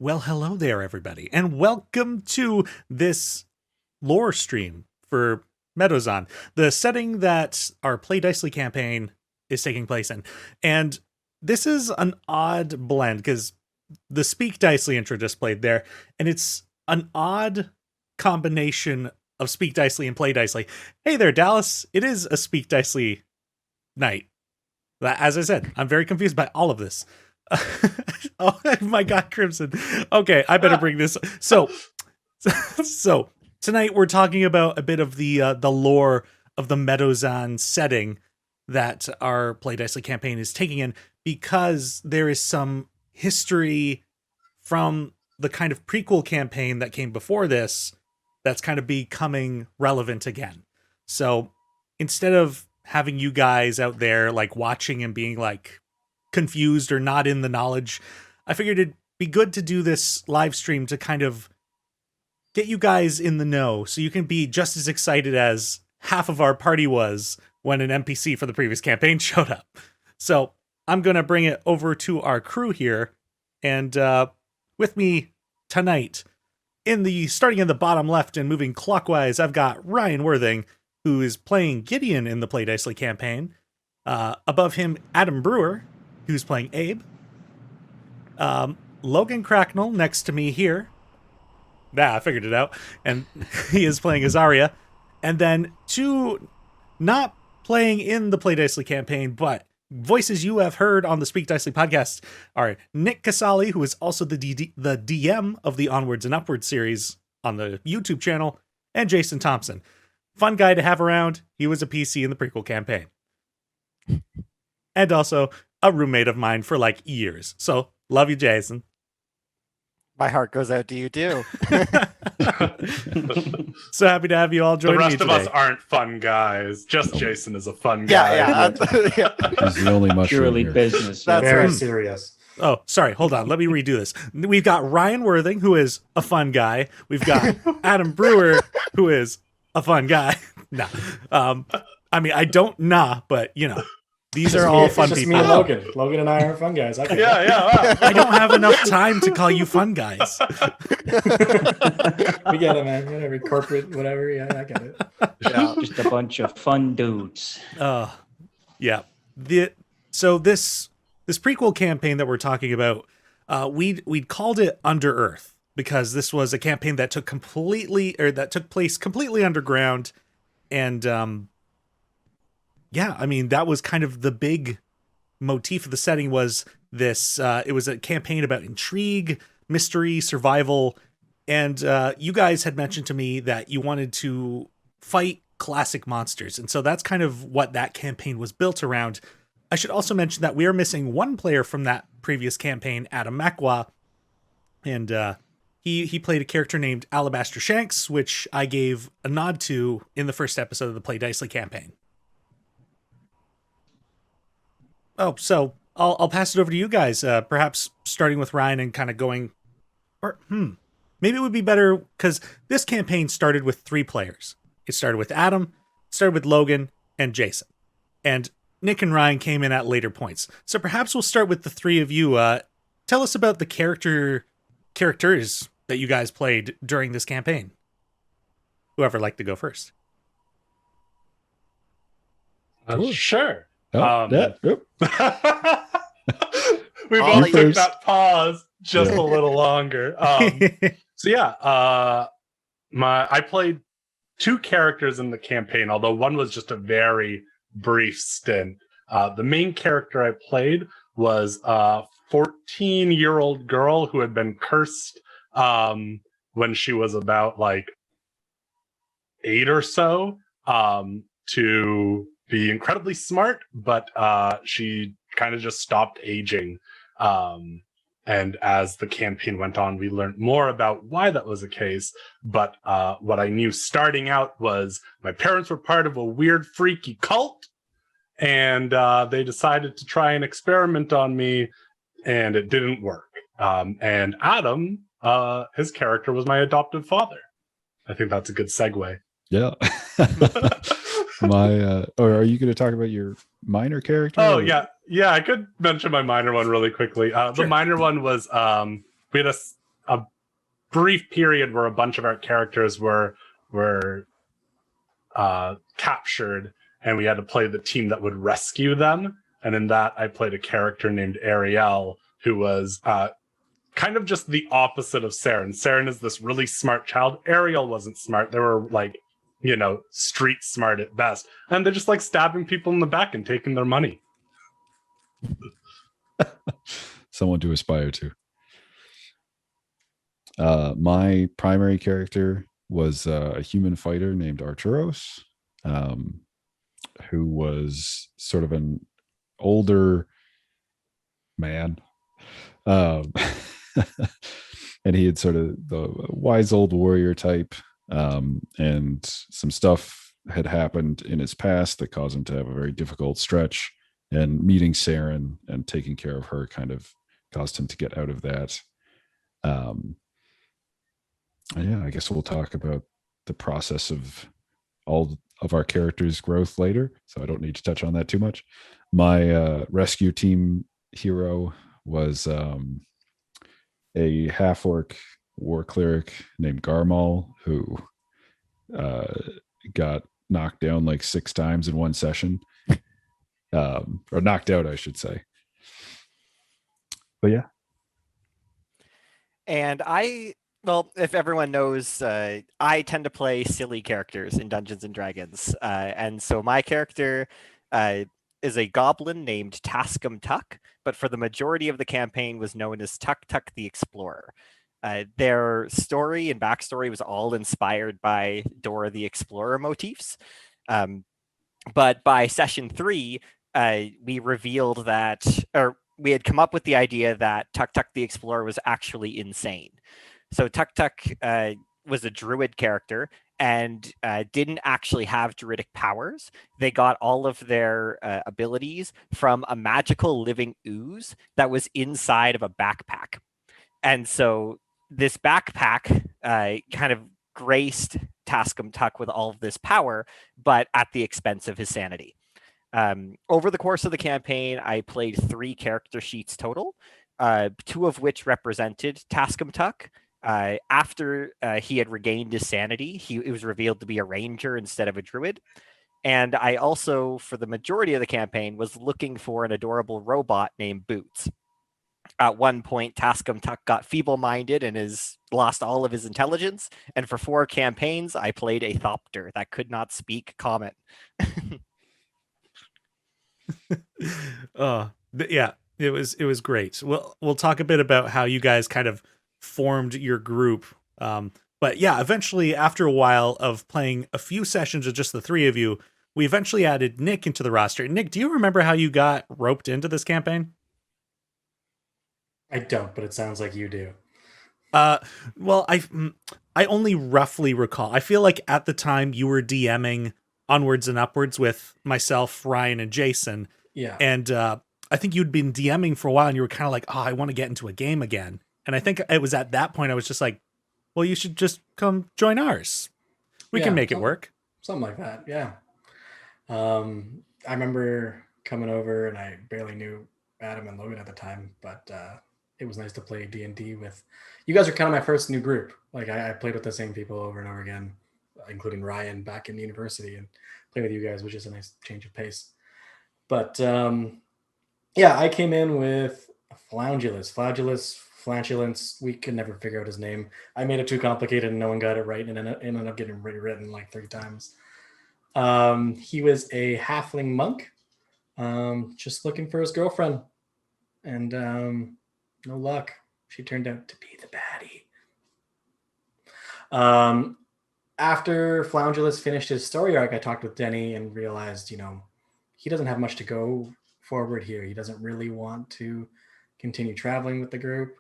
Well, hello there, everybody, and welcome to this lore stream for Medozan, the setting that our Play Dicely campaign is taking place in. And this is an odd blend, because the Speak Dicely intro just played there, and it's an odd combination of Speak Dicely and Play Dicely. Hey there, Dallas. It is a Speak Dicely night. As I said, I'm very confused by all of this. Oh my God, Crimson. Okay, I better bring this. So tonight we're talking about a bit of the lore of the Medozan setting that our Play Dicely campaign is taking in, because there is some history from the kind of prequel campaign that came before this that's kind of becoming relevant again. So instead of having you guys out there like watching and being like confused or not in the knowledge, I figured it'd be good to do this live stream to kind of get you guys in the know, so you can be just as excited as half of our party was when an NPC for the previous campaign showed up. So I'm going to bring it over to our crew here, and with me tonight, starting in the bottom left and moving clockwise, I've got Ryan Worthing, who is playing Gideon in the Play Dicely campaign. Above him, Adam Brewer, who's playing Abe. Logan Cracknell next to me here. I figured it out. And he is playing Azaria. And then two not playing in the Play Dicely campaign, but voices you have heard on the Speak Dicely podcast are Nick Casali, who is also the DM of the Onwards and Upwards series on the YouTube channel, and Jason Thomson. Fun guy to have around. He was a PC in the prequel campaign. And also a roommate of mine for like years. So, love you, Jason. My heart goes out to you too. So happy to have you all join me today. The rest of us aren't fun guys. Just Jason is a fun guy. Yeah. He's the only mushroom Purely here. business. That's Very right. serious. Oh, sorry. Hold on. Let me redo this. We've got Ryan Worthing, who is a fun guy. We've got Adam Brewer, who is a fun guy. I mean, I don't but you know, these are all fun just people. Me and Logan. Logan and I are fun guys. I get it. Yeah. I don't have enough time to call you fun guys. We get it, man. Whatever, corporate, whatever. Yeah, I get it. Yeah. Just a bunch of fun dudes. Yeah. So this prequel campaign that we're talking about, we'd called it Under Earth, because this was a campaign that took place completely underground, and I mean, that was kind of the big motif of the setting. Was this? It was a campaign about intrigue, mystery, survival, and you guys had mentioned to me that you wanted to fight classic monsters, and so that's kind of what that campaign was built around. I should also mention that we are missing one player from that previous campaign, Adam Makwa, and he played a character named Alabaster Shanks, which I gave a nod to in the first episode of the Play Dicely campaign. Oh, so I'll pass it over to you guys, perhaps starting with Ryan and kind of going, maybe it would be better, because this campaign started with 3 players. It started with Adam, started with Logan, and Jason. And Nick and Ryan came in at later points. So perhaps we'll start with the 3 of you. Tell us about the characters that you guys played during this campaign. Whoever liked to go first. Sure. Yep. We All both took that pause just a little longer. I played 2 characters in the campaign, although one was just a very brief stint. The main character I played was a 14-year-old girl who had been cursed when she was about like 8 or so, to be incredibly smart, but she kind of just stopped aging. And as the campaign went on, we learned more about why that was the case. But what I knew starting out was my parents were part of a weird, freaky cult, and they decided to try and experiment on me, and it didn't work. And Adam, his character was my adoptive father. I think that's a good segue. Yeah. Or are you going to talk about your minor character? Oh, yeah. I could mention my minor one really quickly. Sure. The minor one was we had a brief period where a bunch of our characters were captured, and we had to play the team that would rescue them. And in that, I played a character named Ariel, who was kind of just the opposite of Saren. Saren is this really smart child. Ariel wasn't smart. They were like, street smart at best. And they're just like stabbing people in the back and taking their money. Someone to aspire to. My primary character was a human fighter named Arturos, who was sort of an older man. And he had sort of the wise old warrior type. And some stuff had happened in his past that caused him to have a very difficult stretch. And meeting Saren and taking care of her kind of caused him to get out of that. Yeah, I guess we'll talk about the process of all of our characters' growth later, so I don't need to touch on that too much. My rescue team hero was a half-orc war cleric named Garmal, who got knocked down like 6 times in one session. Or knocked out, I should say. But yeah. And if everyone knows, I tend to play silly characters in Dungeons and Dragons. And so my character is a goblin named TukTuk, but for the majority of the campaign was known as TukTuk the Explorer. Their story and backstory was all inspired by Dora the Explorer motifs. But by session 3, we revealed that, or we had come up with the idea that TukTuk the Explorer was actually insane. So TukTuk was a druid character and didn't actually have druidic powers. They got all of their abilities from a magical living ooze that was inside of a backpack. And so this backpack kind of graced TukTuk with all of this power, but at the expense of his sanity. Over the course of the campaign, I played 3 character sheets total, 2 of which represented TukTuk. After he had regained his sanity, it was revealed to be a ranger instead of a druid. And I also, for the majority of the campaign, was looking for an adorable robot named Boots. At one point, TukTuk got feeble-minded and has lost all of his intelligence. And for 4 campaigns, I played a Thopter that could not speak common. Yeah, it was great. We'll talk a bit about how you guys kind of formed your group. But yeah, eventually, after a while of playing a few sessions with just the 3 of you, we eventually added Nick into the roster. Nick, do you remember how you got roped into this campaign? I don't, but it sounds like you do. Well, I only roughly recall. I feel like at the time you were DMing Onwards and Upwards with myself, Ryan, and Jason. Yeah. And I think you'd been DMing for a while and you were kind of like, oh, I want to get into a game again. And I think it was at that point I was just like, well, you should just come join ours. We can make it work. Something like that, yeah. I remember coming over and I barely knew Adam and Logan at the time, but it was nice to play D&D with you guys. Are kind of my first new group. Like I played with the same people over and over again, including Ryan back in university, and playing with you guys was just a nice change of pace. But yeah, I came in with Flatulence. We could never figure out his name. I made it too complicated and no one got it right, and ended up getting rewritten like 3 times. He was a halfling monk, just looking for his girlfriend, and no luck. She turned out to be the baddie. After Floundulus finished his story arc, I talked with Teni and realized, he doesn't have much to go forward here. He doesn't really want to continue traveling with the group.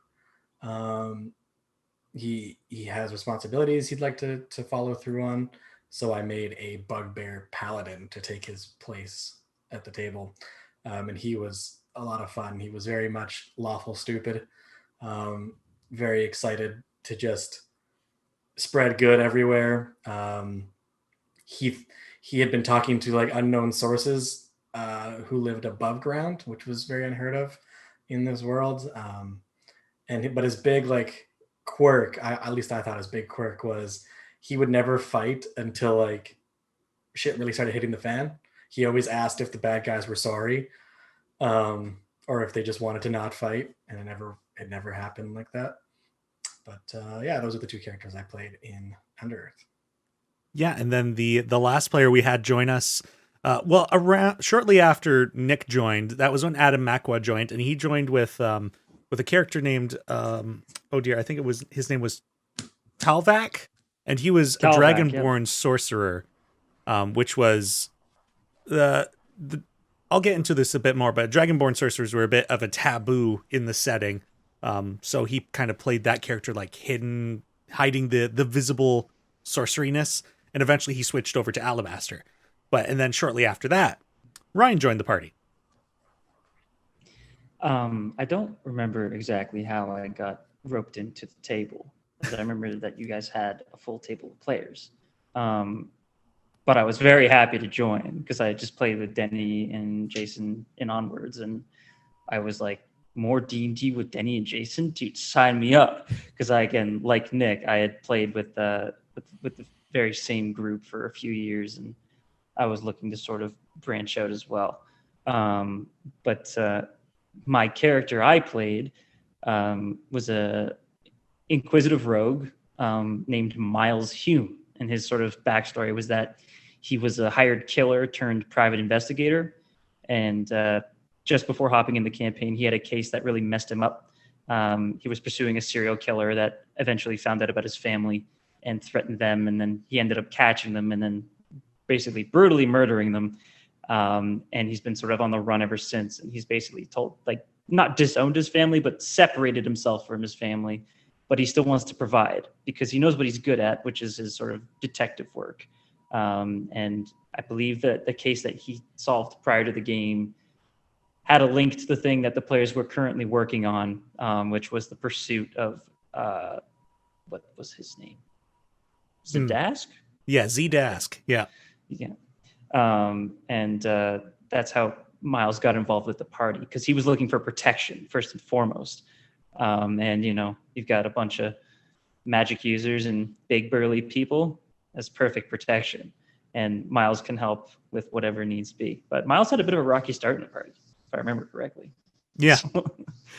He has responsibilities he'd like to follow through on. So I made a bugbear paladin to take his place at the table. And he was a lot of fun. He was very much lawful stupid. Very excited to just spread good everywhere. He had been talking to like unknown sources who lived above ground, which was very unheard of in this world. But his big like quirk, at least I thought his big quirk was he would never fight until like shit really started hitting the fan. He always asked if the bad guys were sorry, or if they just wanted to not fight, and it never happened like that. But yeah, those are the two characters I played in Underearth. Yeah, and then the last player we had join us, around shortly after Nick joined. That was when Adam Makwa joined, and he joined with a character named oh dear, I think his name was Talvak, and he was a Dragonborn sorcerer, which was the I'll get into this a bit more, but Dragonborn sorcerers were a bit of a taboo in the setting. So he kind of played that character like hiding the visible sorceryness, and eventually he switched over to Alabaster. And then shortly after that, Ryan joined the party. I don't remember exactly how I got roped into the table, but I remember that you guys had a full table of players. But I was very happy to join because I had just played with Denny and Jason in Onwards, and I was like, more D&D with Denny and Jason? Dude, sign me up. Because again, like Nick, I had played with the very same group for a few years, and I was looking to sort of branch out as well. But my character I played was a inquisitive rogue named Miles Hume, and his sort of backstory was that he was a hired killer turned private investigator, and just before hopping in the campaign, he had a case that really messed him up. He was pursuing a serial killer that eventually found out about his family and threatened them, and then he ended up catching them and then basically brutally murdering them. And he's been sort of on the run ever since. And he's basically not disowned his family, but separated himself from his family. But he still wants to provide because he knows what he's good at, which is his sort of detective work. And I believe that the case that he solved prior to the game had a link to the thing that the players were currently working on, which was the pursuit of, what was his name? Zdask? Yeah, Zdask. Yeah. And that's how Miles got involved with the party, because he was looking for protection first and foremost. And you've got a bunch of magic users and big burly people. That's perfect protection, and Miles can help with whatever needs be. But Miles had a bit of a rocky start in the party, if I remember correctly. Yeah.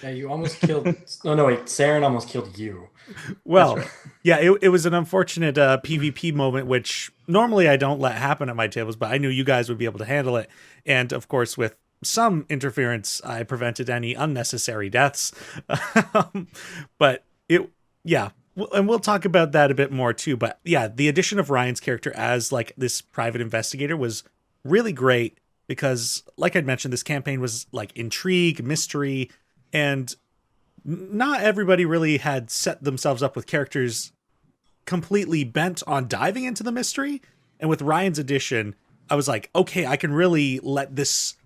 Yeah, you almost killed. No, wait. Saren almost killed you. Well, right. Yeah, it was an unfortunate PvP moment, which normally I don't let happen at my tables, but I knew you guys would be able to handle it. And of course, with some interference, I prevented any unnecessary deaths. But and we'll talk about that a bit more too. But yeah, the addition of Ryan's character as like this private investigator was really great because, like I'd mentioned, this campaign was like intrigue, mystery, and not everybody really had set themselves up with characters completely bent on diving into the mystery. And with Ryan's addition, I was like, okay, I can really let this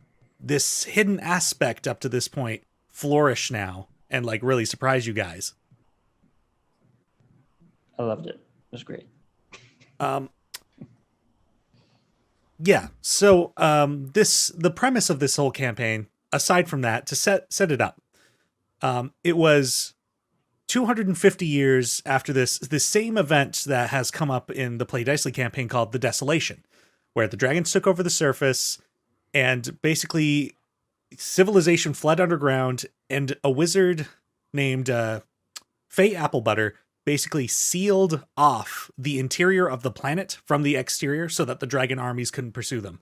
hidden aspect up to this point flourish now and like really surprise you guys. I loved it. It was great. Yeah. So the premise of this whole campaign, aside from that, to set it up, it was 250 years after this same event that has come up in the Play Dicely campaign called the Desolation, where the dragons took over the surface and basically civilization fled underground, and a wizard named Faye Applebutter basically sealed off the interior of the planet from the exterior so that the dragon armies couldn't pursue them.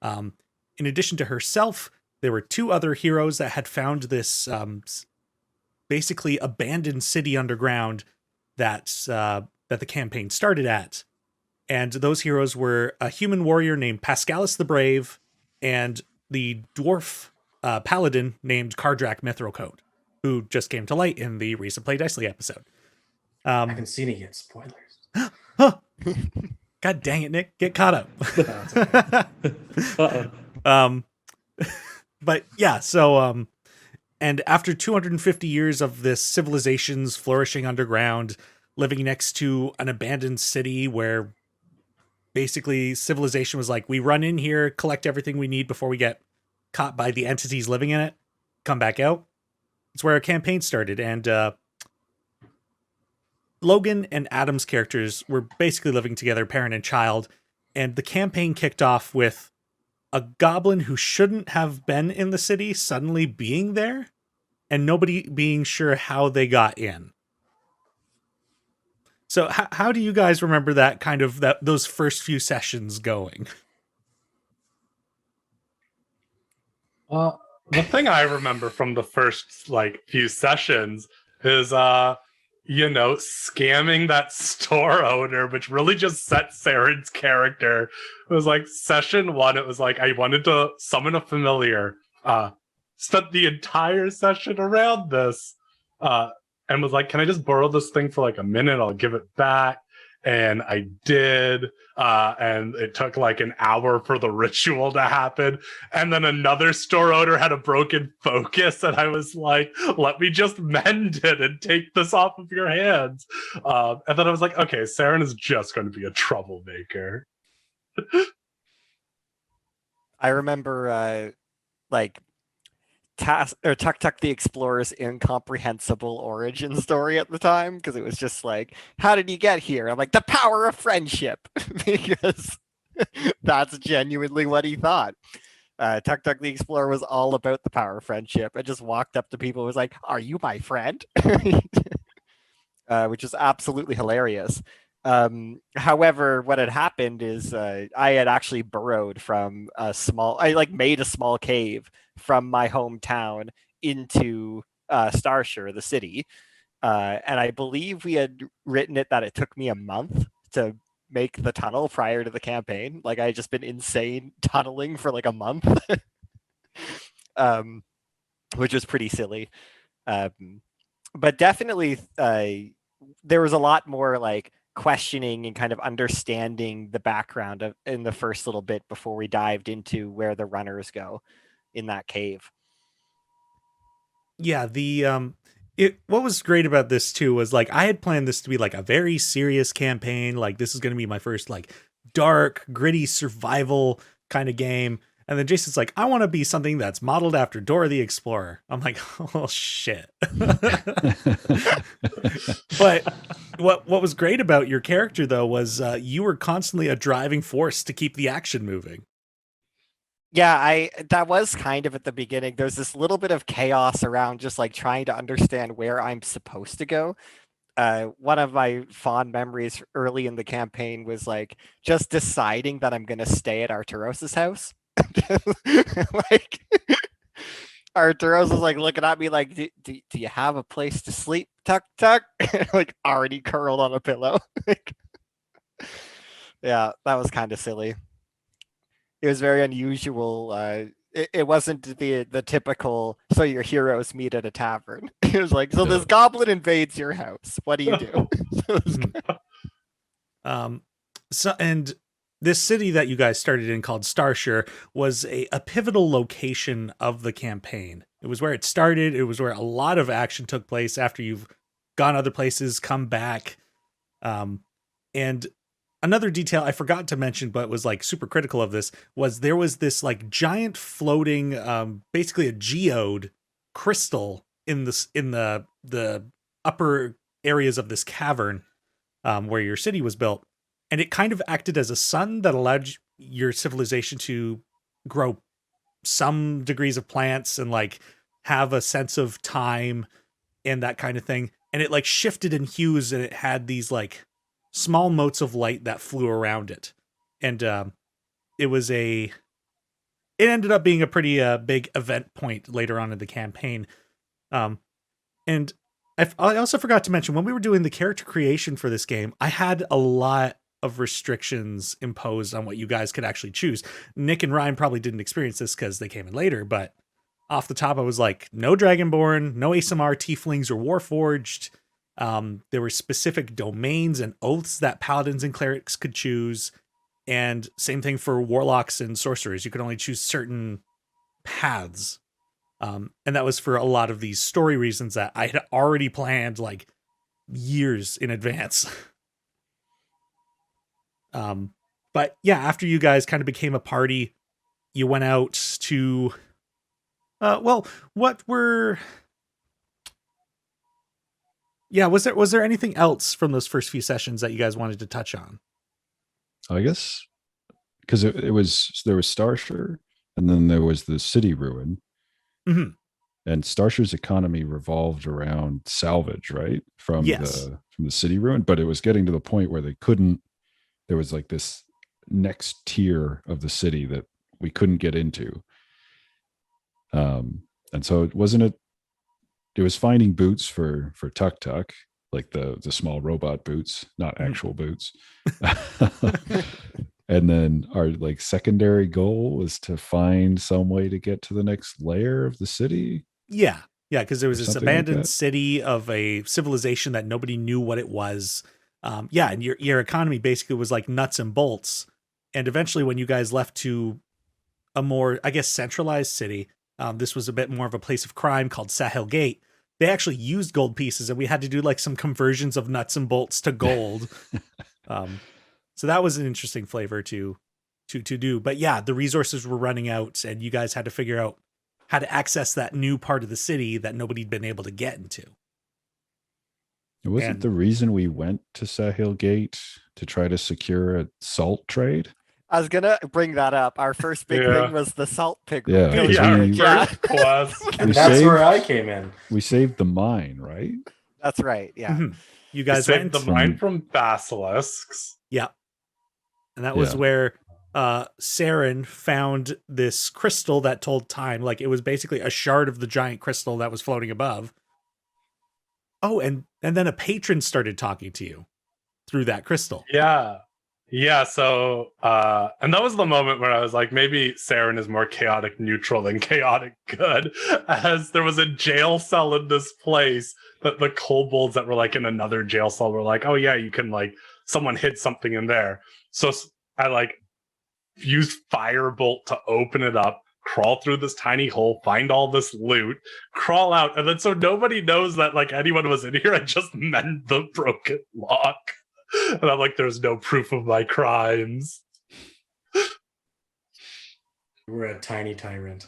In addition to herself, there were two other heroes that had found this basically abandoned city underground that the campaign started at. And those heroes were a human warrior named Pascalis the Brave and the dwarf paladin named Kardrak Mithrocote, who just came to light in the recent Play Dicely episode. I haven't seen it yet. Spoilers. Huh. God dang it, Nick. Get caught up. Uh-oh. But yeah, so and after 250 years of this civilization's flourishing underground, living next to an abandoned city where basically civilization was like, we run in here, collect everything we need before we get caught by the entities living in it, come back out. It's where our campaign started. And Logan and Adam's characters were basically living together, parent and child, and the campaign kicked off with a goblin who shouldn't have been in the city suddenly being there and nobody being sure how they got in. So how do you guys remember that kind of those first few sessions going? Well, the thing I remember from the first like few sessions is scamming that store owner, which really just set Saren's character. It was like session 1, it was like I wanted to summon a familiar. Spent the entire session around this. And was like, can I just borrow this thing for like a minute? I'll give it back. And I did. And it took like an hour for the ritual to happen. And then another store owner had a broken focus. And I was like, let me just mend it and take this off of your hands. And then I was like, okay, Saren is just going to be a troublemaker. I remember TukTuk the Explorer's incomprehensible origin story at the time, because it was just like, how did he get here? I'm like, the power of friendship, because that's genuinely what he thought. TukTuk the Explorer was all about the power of friendship. I just walked up to people and was like, are you my friend? Which is absolutely hilarious. However, what had happened is I had actually burrowed from I made a small cave from my hometown into Starshire, the city. And I believe we had written it that it took me a month to make the tunnel prior to the campaign. Like I had just been insane tunneling for like a month, which was pretty silly. But definitely there was a lot more like questioning and kind of understanding the background in the first little bit before we dived into where the runners go in that cave. Yeah, what was great about this too was like I had planned this to be like a very serious campaign. Like this is going to be my first like dark, gritty survival kind of game. And then Jason's like, I want to be something that's modeled after Dora the Explorer. I'm like, oh shit. But what was great about your character though was you were constantly a driving force to keep the action moving. Yeah, that was kind of at the beginning. There's this little bit of chaos around just like trying to understand where I'm supposed to go. One of my fond memories early in the campaign was like just deciding that I'm going to stay at Arturos' house. Like Arturos was like looking at me like, do you have a place to sleep, TukTuk? Like already curled on a pillow. Yeah, that was kind of silly. It was very unusual. It wasn't the typical, so your heroes meet at a tavern. It was like, so this goblin invades your house. What do you do? And this city that you guys started in called Starshire was a pivotal location of the campaign. It was where it started. It was where a lot of action took place after you've gone other places, come back. And another detail I forgot to mention, but was like super critical of this, was there was this like giant floating, basically a geode crystal in the upper areas of this cavern, where your city was built. And it kind of acted as a sun that allowed your civilization to grow some degrees of plants and like have a sense of time and that kind of thing. And it like shifted in hues and it had these like small motes of light that flew around it. And it ended up being a pretty big event point later on in the campaign. And I also forgot to mention, when we were doing the character creation for this game, I had a lot of restrictions imposed on what you guys could actually choose. Nick and Ryan probably didn't experience this because they came in later, but off the top I was like, no Dragonborn, no ASMR Tieflings or Warforged. There were specific domains and oaths that paladins and clerics could choose. And same thing for warlocks and sorcerers. You could only choose certain paths. And that was for a lot of these story reasons that I had already planned like years in advance. But yeah, after you guys kind of became a party, you went out to, what were Yeah, was there anything else from those first few sessions that you guys wanted to touch on? I guess because there was Starshire, and then there was the city ruin, Mhm. and Starshire's economy revolved around salvage, right? From Yes. the city ruin, but it was getting to the point where they couldn't. There was like this next tier of the city that we couldn't get into, and so it wasn't it. It was finding boots for TukTuk, like the small robot boots, not actual boots. And then our like secondary goal was to find some way to get to the next layer of the city. Yeah, because there was Or this something like abandoned that. city of a civilization that nobody knew what it was. And your economy basically was like nuts and bolts. And eventually, when you guys left to a more, I guess, centralized city, this was a bit more of a place of crime called Sahel Gate. They actually used gold pieces, and we had to do like some conversions of nuts and bolts to gold. So that was an interesting flavor to do. But yeah, the resources were running out, and you guys had to figure out how to access that new part of the city that nobody'd been able to get into. It wasn't And- the reason we went to Sahil Gate to try to secure a salt trade. I was gonna bring that up. Our first big Yeah. thing was the salt pig. Yeah, village. because we- Yeah. First quest. We And that's saved- where I came in. We saved the mine, right? That's right. Yeah. Mhm. You We guys saved went, the mine from basilisks. and that was Yeah. where Saren found this crystal that told time. Like it was basically a shard of the giant crystal that was floating above. Oh, and then a patron started talking to you through that crystal. Yeah, so and that was the moment where I was like, maybe Saren is more chaotic neutral than chaotic good, as there was a jail cell in this place that the kobolds that were like in another jail cell were like, oh yeah, you can like, someone hid something in there. So I like used firebolt to open it up, crawl through this tiny hole, find all this loot, crawl out, and then so nobody knows that like anyone was in here, I just mend the broken lock. And I'm like, there's no proof of my crimes. You were a tiny tyrant.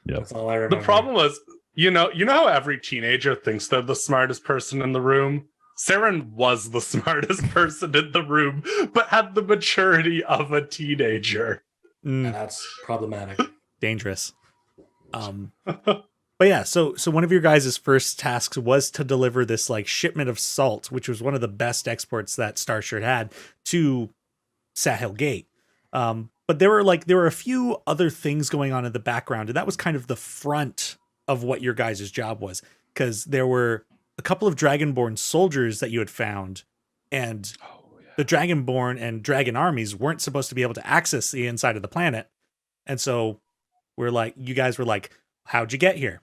Yep. That's all I remember. The problem was, you know how every teenager thinks they're the smartest person in the room? Saren was the smartest person in the room, but had the maturity of a teenager. And that's problematic. Dangerous. But yeah, so one of your guys' first tasks was to deliver this like shipment of salt, which was one of the best exports that Starshire had, to Sahel Gate. But there were a few other things going on in the background, and that was kind of the front of what your guys' job was, because there were a couple of Dragonborn soldiers that you had found, and the Dragonborn and dragon armies weren't supposed to be able to access the inside of the planet. And so you guys were like, how'd you get here?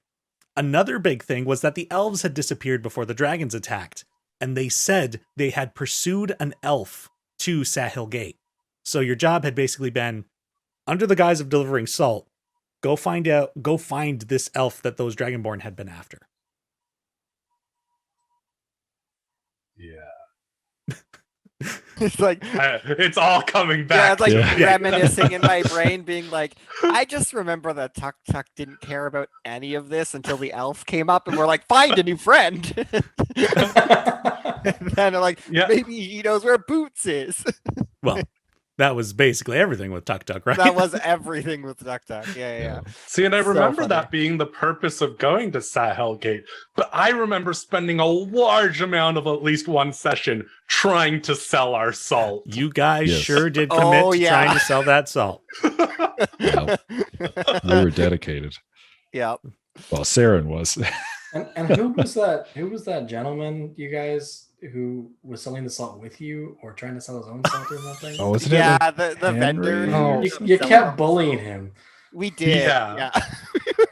Another big thing was that the elves had disappeared before the dragons attacked, and they said they had pursued an elf to Sahil Gate. So your job had basically been, under the guise of delivering salt, go find this elf that those Dragonborn had been after. Yeah. It's like It's all coming yeah, back. it's like Yeah. reminiscing in my brain, being like, I just remember that TukTuk didn't care about any of this until the elf came up, and we're like, find a new friend. And then I'm like, Yeah. maybe he knows where Boots is. Well, that was basically everything with TukTuk, right? That was everything with TukTuk. Yeah. See, and I So remember funny. that being the purpose of going to Sahel Gate, but I remember spending a large amount of at least one session trying to sell our salt. You guys Yes. sure did commit Oh, to yeah. trying to sell that salt. Yeah. We were dedicated. Yeah. Well, Saren was. And who was that? Who was that gentleman, you guys, who was selling the salt with you, or trying to sell his own salt or something? Oh, wasn't Yeah, it? Like the Henry? vendor. No, who you selling kept them. bullying him. We did. Yeah. Yeah.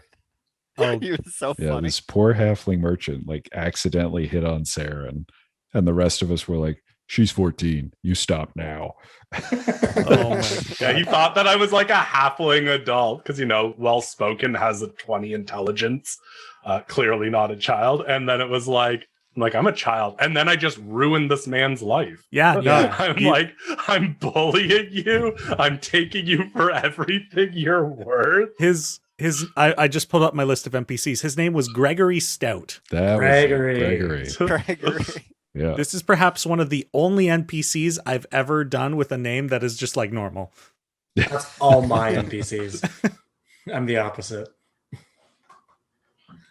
Oh, He was so Yeah, funny. this poor halfling merchant like accidentally hit on Saren, and the rest of us were like, "She's 14. You stop now." oh my Yeah, he god. thought that I was like a halfling adult because, well spoken, has a 20 intelligence, clearly not a child. And then it was like, I'm a child. And then I just ruined this man's life. Yeah, no, Yeah. I'm bullying you. I'm taking you for everything you're worth. his I just pulled up my list of NPCs. His name was Gregory Stout. That Gregory. was Gregory. Gregory. Yeah. This is perhaps one of the only NPCs I've ever done with a name that is just like normal. That's all my NPCs. I'm the opposite.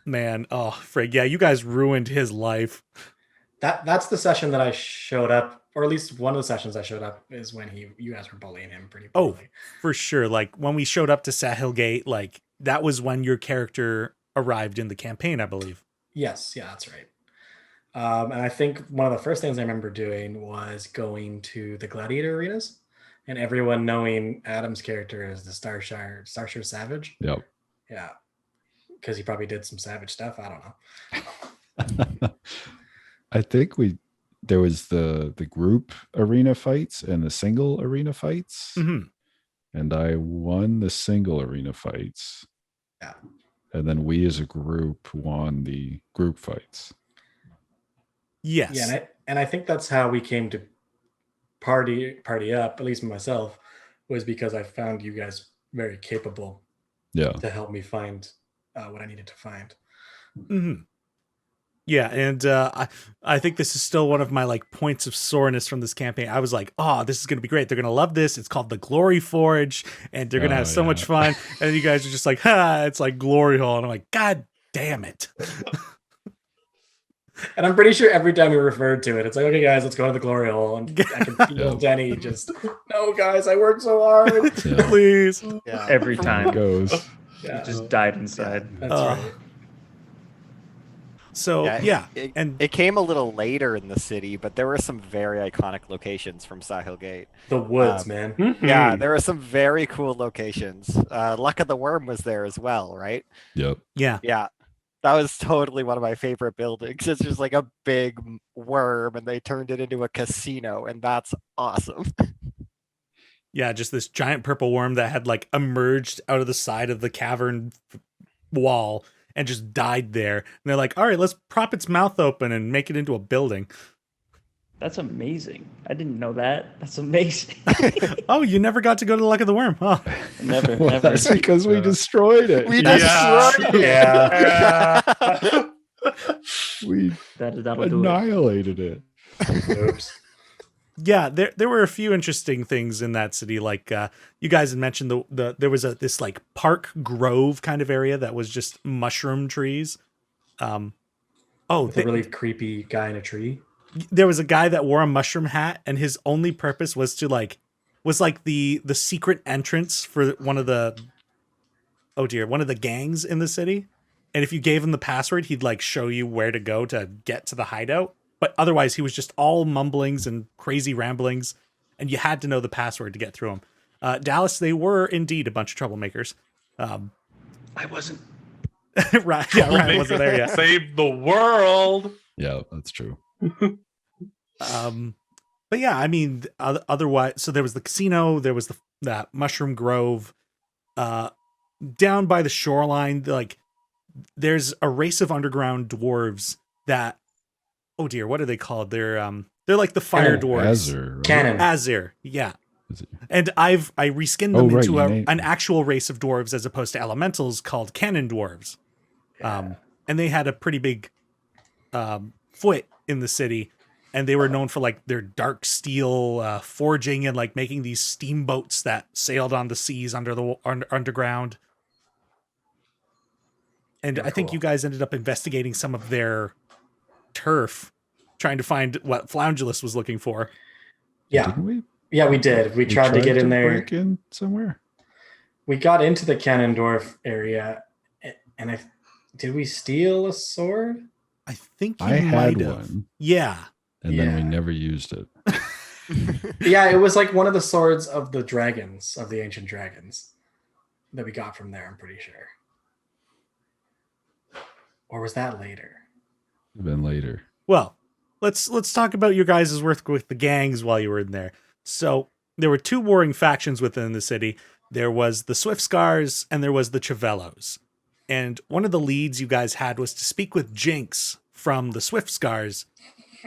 Man, oh frig, yeah, you guys ruined his life. That's the session that I showed up, or at least one of the sessions I showed up is when you guys were bullying him pretty Oh, badly. for sure. Like when we showed up to Sahil Gate, like that was when your character arrived in the campaign, I believe. Yes, yeah, that's right. And I think one of the first things I remember doing was going to the gladiator arenas and everyone knowing Adam's character as the Starshire Savage. Yep. Yeah. Because he probably did some savage stuff. I don't know. I think there was the group arena fights and the single arena fights. Mm-hmm. And I won the single arena fights. Yeah. And then we as a group won the group fights. Yes. Yeah, and I think that's how we came to party up, at least myself, was because I found you guys very capable Yeah. to help me find what I needed to find. Mm-hmm. Yeah, and I think this is still one of my like points of soreness from this campaign. I was like, oh, this is going to be great. They're going to love this. It's called the Glory Forge, and they're going to have so much fun. And you guys are just like, it's like Glory Hole. And I'm like, God damn it. And I'm pretty sure every time we referred to it, it's like, okay, guys, let's go to the Glory Hole. And I can feel Teni just, no, guys, I worked so hard. Yeah. Please. Yeah. Every It time. goes. Yeah, It just died inside. that's Uh, right. So, yeah. And It came a little later in the city, but there were some very iconic locations from Sahil Gate. The woods, man. Yeah, there were some very cool locations. Luck of the Worm was there as well, right? Yep. yeah. Yeah. That was totally one of my favorite buildings. It's just like a big worm and they turned it into a casino, and that's awesome. Yeah, just this giant purple worm that had like emerged out of the side of the cavern wall and just died there. And they're like, all right, let's prop its mouth open and make it into a building. That's amazing. I didn't know that. That's amazing. Oh, you never got to go to the Luck of the Worm, huh? Never, Well, never. that's because we destroyed it. We Yeah. destroyed it. Yeah. We That'll do it. annihilated it. Oops. Yeah, there were a few interesting things in that city. Like you guys had mentioned, there was this like park grove kind of area that was just mushroom trees. With a really creepy guy in a tree. There was a guy that wore a mushroom hat, and his only purpose was to was the secret entrance for one of the gangs in the city. And if you gave him the password, he'd like show you where to go to get to the hideout. But otherwise, he was just all mumblings and crazy ramblings, and you had to know the password to get through him. Dallas, they were indeed a bunch of troublemakers. I wasn't. Ryan wasn't there yet. Save the world. Yeah, that's true. But yeah, I mean, otherwise, so there was the casino, there was that mushroom grove, down by the shoreline. Like, there's a race of underground dwarves that, oh dear, what are they called? They're like the fire dwarves. Azure, right? Cannon. Azure, yeah. Is it- And I reskinned them right, into you named- an actual race of dwarves as opposed to elementals called cannon dwarves. And they had a pretty big foot in the city, and they were known for like their dark steel forging and like making these steamboats that sailed on the seas underground. And Very I think cool. you guys ended up investigating some of their turf, trying to find what Floundulus was looking for. Yeah. Didn't we? Yeah, we did. We tried to get in there. break in somewhere. We got into the Cannondorf area, and did we steal a sword? I think you I might had have. one, Yeah. and then we Yeah. never used it. Yeah, it was like one of the swords of the dragons, of the ancient dragons, that we got from there, I'm pretty sure. Or was that later? It'd been later. Well, let's talk about your guys' work with the gangs while you were in there. So there were two warring factions within the city. There was the Swift Scars and there was the Chavellos. And one of the leads you guys had was to speak with Jinx from the Swift Scars,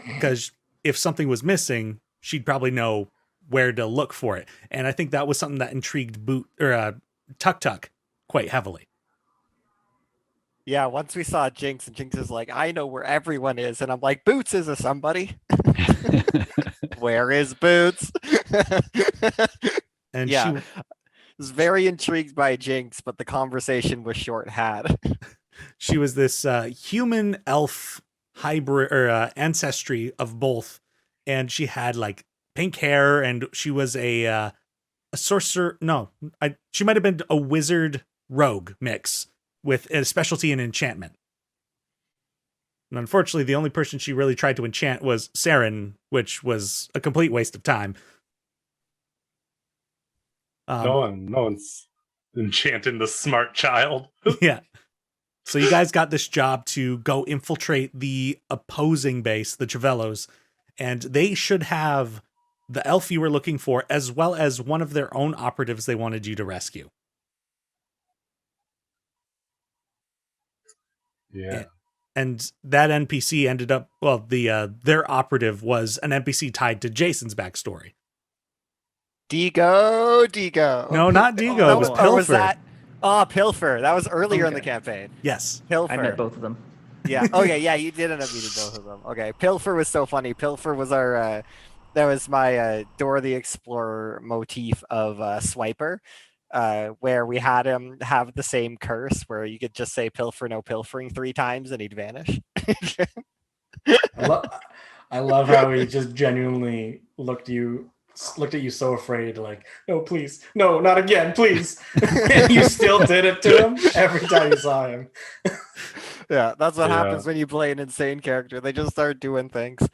because if something was missing, she'd probably know where to look for it. And I think that was something that intrigued TukTuk quite heavily. Yeah, once we saw Jinx, and Jinx is like, I know where everyone is. And I'm like, Boots is a somebody. Where is Boots? And Yeah. Was very intrigued by Jinx, but the conversation was short had. she was this human elf hybrid or ancestry of both, and she had like pink hair, and she was a sorcerer. No, she might have been a wizard rogue mix with a specialty in enchantment. And unfortunately, the only person she really tried to enchant was Saren, which was a complete waste of time. No one's enchanting the smart child. Yeah. So you guys got this job to go infiltrate the opposing base, the Chavellos, and they should have the elf you were looking for, as well as one of their own operatives they wanted you to rescue. Yeah. And that NPC ended up, well, their operative was an NPC tied to Jason's backstory. Digo. No, not Digo. It was Pilfer. Or was that? Oh, Pilfer. That was earlier in the campaign. Yes. Pilfer. I met both of them. Yeah. Okay. Yeah, you did end up meeting both of them. Okay. Pilfer was so funny. Pilfer was our. That was my Dora the Explorer motif of Swiper, where we had him have the same curse where you could just say "pilfer, no pilfering" 3 times and he'd vanish. I love how he just genuinely looked at you so afraid, like, no, please, no, not again, please. And you still did it to him every time you saw him. Yeah, that's what happens when you play an insane character. They just start doing things.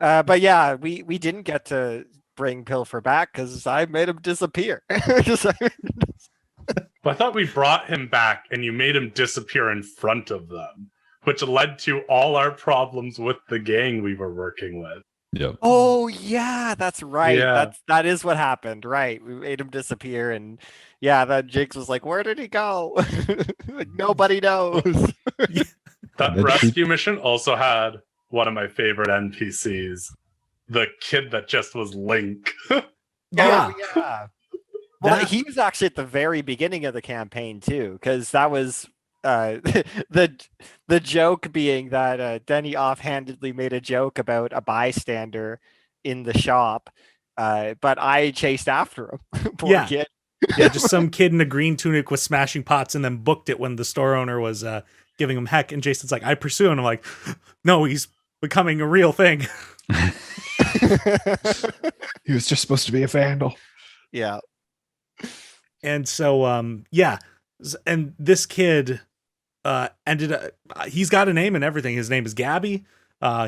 But yeah, we didn't get to bring Pilfer back because I made him disappear. But I thought we brought him back and you made him disappear in front of them, which led to all our problems with the gang we were working with. Yep. Oh yeah, that's right. Yeah. That is what happened. Right. We made him disappear, and yeah, that Jinx was like, where did he go? Like, nobody knows. That rescue mission also had one of my favorite NPCs, the kid that just was Link. Yeah. Oh, yeah. Well, he was actually at the very beginning of the campaign too, because that was the joke being that Teni offhandedly made a joke about a bystander in the shop, but I chased after him. Poor kid. Yeah, just some kid in a green tunic was smashing pots and then booked it when the store owner was giving him heck. And Jason's like, I pursue, and I'm like, no, he's becoming a real thing. He was just supposed to be a vandal. Yeah. And so, yeah. And this kid ended up, he's got a name and everything. His name is Gabby.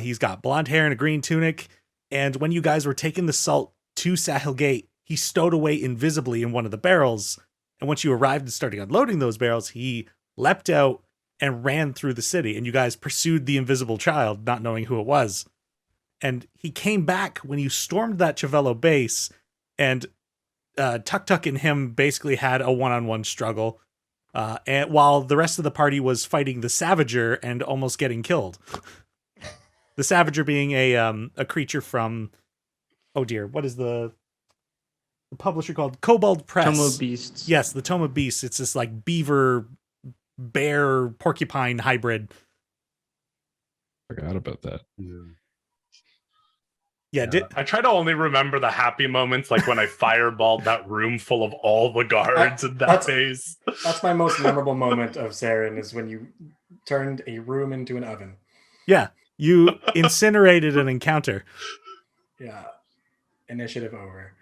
He's got blonde hair and a green tunic. And when you guys were taking the salt to Sahil Gate, he stowed away invisibly in one of the barrels. And once you arrived and started unloading those barrels, he leapt out and ran through the city. And you guys pursued the invisible child, not knowing who it was. And he came back when you stormed that Chavello base, and TukTuk and him basically had a one-on-one struggle. And while the rest of the party was fighting the Savager and almost getting killed. The Savager being a creature from, oh dear, what is the publisher called? Kobold Press. Tome of Beasts. Yes, the Tome of Beasts. It's this like beaver, bear, porcupine hybrid. Forgot about that. Yeah, I try to only remember the happy moments, like when I fireballed that room full of all the guards in that base. That's my most memorable moment of Saren, is when you turned a room into an oven. Yeah, you incinerated an encounter. Yeah, initiative over.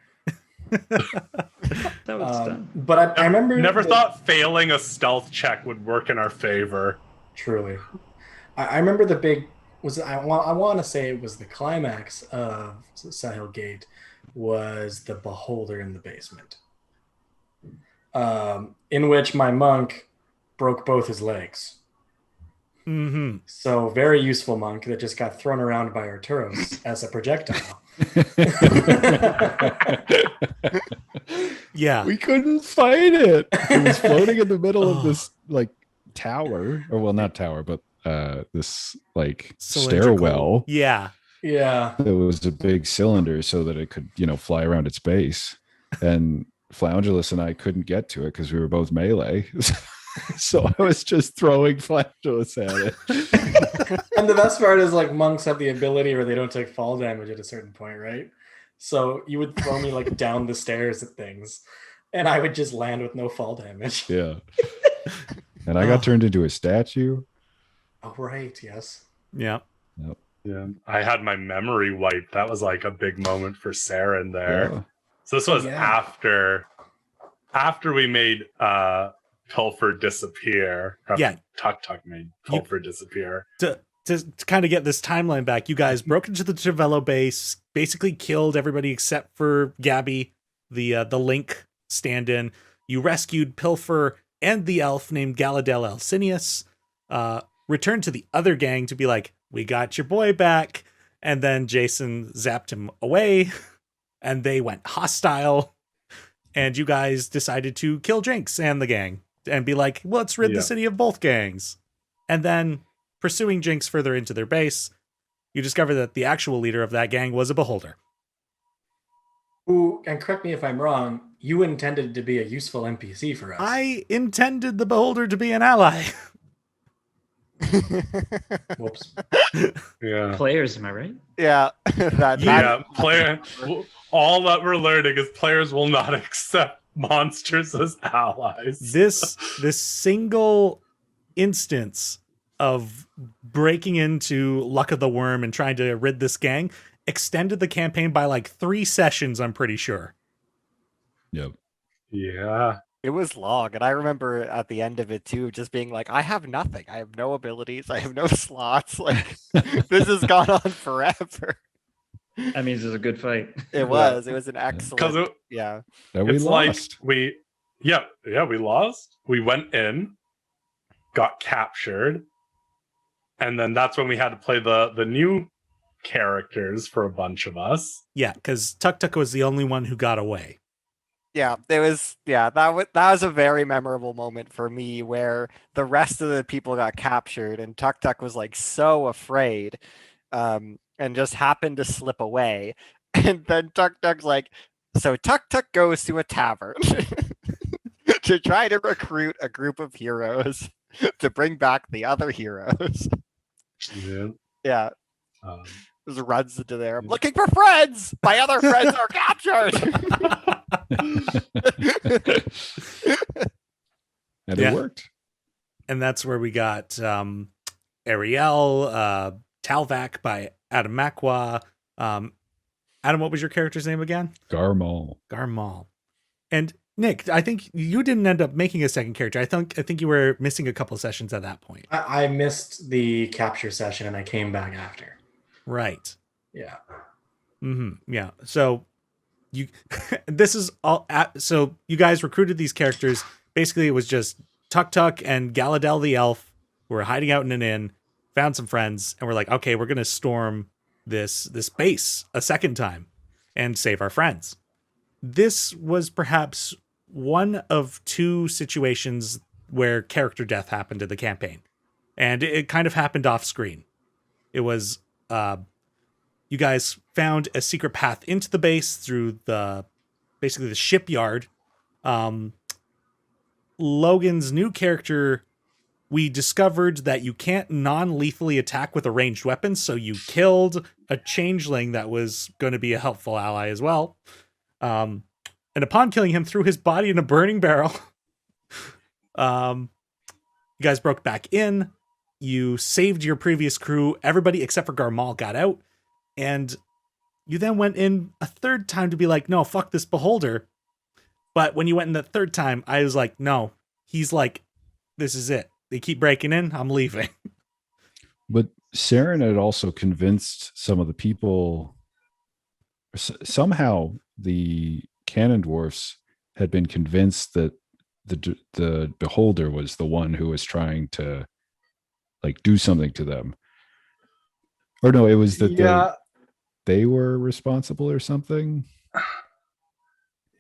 That was done. But I remember... Never thought failing a stealth check would work in our favor. Truly. I remember the big... I want to say it was the climax of Sahil Gate was the beholder in the basement, in which my monk broke both his legs. Mm-hmm. So very useful monk that just got thrown around by Arturos as a projectile. Yeah, we couldn't fight it. It was floating in the middle of this like tower, or well, not tower, but this like stairwell. Yeah. It was a big cylinder so that it could, fly around its base. And Floungelus and I couldn't get to it because we were both melee. So I was just throwing flamethrows at it. And the best part is like monks have the ability where they don't take fall damage at a certain point, right? So you would throw me like down the stairs at things, and I would just land with no fall damage. Yeah. And I got turned into a statue. Oh right, yes. Yeah. Yeah, I had my memory wiped. That was like a big moment for Sarah in there. Yeah. So this was Yeah. after we made Pilfer disappear. Yeah. TukTuk made Pilfer disappear. To kind of get this timeline back, you guys broke into the Tavello base, basically killed everybody except for Gabby, the Link stand-in. You rescued Pilfer and the elf named Galadel Alcinius. Returned to the other gang to be like, we got your boy back. And then Jason zapped him away, and they went hostile. And you guys decided to kill Jinx and the gang and be like, let's rid the city of both gangs. And then, pursuing Jinx further into their base, you discover that the actual leader of that gang was a beholder. Ooh, and correct me if I'm wrong, you intended to be a useful NPC for us. I intended the beholder to be an ally. Whoops. Yeah. Players, am I right? Yeah. Player. All that we're learning is players will not accept monsters as allies. This single instance of breaking into Luck of the Worm and trying to rid this gang extended the campaign by like 3 sessions, I'm pretty sure. Yep. Yeah. It was long, and I remember at the end of it too, just being like, I have nothing. I have no abilities. I have no slots. Like, this has gone on forever. That means it's a good fight. It was. It was an excellent. Yeah. That we It's lost. like we lost. We went in, got captured, and then that's when we had to play the new characters for a bunch of us. Yeah, because TukTuk was the only one who got away. Yeah, it was. Yeah, that was a very memorable moment for me, where the rest of the people got captured, and TukTuk was like so afraid, and just happened to slip away. And then TukTuk's like, so TukTuk goes to a tavern to try to recruit a group of heroes to bring back the other heroes. Yeah. Yeah, Um, just runs into there. I'm looking for friends. My other friends are captured. And Yeah. it worked. And that's where we got Ariel, Talvac by Adam Makwa. Adam, what was your character's name again? Garmal. Garmal. And Nick, I think you didn't end up making a second character. I think you were missing a couple sessions at that point. I missed the capture session and I came back after. Right. Yeah. Mm-hmm. Yeah. So this is all. So you guys recruited these characters. Basically, it was just TukTuk and Galadel the elf who were hiding out in an inn, found some friends, and we're like, okay, we're gonna storm this base a second time and save our friends. This was perhaps one of 2 situations where character death happened in the campaign, and it kind of happened off screen. It was you guys found a secret path into the base through basically the shipyard. Logan's new character, we discovered that you can't non-lethally attack with a ranged weapon, so you killed a changeling that was going to be a helpful ally as well. And upon killing him, threw his body in a burning barrel. You guys broke back in. You saved your previous crew. Everybody except for Garmal got out. And you then went in a third time to be like, no, fuck this beholder. But when you went in the third time, I was like, no. He's like, this is it. They keep breaking in. I'm leaving. But Saren had also convinced some of the people. Somehow the Cannon Dwarfs had been convinced that the beholder was the one who was trying to like do something to them. Or no, it was that they were responsible or something.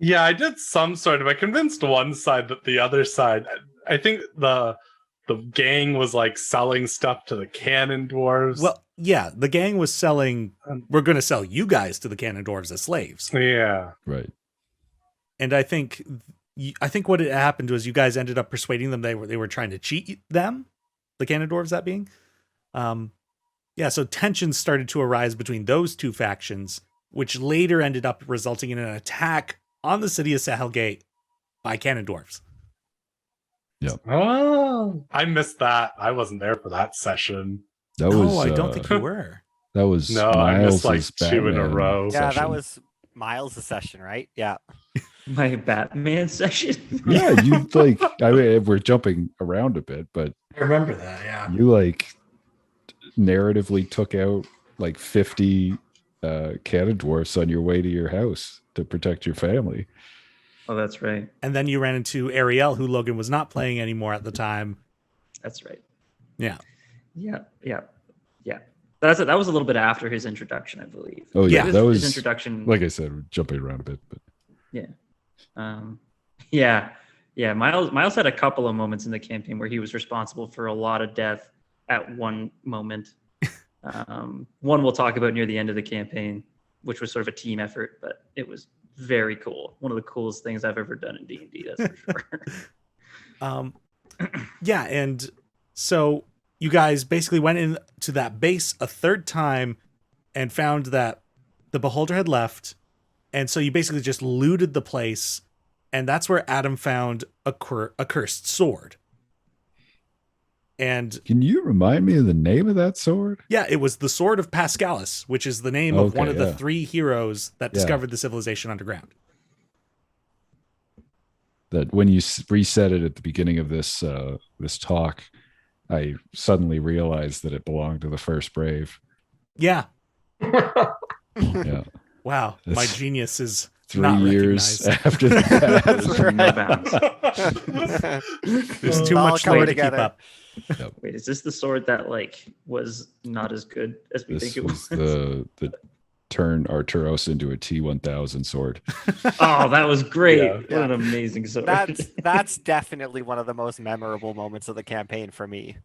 Yeah, I did some sort of. I convinced one side that the other side. I think the gang was like selling stuff to the Cannon Dwarves. Well, yeah, the gang was selling. We're going to sell you guys to the Cannon Dwarves as slaves. Yeah, Right. And I think I think what had happened was you guys ended up persuading them they were trying to cheat them, the Canon Dwarves that being. Yeah, so tensions started to arise between those two factions, which later ended up resulting in an attack on the city of Sahelgate by Canon Dwarves. Oh, I missed that. I wasn't there for that session. That No, was I don't think you were. that was No, I missed like Miles's 2 in a Batman row. Yeah, session. that was Miles' session, right? Yeah. My Batman session. Yeah, you like. I mean, we're jumping around a bit, but I remember that. Yeah. you like narratively took out like 50 cannon dwarfs on your way to your house to protect your family. Oh, that's right. And then you ran into Ariel, who Logan was not playing anymore at the time. That's right. Yeah. Yeah. That was a little bit after his introduction, I believe. Oh yeah, Yeah. that was his introduction. like I said, we're jumping around a bit, but Yeah. Miles had a couple of moments in the campaign where he was responsible for a lot of death at one moment. One we'll talk about near the end of the campaign, which was sort of a team effort, but it was very cool. One of the coolest things I've ever done in D&D, that's for sure. Yeah, and so you guys basically went into that base a third time and found that the Beholder had left, and so you basically just looted the place, and that's where Adam found a cursed sword. And can you remind me of the name of that sword? yeah, it was the Sword of Pascalis, which is the name of one of the yeah. 3 heroes that discovered the civilization underground. That when you reset it at the beginning of this this talk, I suddenly realized that it belonged to the First Brave. Yeah. Yeah, Wow. My That's genius is 3 not years recognized. after that. There's no bounds. There's too All much coming lore to keep together. up. Wait, is this the sword that like was not as good as we This think it was was? the turn Arturos into a T-1000 sword. Oh, that was great. Yeah. What an amazing sword. That's definitely one of the most memorable moments of the campaign for me,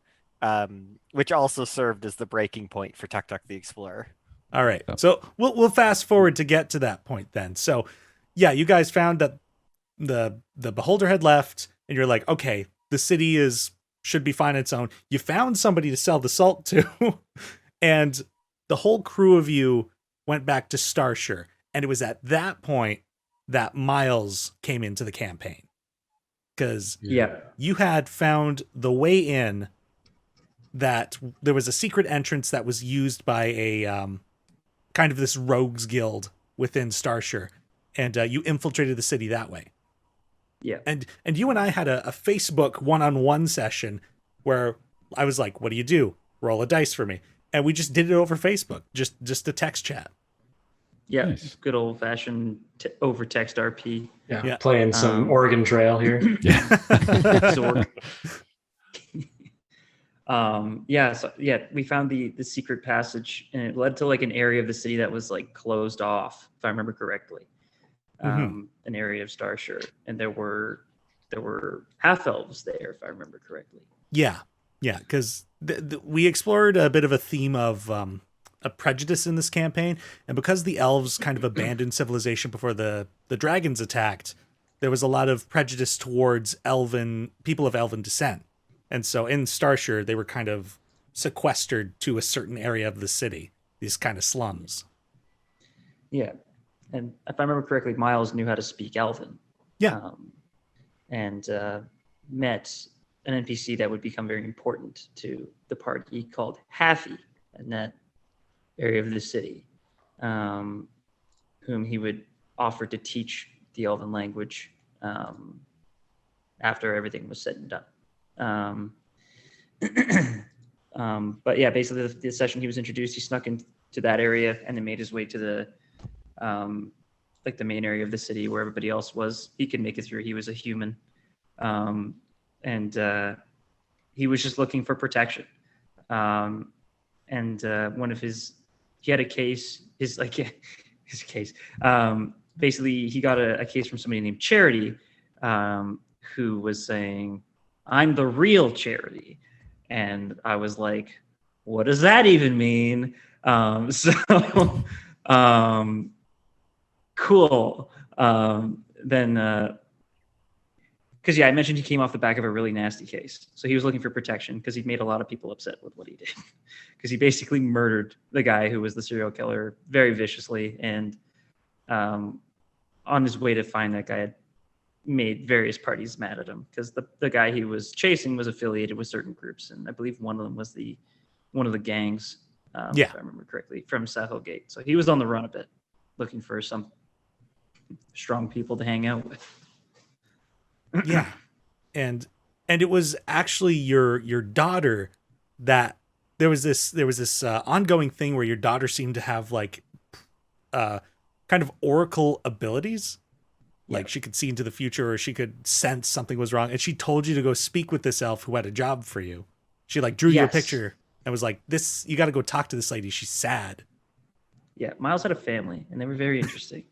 which also served as the breaking point for TukTuk the Explorer. All right. Yeah. So we'll fast forward to get to that point then. So yeah, you guys found that the Beholder had left, and you're like, okay, the city should be fine on its own. You found somebody to sell the salt to, and the whole crew of you went back to Starshire. And it was at that point that Miles came into the campaign. Because Yeah. you had found the way in, that there was a secret entrance that was used by a kind of this rogues guild within Starshire. And you infiltrated the city that way. Yeah. And you and I had a Facebook one-on-one session where I was like, what do you do? Roll a dice for me. And we just did it over Facebook, just a text chat. Yeah. Nice. Good old fashioned over text RP. Yeah. Playing some Oregon Trail here. Yeah. Zork. We found the secret passage, and it led to like an area of the city that was like closed off, if I remember correctly. An area of Starshire, and there were half elves there, if I remember correctly. Yeah, because we explored a bit of a theme of a prejudice in this campaign, and because the elves kind of abandoned civilization before the dragons attacked, there was a lot of prejudice towards people of elven descent, and so in Starshire they were kind of sequestered to a certain area of the city, these kind of slums. Yeah, and if I remember correctly, Miles knew how to speak Elven. Yeah. And met an NPC that would become very important to the party called Haffy in that area of the city, whom he would offer to teach the Elven language after everything was said and done. But yeah, basically the session he was introduced, he snuck into that area and then made his way to the like the main area of the city where everybody else was. He could make it through. He was a human. And he was just looking for protection. One of he had a case, his case. Basically, he got a case from somebody named Charity, who was saying, "I'm the real Charity." And I was like, what does that even mean? Cool. Then because I mentioned he came off the back of a really nasty case, so he was looking for protection because he made a lot of people upset with what he did, because he basically murdered the guy who was the serial killer very viciously, and on his way to find that guy had made various parties mad at him because the guy he was chasing was affiliated with certain groups, and I believe one of them was one of the gangs, if I remember correctly, from Saho Gate. So he was on the run a bit, looking for some strong people to hang out with. Yeah, and it was actually your daughter that there was this ongoing thing where your daughter seemed to have like kind of oracle abilities. Like she could see into the future, or she could sense something was wrong, and she told you to go speak with this elf who had a job for you. She like drew you a picture and was like, "This, you got to go talk to this lady. She's sad." Yeah, Miles had a family, and they were very interesting.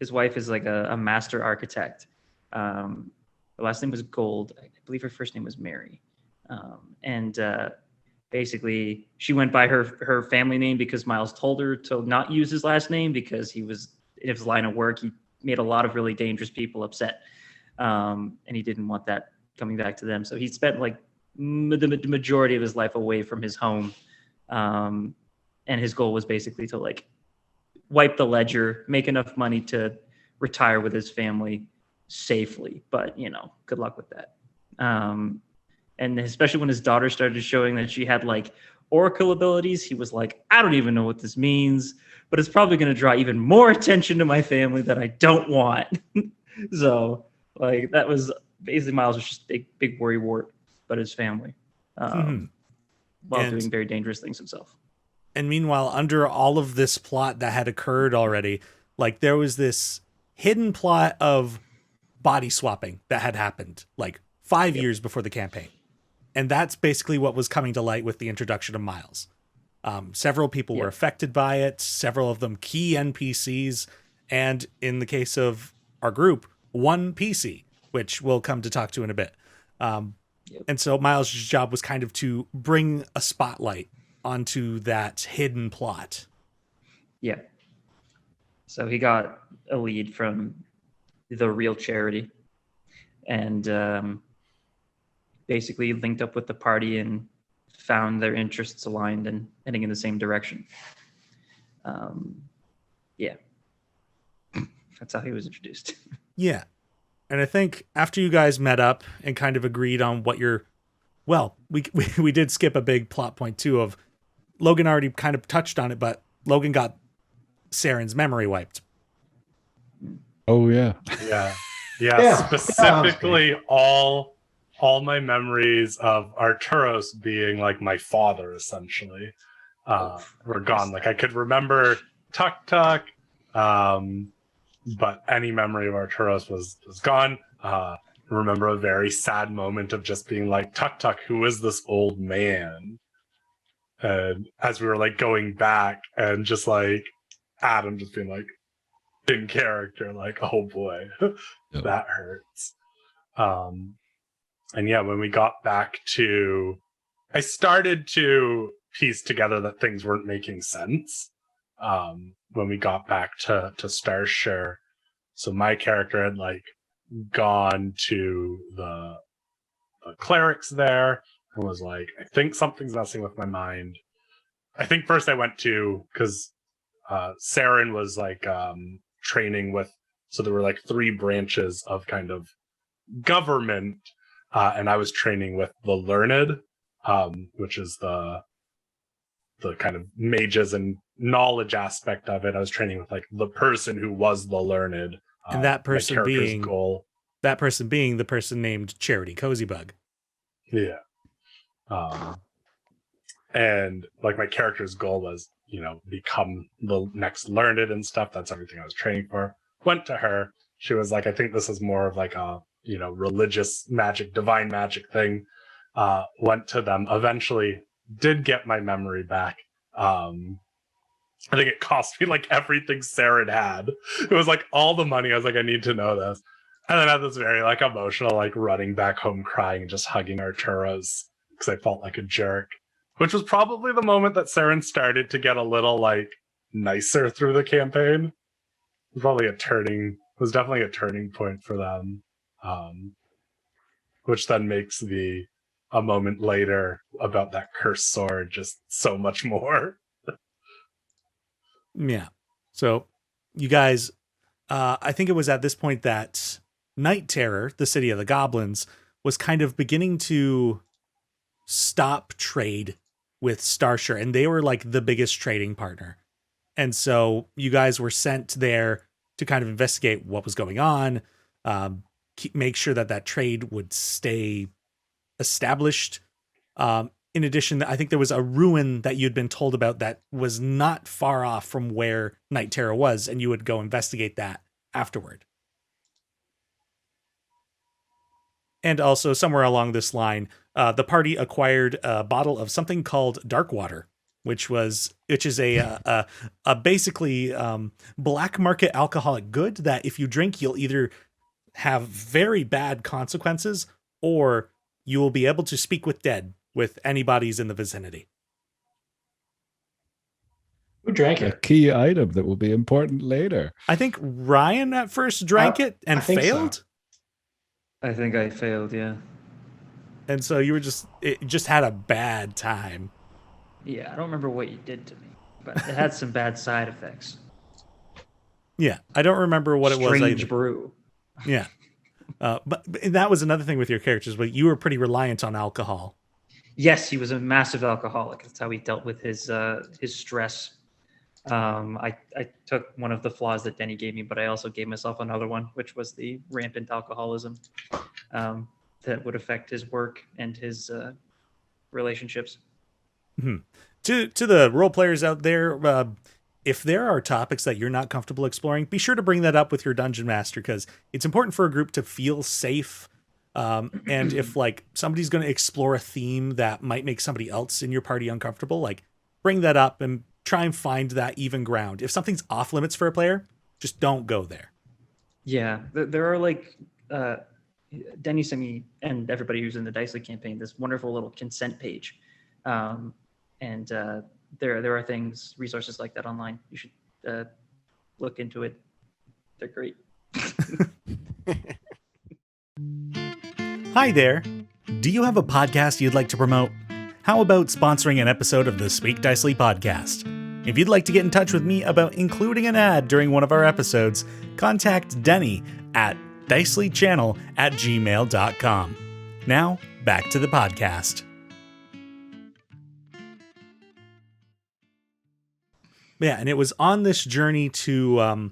His wife is like a master architect. Her last name was Gold. I believe her first name was Mary. And basically, she went by her family name because Miles told her to not use his last name because he was in his line of work. He made a lot of really dangerous people upset, and he didn't want that coming back to them. So he spent like the majority of his life away from his home, and his goal was basically to like wipe the ledger, make enough money to retire with his family safely. But good luck with that. And especially when his daughter started showing that she had like oracle abilities, he was like, I don't even know what this means, but it's probably going to draw even more attention to my family that I don't want. So like that was basically Miles was just big worry wart about his family, while doing very dangerous things himself. And meanwhile, under all of this plot that had occurred already, like there was this hidden plot of body swapping that had happened like 5 years before the campaign. And that's basically what was coming to light with the introduction of Miles. Several people were affected by it, several of them key NPCs, and in the case of our group, one PC, which we'll come to talk to in a bit. And so Miles' job was kind of to bring a spotlight onto that hidden plot. Yeah. So he got a lead from the real charity and basically linked up with the party and found their interests aligned and heading in the same direction. That's how he was introduced. Yeah. And I think after you guys met up and kind of agreed on what we did skip a big plot point too of Logan already kind of touched on it, but Logan got Saren's memory wiped. Oh yeah. Yeah. Specifically all my memories of Arturos being like my father essentially were gone. Like I could remember TukTuk, but any memory of Arturos was gone. Remember a very sad moment of just being like, TukTuk, who is this old man? And as we were like going back and just like Adam just being like in character, like, oh boy, that hurts. And yeah, when we got back to, I started to piece together that things weren't making sense. When we got back to Starshire, so my character had like gone to the clerics there and was like, I think something's messing with my mind. I think first I went to, because Saren was like training with, so there were like 3 branches of kind of government, and I was training with the learned, which is the kind of mages and knowledge aspect of it. I was training with like the person who was the learned, and that person being goal. That person being the person named Charity Cozybug. Yeah. And like my character's goal was, become the next learned and stuff. That's everything I was training for. Went to her. She was like, I think this is more of like a, religious magic, divine magic thing. Went to them. Eventually did get my memory back. I think it cost me like everything Saren had. It was like all the money. I was like, I need to know this. And then I had this very like emotional, like running back home crying and just hugging Arturos because I felt like a jerk, which was probably the moment that Saren started to get a little like nicer through the campaign. It was definitely a turning point for them. which then makes a moment later about that cursed sword just so much more. Yeah. So you guys, I think it was at this point that Night Terror, the city of the goblins, was kind of beginning to stop trade with Starshire, and they were like the biggest trading partner. And so you guys were sent there to kind of investigate what was going on, make sure that trade would stay established. In addition, I think there was a ruin that you'd been told about that was not far off from where Night Terror was, and you would go investigate that afterward. And also, somewhere along this line, the party acquired a bottle of something called Dark Water, which is a basically black market alcoholic good that if you drink, you'll either have very bad consequences or you will be able to speak with dead with anybody's in the vicinity. Who drank A it? key item that will be important later. I think Ryan at first drank it and I think so. failed. I think I failed, yeah. And so you just had a bad time. Yeah, I don't remember what you did to me, but it had some bad side effects. Yeah, I don't remember what it was. Strange brew. Yeah. But that was another thing with your characters, but you were pretty reliant on alcohol. Yes, he was a massive alcoholic. That's how he dealt with his stress. I took one of the flaws that Denny gave me, but I also gave myself another one, which was the rampant alcoholism that would affect his work and his relationships. Mm-hmm. To the role players out there, if there are topics that you're not comfortable exploring, be sure to bring that up with your dungeon master, because it's important for a group to feel safe. And if like somebody's going to explore a theme that might make somebody else in your party uncomfortable, like bring that up and try and find that even ground. If something's off limits for a player, just don't go there. Yeah, there are like Denny sent me and everybody who's in the Dicely campaign this wonderful little consent page, and there are things, resources like that online. You should look into it. They're great. Hi there. Do you have a podcast you'd like to promote? How about sponsoring an episode of the Speak Dicely podcast? If you'd like to get in touch with me about including an ad during one of our episodes, contact Denny at dicelychannel@gmail.com. Now, back to the podcast. Yeah, and it was on this journey to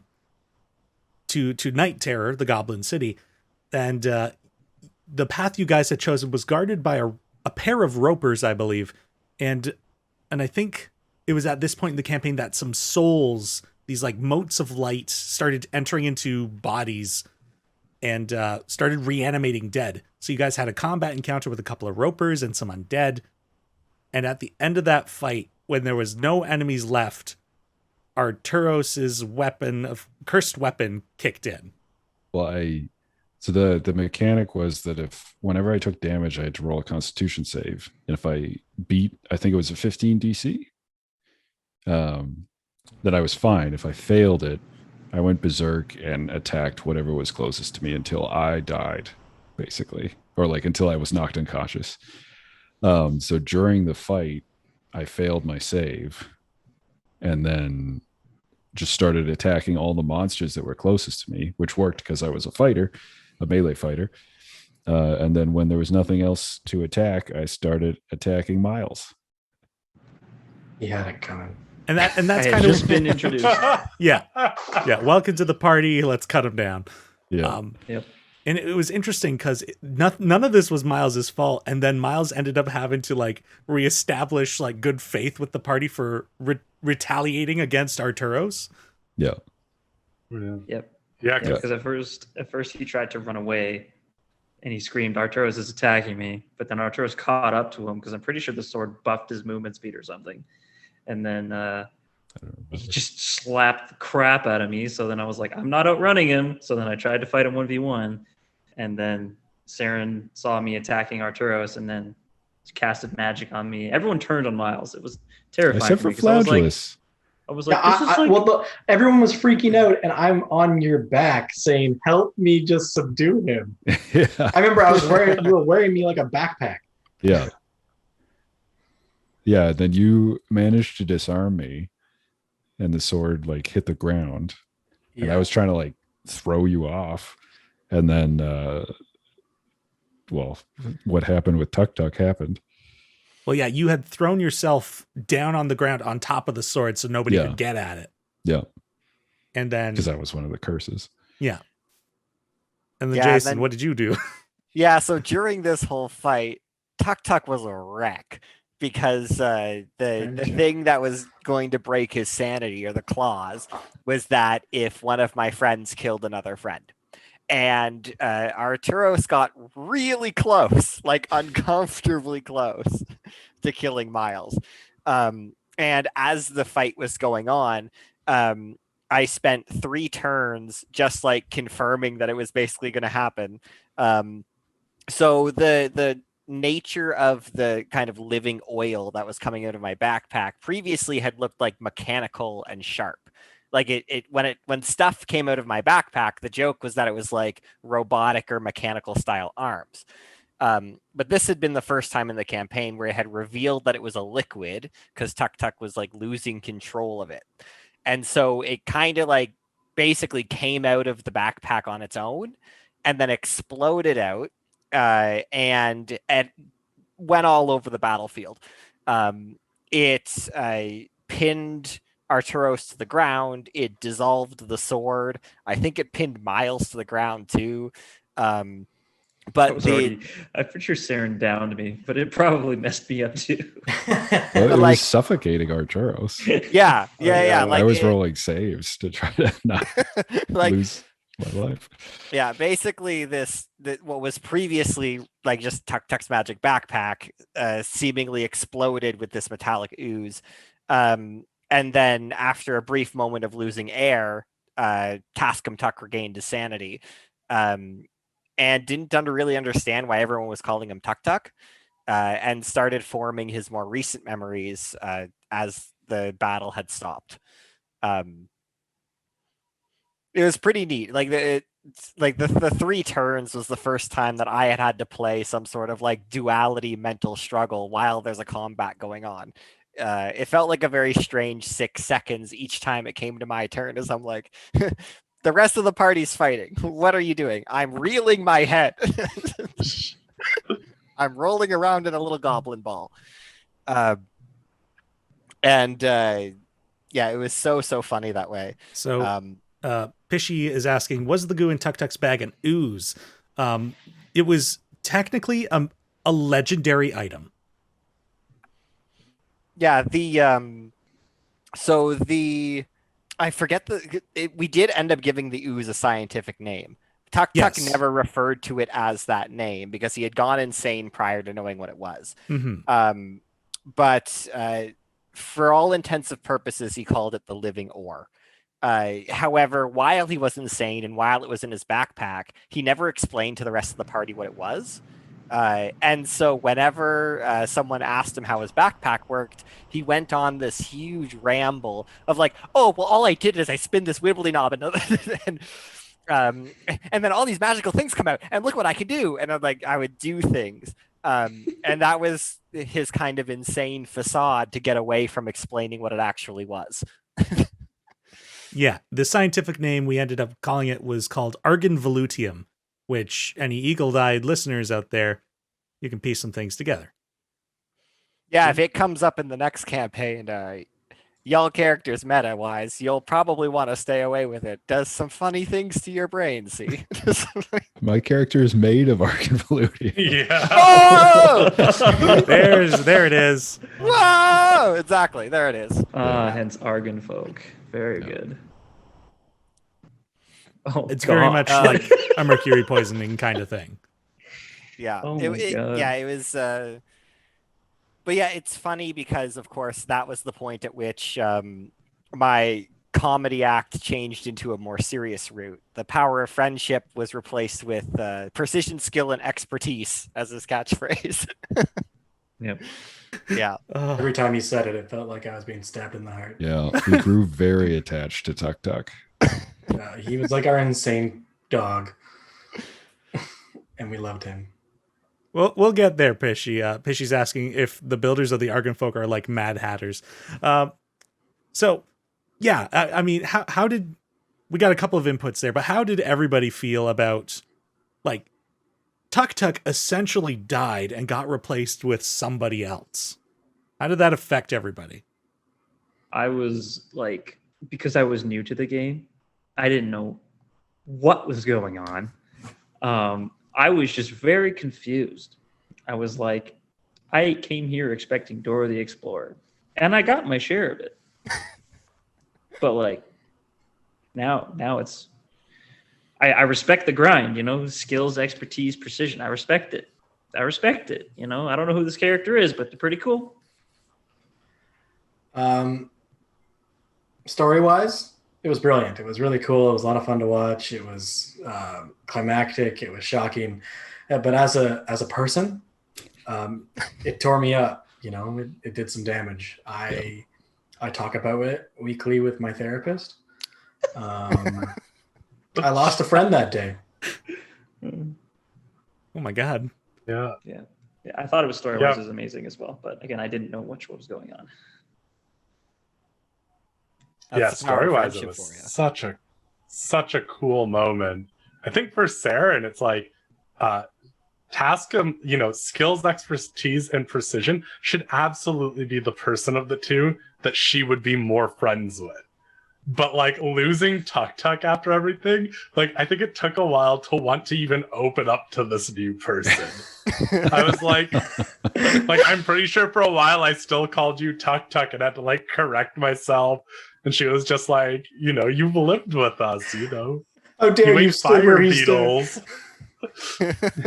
Night Terror, the Goblin City, and the path you guys had chosen was guarded by a pair of ropers, I believe, and I think it was at this point in the campaign that some souls, these like motes of light, started entering into bodies and started reanimating dead. So you guys had a combat encounter with a couple of ropers and some undead, and at the end of that fight, when there was no enemies left, Arturos's cursed weapon kicked in. Well, so the mechanic was that whenever I took damage, I had to roll a Constitution save, and if I beat, I think it was a 15 DC, then I was fine. If I failed it, I went berserk and attacked whatever was closest to me until I died, basically, or like until I was knocked unconscious. So during the fight, I failed my save, and then just started attacking all the monsters that were closest to me, which worked because I was a melee fighter. And then when there was nothing else to attack, I started attacking Miles. He had it coming. And that's I had kind just of been introduced. yeah. Welcome to the party. Let's cut him down. Yeah. Yep. And it was interesting because none of this was Miles's fault, and then Miles ended up having to like reestablish like good faith with the party for retaliating against Arturos. Yeah. Yep. Yeah, Because at first he tried to run away, and he screamed, "Arturos is attacking me!" But then Arturos caught up to him because I'm pretty sure the sword buffed his movement speed or something, and then he just slapped the crap out of me. So then I was like, "I'm not outrunning him." So then I tried to fight him 1v1, and then Saren saw me attacking Arturos, and then casted magic on me. Everyone turned on Miles. It was terrifying. Except for me, 'cause I was like, Flagellus. I was like, this is like well, everyone was freaking out, and I'm on your back saying, "Help me, just subdue him." Yeah. I remember you were wearing me like a backpack. Yeah. Yeah. Then you managed to disarm me, and the sword like hit the ground, and I was trying to like throw you off, and then well, what happened with TukTuk happened. Well, yeah, you had thrown yourself down on the ground on top of the sword so nobody could get at it. Yeah. And then Because that was one of the curses. Yeah. And then Jason, what did you do? Yeah, so during this whole fight, TukTuk was a wreck because the thing that was going to break his sanity, or the clause, was that if one of my friends killed another friend. And Arturos got really close, like uncomfortably close to killing Miles. And as the fight was going on, I spent 3 turns just like confirming that it was basically going to happen. So the nature of the kind of living oil that was coming out of my backpack previously had looked like mechanical and sharp. Like when stuff came out of my backpack, the joke was that it was like robotic or mechanical style arms. But this had been the first time in the campaign where it had revealed that it was a liquid, because TukTuk was like losing control of it. And so it kind of like basically came out of the backpack on its own and then exploded out, and it went all over the battlefield. It pinned Arturos to the ground. It dissolved the sword. I think it pinned Miles to the ground too. But I picture Saren down to me, but it probably messed me up too. Well, it was suffocating Arturos. Yeah. Like I was rolling saves to try to not lose my life. Yeah, basically what was previously like just TukTuk's magic backpack seemingly exploded with this metallic ooze. And then after a brief moment of losing air, TukTuk regained his sanity. And didn't really understand why everyone was calling him TukTuk, and started forming his more recent memories as the battle had stopped. It was pretty neat. Like the 3 turns was the first time that I had to play some sort of like duality mental struggle while there's a combat going on. It felt like a very strange 6 seconds each time it came to my turn, as I'm like, the rest of the party's fighting. What are you doing? I'm reeling my head. I'm rolling around in a little goblin ball. And it was so funny that way. So Pishy is asking, was the goo in TukTuk's bag an ooze? It was technically a legendary item. Yeah, I forget we did end up giving the ooze a scientific name. TukTuk never referred to it as that name because he had gone insane prior to knowing what it was. Mm-hmm. But for all intents and purposes, he called it the living ore. However, while he was insane and while it was in his backpack, he never explained to the rest of the party what it was. And so whenever someone asked him how his backpack worked, he went on this huge ramble of like, oh, well, all I did is I spin this wibbly knob and then all these magical things come out and look what I could do. And I'm like, I would do things. And that was his kind of insane facade to get away from explaining what it actually was. Yeah, the scientific name we ended up calling it was called Arganvolutium, which any eagle-eyed listeners out there, you can piece some things together. Yeah, if it comes up in the next campaign, y'all characters meta-wise, you'll probably want to stay away with it. Does some funny things to your brain, see? My character is made of Arganvolutium. Yeah. Oh! There it is. Whoa! Exactly, there it is. Hence Argan folk. Very good. Oh, it's very much like a mercury poisoning kind of thing. Yeah. Oh it was. But yeah, it's funny because, of course, that was the point at which my comedy act changed into a more serious route. The power of friendship was replaced with precision, skill, and expertise as his catchphrase. Yep. Yeah. Every time he said it, it felt like I was being stabbed in the heart. Yeah, we grew very attached to TukTuk. He was like our insane dog, and we loved him. Well, we'll get there, Pishy. Pishy's asking if the builders of the Argan folk are like Mad Hatters. So, yeah, I mean, how did we got a couple of inputs there? But how did everybody feel about like TukTuk essentially died and got replaced with somebody else? How did that affect everybody? I was like, because I was new to the game, I didn't know what was going on. I was just very confused. I was like, I came here expecting Dora the Explorer, and I got my share of it. But like, now it's, I respect the grind, you know, skills, expertise, precision. I respect it. You know, I don't know who this character is, but they're pretty cool. Story-wise, it was brilliant. It was really cool. It was a lot of fun to watch. It was climactic. It was shocking. But as a person, it tore me up. You know, it did some damage. I talk about it weekly with my therapist. I lost a friend that day. Oh my God. Yeah. Yeah, I thought it was story-wise was amazing as well, but again, I didn't know what was going on. Yeah, story-wise, it was such a cool moment. I think for Saren, it's like Tascam, you know, skills, expertise, and precision should absolutely be the person of the two that she would be more friends with. But like losing TukTuk after everything, like I think it took a while to want to even open up to this new person. I was like I'm pretty sure for a while I still called you TukTuk and had to like correct myself. And she was just like, you know, you've lived with us, you know. How dare you ate stood where he stood. beetles.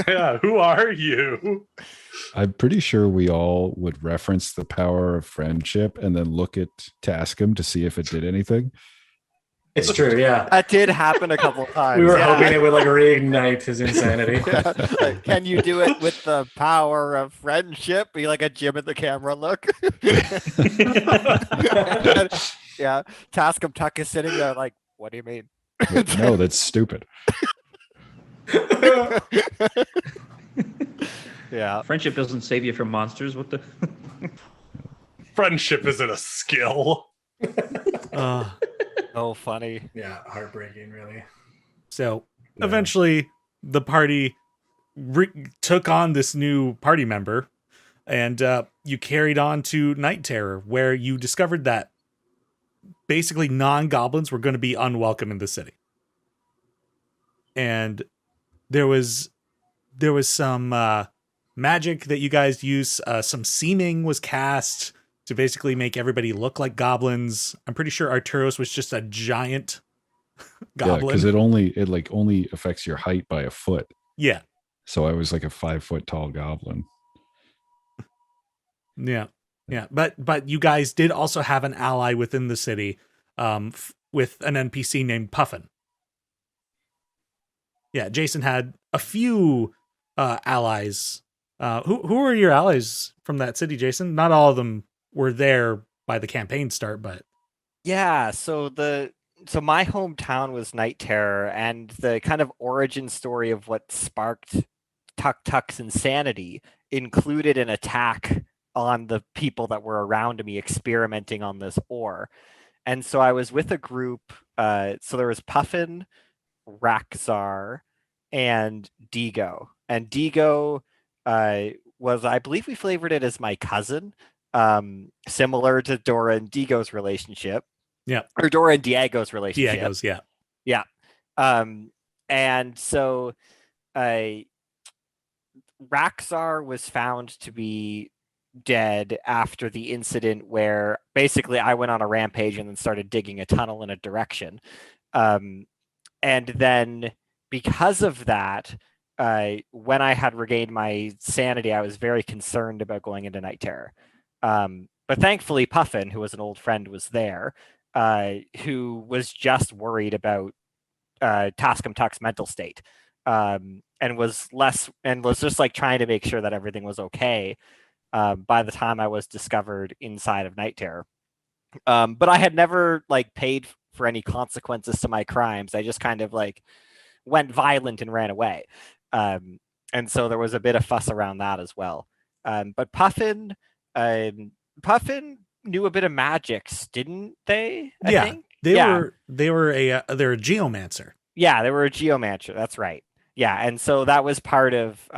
Yeah, who are you? I'm pretty sure we all would reference the power of friendship and then look at Tascam to see if it did anything. It's true, yeah. That did happen a couple times. We were yeah. hoping it would like reignite his insanity. Yeah. Like, can you do it with the power of friendship? Be like a Jim at the camera look. Yeah, TukTuk is sitting there like, what do you mean? No, that's stupid. Yeah. Friendship doesn't save you from monsters. What the? Friendship isn't a skill. Oh, funny. Yeah, heartbreaking, really. So eventually the party took on this new party member, and you carried on to Night Terror, where you discovered that basically non-goblins were going to be unwelcome in the city. And there was some magic that you guys used. Some seeming was cast to basically make everybody look like goblins. I'm pretty sure Arturos was just a giant goblin. Yeah, because it only affects your height by a foot. Yeah. So I was like a 5 foot tall goblin. Yeah. Yeah. But you guys did also have an ally within the city, with an NPC named Puffin. Yeah, Jason had a few allies. Who were your allies from that city, Jason? Not all of them were there by the campaign start, but yeah. So my hometown was Night Terror, and the kind of origin story of what sparked TukTuk's insanity included an attack on the people that were around me experimenting on this ore. And so I was with a group. So there was Puffin, Raxar, and Digo. And Digo was, I believe we flavored it as my cousin, similar to Dora and Digo's relationship. Yeah. Or Dora and Diego's relationship. Diego's, yeah. Yeah. And so Raxar was found to be dead after the incident where basically I went on a rampage and then started digging a tunnel in a direction. And then because of that, when I had regained my sanity, I was very concerned about going into Night Terror. But thankfully, Puffin, who was an old friend, was there, who was just worried about TukTuk's mental state, and was just like trying to make sure that everything was okay. by the time I was discovered inside of Night Terror. But I had never like paid for any consequences to my crimes. I just kind of like went violent and ran away. And so there was a bit of fuss around that as well. But Puffin knew a bit of magics, didn't they? I think? They were a geomancer. Yeah, they were a geomancer. That's right. Yeah, and so that was part of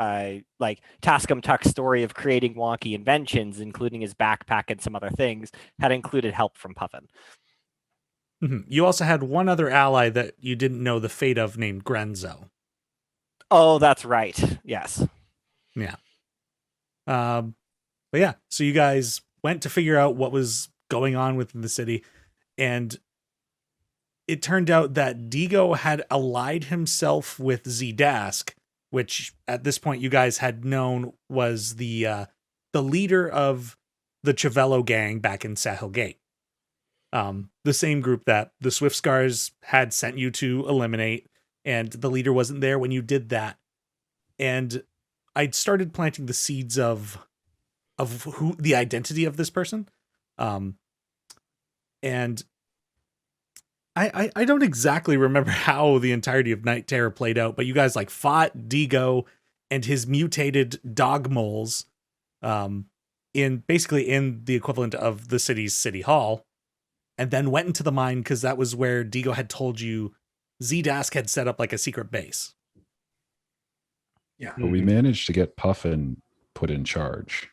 like Tascam Tuck's story of creating wonky inventions, including his backpack and some other things, had included help from Puffin. Mm-hmm. You also had one other ally that you didn't know the fate of, named Grenzo. Oh, that's right. Yes. Yeah. But yeah, so you guys went to figure out what was going on within the city, and it turned out that Digo had allied himself with Zdask, which at this point you guys had known was the leader of the Chavello gang back in Sahel Gate. The same group that the Swiftscars had sent you to eliminate, and the leader wasn't there when you did that. And I'd started planting the seeds of who the identity of this person. And I don't exactly remember how the entirety of Night Terror played out, but you guys like fought Digo and his mutated dog moles in the equivalent of the city's city hall, and then went into the mine because that was where Digo had told you Zdask had set up like a secret base. Yeah. But we managed to get Puffin put in charge.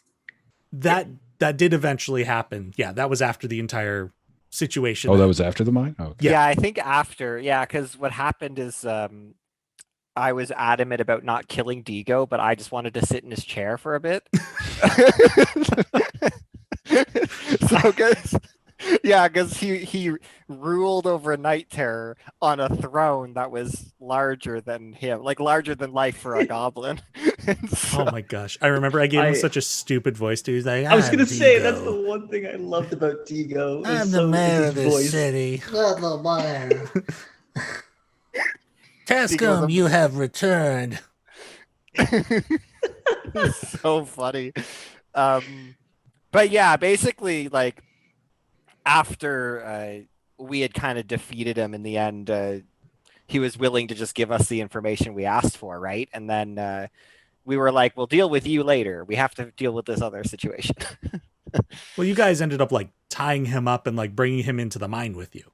That did eventually happen. Yeah, that was after the entire situation. Oh, that was after the mine? Oh, okay. Yeah, I think after. Yeah, because what happened is I was adamant about not killing Digo, but I just wanted to sit in his chair for a bit. So, because he ruled over Night Terror on a throne that was larger than him, like larger than life for a goblin. Oh my gosh. I remember I gave him such a stupid voice too. He's like, I was gonna say Digo. that's the one thing I loved about Digo. I'm the mayor of this city. The mayor. Tascam, you have returned. So funny. But yeah, basically, like after we had kind of defeated him in the end, he was willing to just give us the information we asked for, right? And then we were like, we'll deal with you later. We have to deal with this other situation. Well, you guys ended up like tying him up and like bringing him into the mine with you.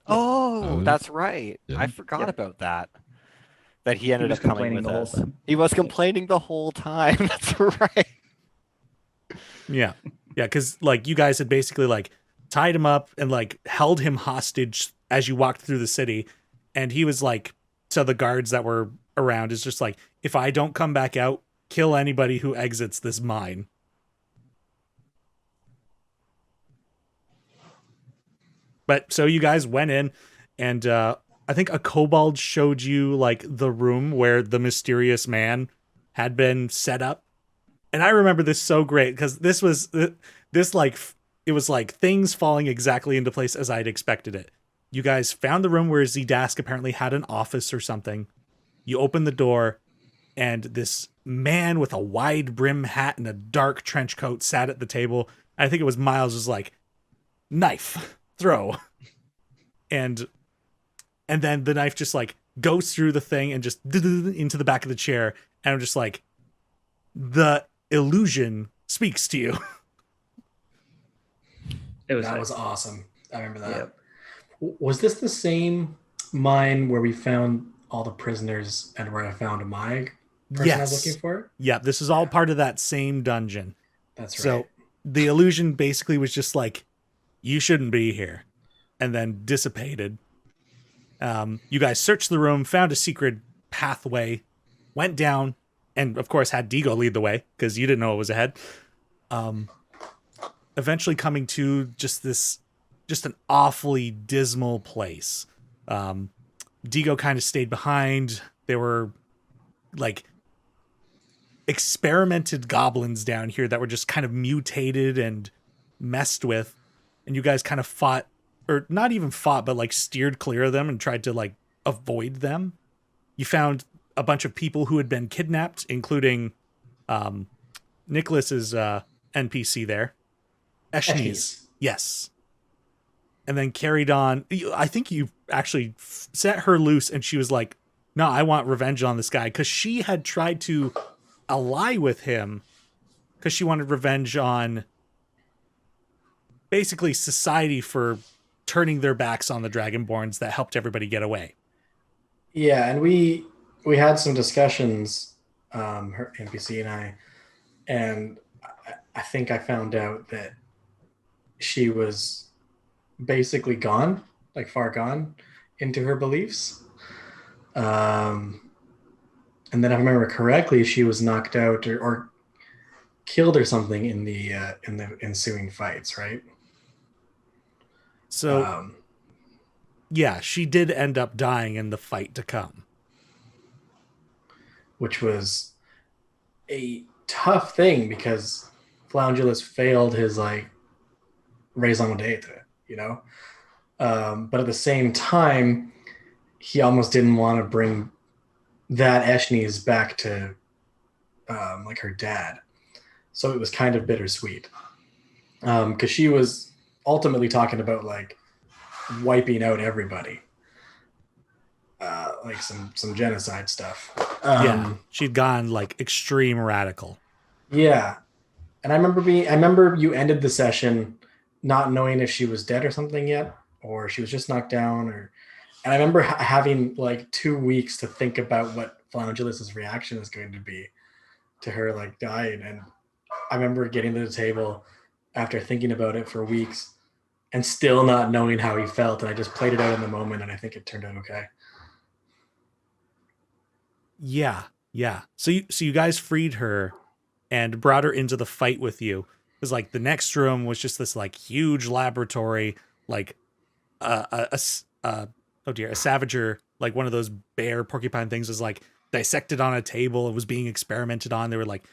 Oh, that's right. Yeah. I forgot about that. That he ended was up coming complaining with the whole us. time. He was complaining the whole time. That's right. Yeah. Yeah, because like you guys had basically like tied him up and like held him hostage as you walked through the city. And he was like, to the guards that were around, is just like, if I don't come back out, kill anybody who exits this mine. But so you guys went in, and I think a kobold showed you like the room where the mysterious man had been set up. And I remember this so great because this was like, it was like things falling exactly into place as I'd expected it. You guys found the room where Zdask apparently had an office or something. You opened the door, and this man with a wide brim hat and a dark trench coat sat at the table. I think it was Miles, was like, knife, throw. And then the knife just like goes through the thing and just into the back of the chair. And I'm just like, the illusion speaks to you. That was awesome. I remember that. Yep. Was this the same mine where we found all the prisoners and where I found a Mag person I was looking for? Yeah, this is all part of that same dungeon. That's right. So the illusion basically was just like, you shouldn't be here, and then dissipated. You guys searched the room, found a secret pathway, went down, and of course had Digo lead the way because you didn't know what was ahead. Eventually coming to just an awfully dismal place. Digo kind of stayed behind. There were like experimented goblins down here that were just kind of mutated and messed with. And you guys kind of fought, or not even fought, but like steered clear of them and tried to like avoid them. You found a bunch of people who had been kidnapped, including Nicholas's NPC there. Eshni's. Eshni's. Yes. And then carried on. I think you actually set her loose, and she was like, no, I want revenge on this guy. Because she had tried to ally with him because she wanted revenge on basically society for turning their backs on the Dragonborns that helped everybody get away. Yeah, and we had some discussions, her NPC and I think I found out that she was basically gone, like far gone into her beliefs. And then if I remember correctly, she was knocked out or killed or something in the ensuing fights, right? So yeah, she did end up dying in the fight to come. Which was a tough thing because Flaungulus failed his like raison d'etre, you know? But at the same time, he almost didn't want to bring that Eshni's back to like her dad. So it was kind of bittersweet. Because she was ultimately talking about like wiping out everybody. Like some genocide stuff. Yeah, she'd gone like extreme radical. Yeah. And I remember you ended the session not knowing if she was dead or something yet, or she was just knocked down, and I remember having like 2 weeks to think about what Flaungulus's reaction is going to be to her like dying. And I remember getting to the table after thinking about it for weeks and still not knowing how he felt. And I just played it out in the moment, and I think it turned out okay. Yeah. So you guys freed her and brought her into the fight with you. It was like the next room was just this like huge laboratory, like a savager, like one of those bear porcupine things was like dissected on a table. It was being experimented on. There were like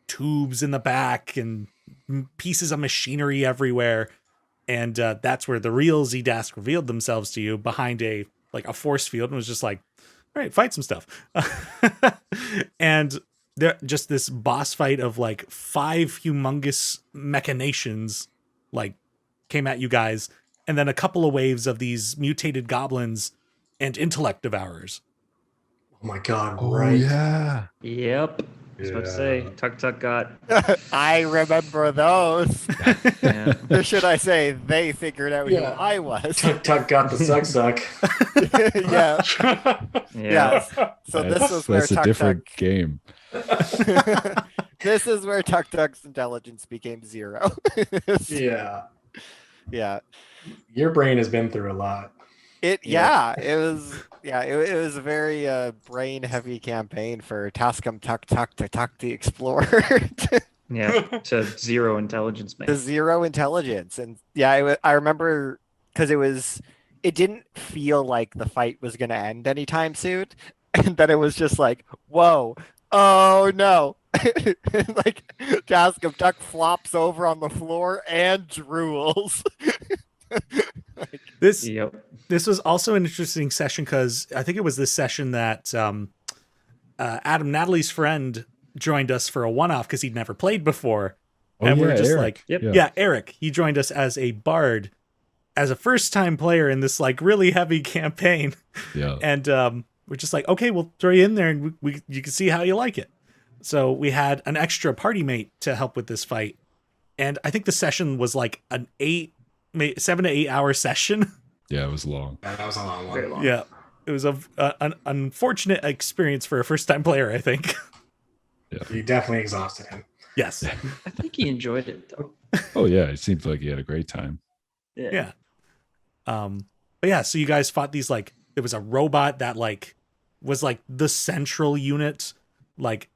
tubes in the back and pieces of machinery everywhere. And that's where the real Zdask revealed themselves to you behind a force field, and was just like, all right, fight some stuff. And there just this boss fight of like 5 humongous machinations like came at you guys, and then a couple of waves of these mutated goblins and intellect devourers. Oh my god, Oh right. yeah. Yep. I was about to say, TukTuk got. I remember those. Yeah. Or should I say, they figured out Yeah. who I was. TukTuk got the suck. Yeah. Yeah. So this was where That's a different game. This is where TukTuk's intelligence became 0. Yeah. Yeah. Your brain has been through a lot. It was a very brain heavy campaign for TukTuk to Tuk the Explorer. Yeah. To 0 intelligence, man. The 0 intelligence. And yeah, I remember because it didn't feel like the fight was going to end anytime soon. And then it was just like, whoa, oh no. Like TukTuk flops over on the floor and drools. This was also an interesting session because I think it was this session that Adam, Natalie's friend, joined us for a one-off because he'd never played before. And we're just Eric. like, Eric, he joined us as a bard, as a first-time player in this like really heavy campaign. Yeah. And we're just like, okay, we'll throw you in there and you can see how you like it. So we had an extra party mate to help with this fight. And I think the session was like an 7 to 8 hour session. Yeah, it was long. Yeah, that was a long one. Very long. Yeah. It was an unfortunate experience for a first-time player, I think. Yeah. You definitely exhausted him. Yes. I think he enjoyed it though. Oh yeah, it seemed like he had a great time. Yeah. But yeah, so you guys fought these like, there was a robot that like was like the central unit. Like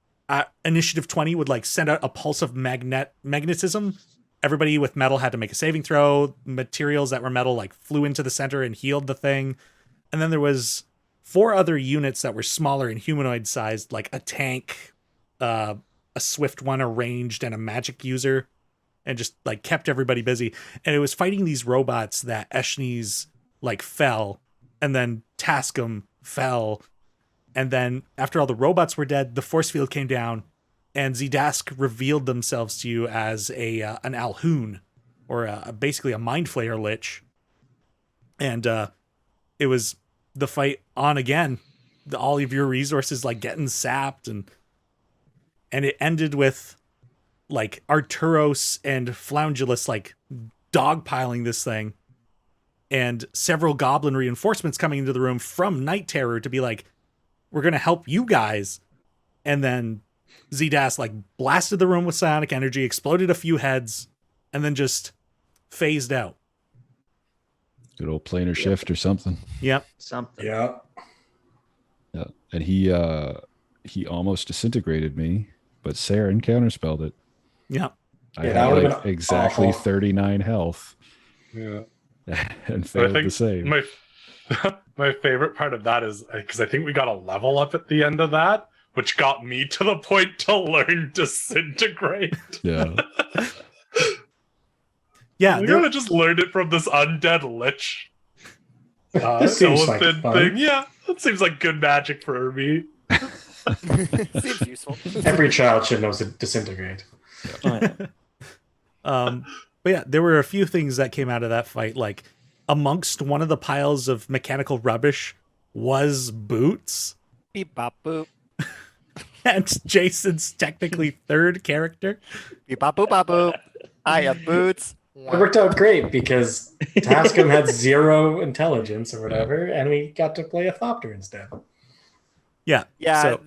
Initiative 20 would like send out a pulse of magnetism. Everybody with metal had to make a saving throw. Materials that were metal like flew into the center and healed the thing. And then there was 4 other units that were smaller and humanoid sized, like a tank, a swift one, a ranged, and a magic user, and just like kept everybody busy. And it was fighting these robots that Eshni's like fell, and then Tascum fell. And then after all the robots were dead, the force field came down and Zdask revealed themselves to you as an Alhoon, or basically a Mind Flayer Lich. And it was the fight on again. All of your resources like getting sapped, and it ended with like Arturos and Floungulus like dogpiling this thing, and several goblin reinforcements coming into the room from Night Terror to be like, we're gonna help you guys. And then Zdask like blasted the room with psionic energy, exploded a few heads, and then just phased out. Good old planar shift or something. Yep. Something. Yeah. Yeah. And he almost disintegrated me, but Saren counterspelled it. Yep. I Yeah, that had would've like been exactly awful. 39 health Yeah. and I failed think the save. my favorite part of that is because I think we got a level up at the end of that, which got me to the point to learn Disintegrate. Yeah. Yeah. I gotta just learned it from this undead lich. This seems like Elephant fun. thing. Yeah, that seems like good magic for me. Seems useful. Every child should know to disintegrate. Oh, yeah. But yeah, there were a few things that came out of that fight. Like amongst one of the piles of mechanical rubbish was Boots, Beep bop boop. and Jason's technically third character. Beep bop boop bop boop. I have boots. It worked out great because Tascam had 0 intelligence or whatever, and we got to play a Thopter instead. Yeah. Yeah, So,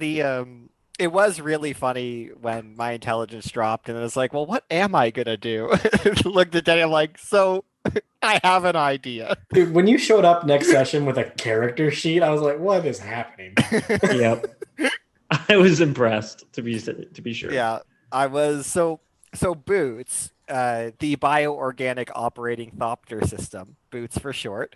it was really funny when my intelligence dropped, and it was like, well, what am I gonna do? Looked at Teni, I'm like, so I have an idea. Dude, when you showed up next session with a character sheet, I was like, what is happening? Yep. I was impressed to be sure. Yeah, I was so Boots, the bioorganic operating Thopter system, Boots for short,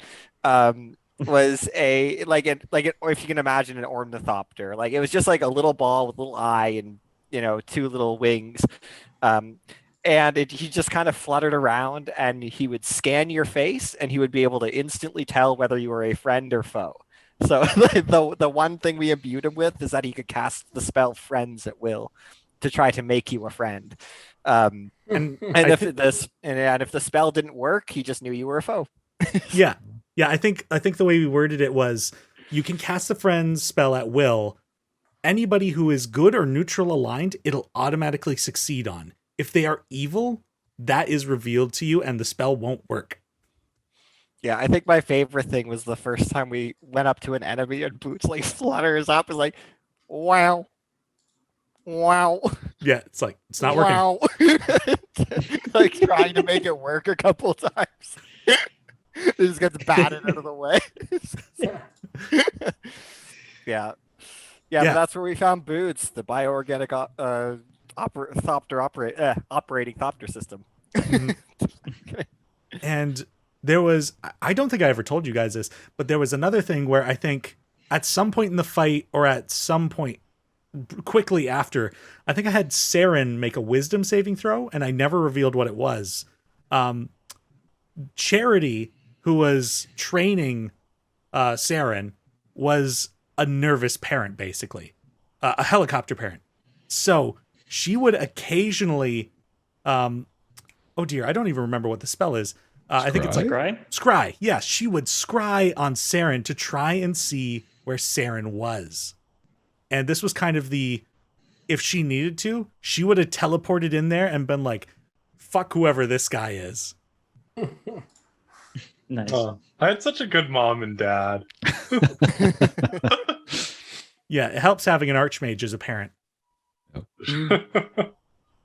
was if you can imagine an ornithopter. Like it was just like a little ball with a little eye and 2 little wings. And he just kind of fluttered around, and he would scan your face, and he would be able to instantly tell whether you were a friend or foe. So the one thing we imbued him with is that he could cast the spell Friends at will to try to make you a friend. and if the spell didn't work, he just knew you were a foe. yeah, I think the way we worded it was, you can cast the Friends spell at will. Anybody who is good or neutral aligned, it'll automatically succeed on. If they are evil, that is revealed to you, and the spell won't work. Yeah, I think my favorite thing was the first time we went up to an enemy and Boots like flutters up and like, wow. Yeah, it's like, it's not working. Wow. Like trying to make it work a couple times. It just gets batted out of the way. Yeah. But that's where we found Boots, the bioorganic operating Thopter system. Mhm. And there was, I don't think I ever told you guys this, but there was another thing where I think at some point in the fight, or at some point quickly after, I think I had Saren make a wisdom saving throw, and I never revealed what it was. Charity, who was training Saren, was a nervous parent, basically. A helicopter parent. So she would occasionally... oh dear, I don't even remember what the spell is. I think it's like Scry? Scry. Yeah, she would scry on Saren to try and see where Saren was. And this was kind of if she needed to, she would have teleported in there and been like, fuck whoever this guy is. Nice. I had such a good mom and dad. Yeah, it helps having an archmage as a parent.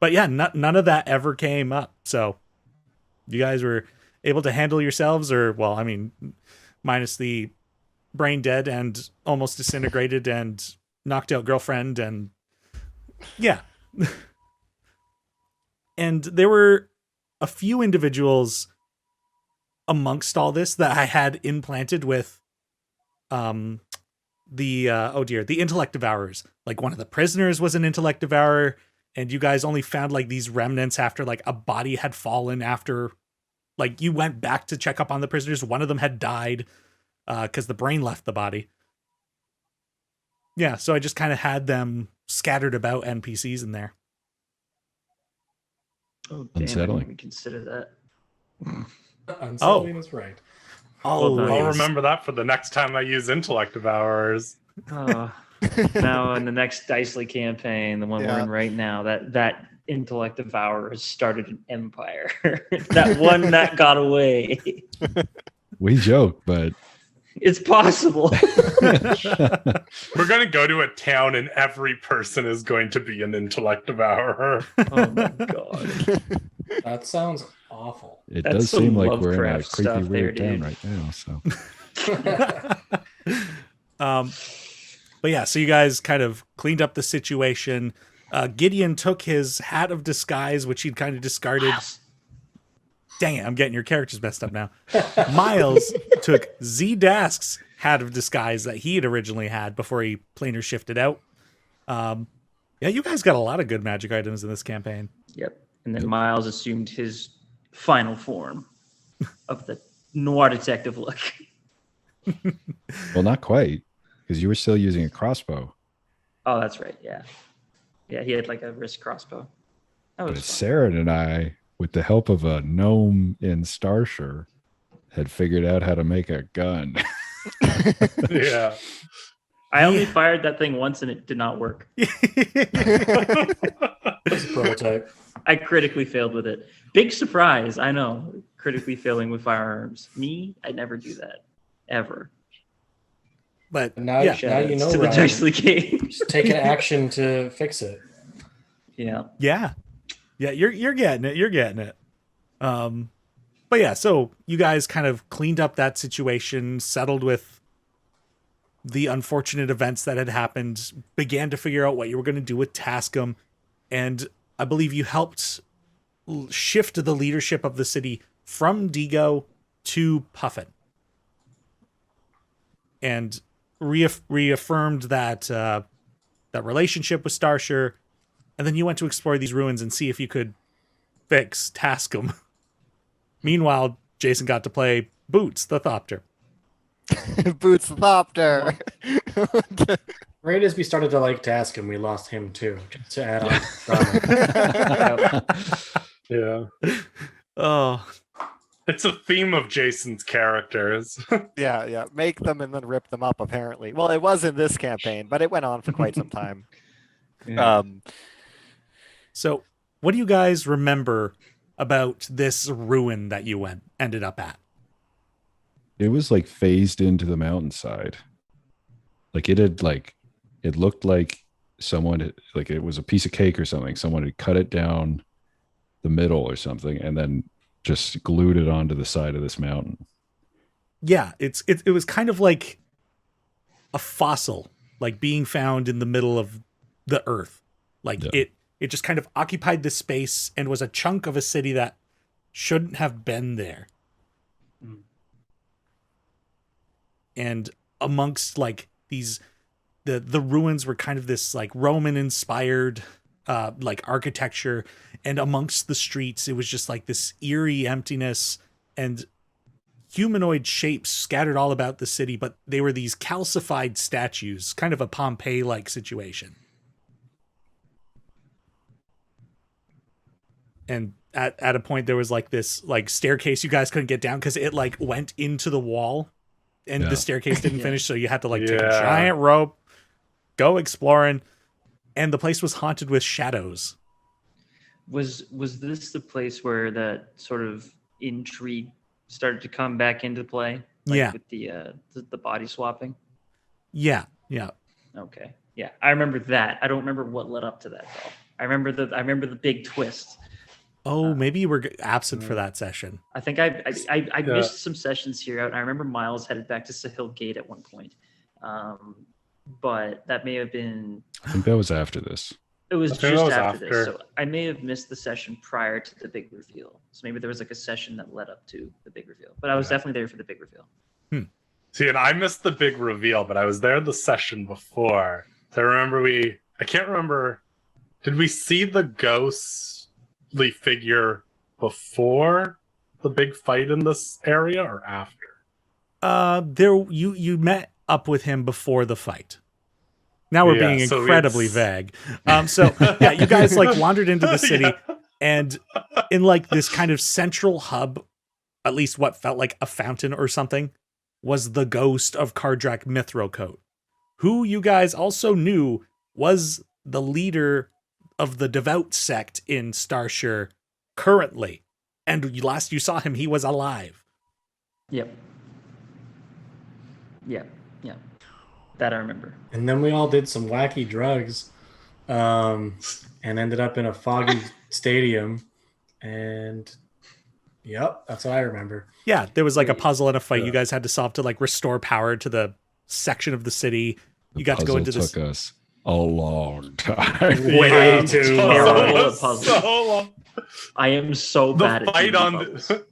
But yeah, none of that ever came up. So you guys were able to handle yourselves, or, well, I mean, minus the brain dead and almost disintegrated and knocked out girlfriend, and yeah. And there were a few individuals amongst all this that I had implanted with the intellect devourers. Like one of the prisoners was an intellect devourer, and you guys only found like these remnants after like a body had fallen, after like you went back to check up on the prisoners. One of them had died because the brain left the body. Yeah, so I just kind of had them scattered about NPCs in there. Oh, damn, I Unsettling. didn't even consider that. Unsettling is right. Always. done. I'll remember that for the next time I use Intellect Devourers. Now in the next Dicely campaign, the one we're Yeah. in right now, that intellect devourer has started an empire. That one that got away. We joke, but It's possible. We're going to go to a town and every person is going to be an Intellect Devourer. Oh my god. That sounds awful. it That's does some seem like we're in a Lovecraft creepy, stuff weird there, town dude. right now. So But yeah, so you guys kind of cleaned up the situation. Gideon took his hat of disguise, which he'd kind of discarded. Dang it, I'm getting your characters messed up now. Miles took Z-Dask's hat of disguise that he had originally had before he planar shifted out. Yeah, you guys got a lot of good magic items in this campaign. Yep. And then Miles assumed his final form of the noir detective look. well, not quite, because you were still using a crossbow. Oh, that's right. Yeah. Yeah, he had like a wrist crossbow. That But was fun. Sarah and I, with the help of a gnome in Starshire, had figured out how to make a gun. Yeah. I only fired that thing once and it did not work. It's a prototype. I critically failed with it. Big surprise, I know. Critically failing with firearms. Me, I never do that. Ever. But Now, yeah, now you know, to the Ryan. Dicely game. Just take an action to fix it. Yeah. yeah, you're getting it. You're getting it. But yeah, so you guys kind of cleaned up that situation, settled with the unfortunate events that had happened, began to figure out what you were going to do with Tascum, and I believe you helped shift the leadership of the city from Digo to Puffin, and reaffirmed that that relationship with Starshire, and then you went to explore these ruins and see if you could fix Tascum. Meanwhile, Jason got to play Boots the Thopter. Boots the Thopter. Right as we started to like Task and we lost him too, just to add on drama. Yeah. Oh, It's a theme of Jason's characters. Yeah. Make them and then rip them up, apparently. Well, it was in this campaign, but it went on for quite some time. Yeah. so what do you guys remember about this ruin that you ended up at? It was like phased into the mountainside. Like it looked like someone, like it was a piece of cake or something. Someone had cut it down the middle or something and then just glued it onto the side of this mountain. Yeah, it was kind of like a fossil, like being found in the middle of the earth. Like Yeah. it just kind of occupied this space and was a chunk of a city that shouldn't have been there. Mm. And amongst like these the ruins were kind of this like Roman inspired like architecture, and amongst the streets it was just like this eerie emptiness and humanoid shapes scattered all about the city, but they were these calcified statues, kind of a Pompeii like situation. And at a point there was like this like staircase you guys couldn't get down because it like went into the wall and Yeah. the staircase didn't Yeah. finish, so you had to like take a Yeah. giant rope, go exploring, and the place was haunted with shadows. Was this the place where that sort of intrigue started to come back into play? Yeah. With the body swapping? Yeah. Okay. Yeah. I remember that. I don't remember what led up to that though. I remember the big twist. Oh, maybe you were absent for that session. I think I Yeah. missed some sessions here out, and I remember Miles headed back to Sahil Gate at one point. But that may have been I think that was after this. it was I think just that was after this. after. So I may have missed the session prior to the big reveal. So maybe there was like a session that led up to the big reveal. But I was Yeah. definitely there for the big reveal. See, and I missed the big reveal, but I was there the session before. So I remember I can't remember, did we see the ghostly figure before the big fight in this area or after? There you met up with him before the fight. Now we're Yeah, being so incredibly it's- vague. So yeah, you guys like wandered into the city, and in like this kind of central hub, at least what felt like a fountain or something, was the ghost of Kardrak Mithrocote, who you guys also knew was the leader of the devout sect in Starshire currently. And last you saw him, he was alive. Yep. Yep. Yep. That I remember. And then we all did some wacky drugs, and ended up in a foggy stadium. And yep, that's what I remember. Yeah, there was like a Wait, puzzle and a fight you yeah. guys had to solve to like restore power to the section of the city. The You got to go puzzle into this. took us a long time. Way Yeah, too terrible long. at puzzles. So long. I am so bad The at fight D&D on puzzles.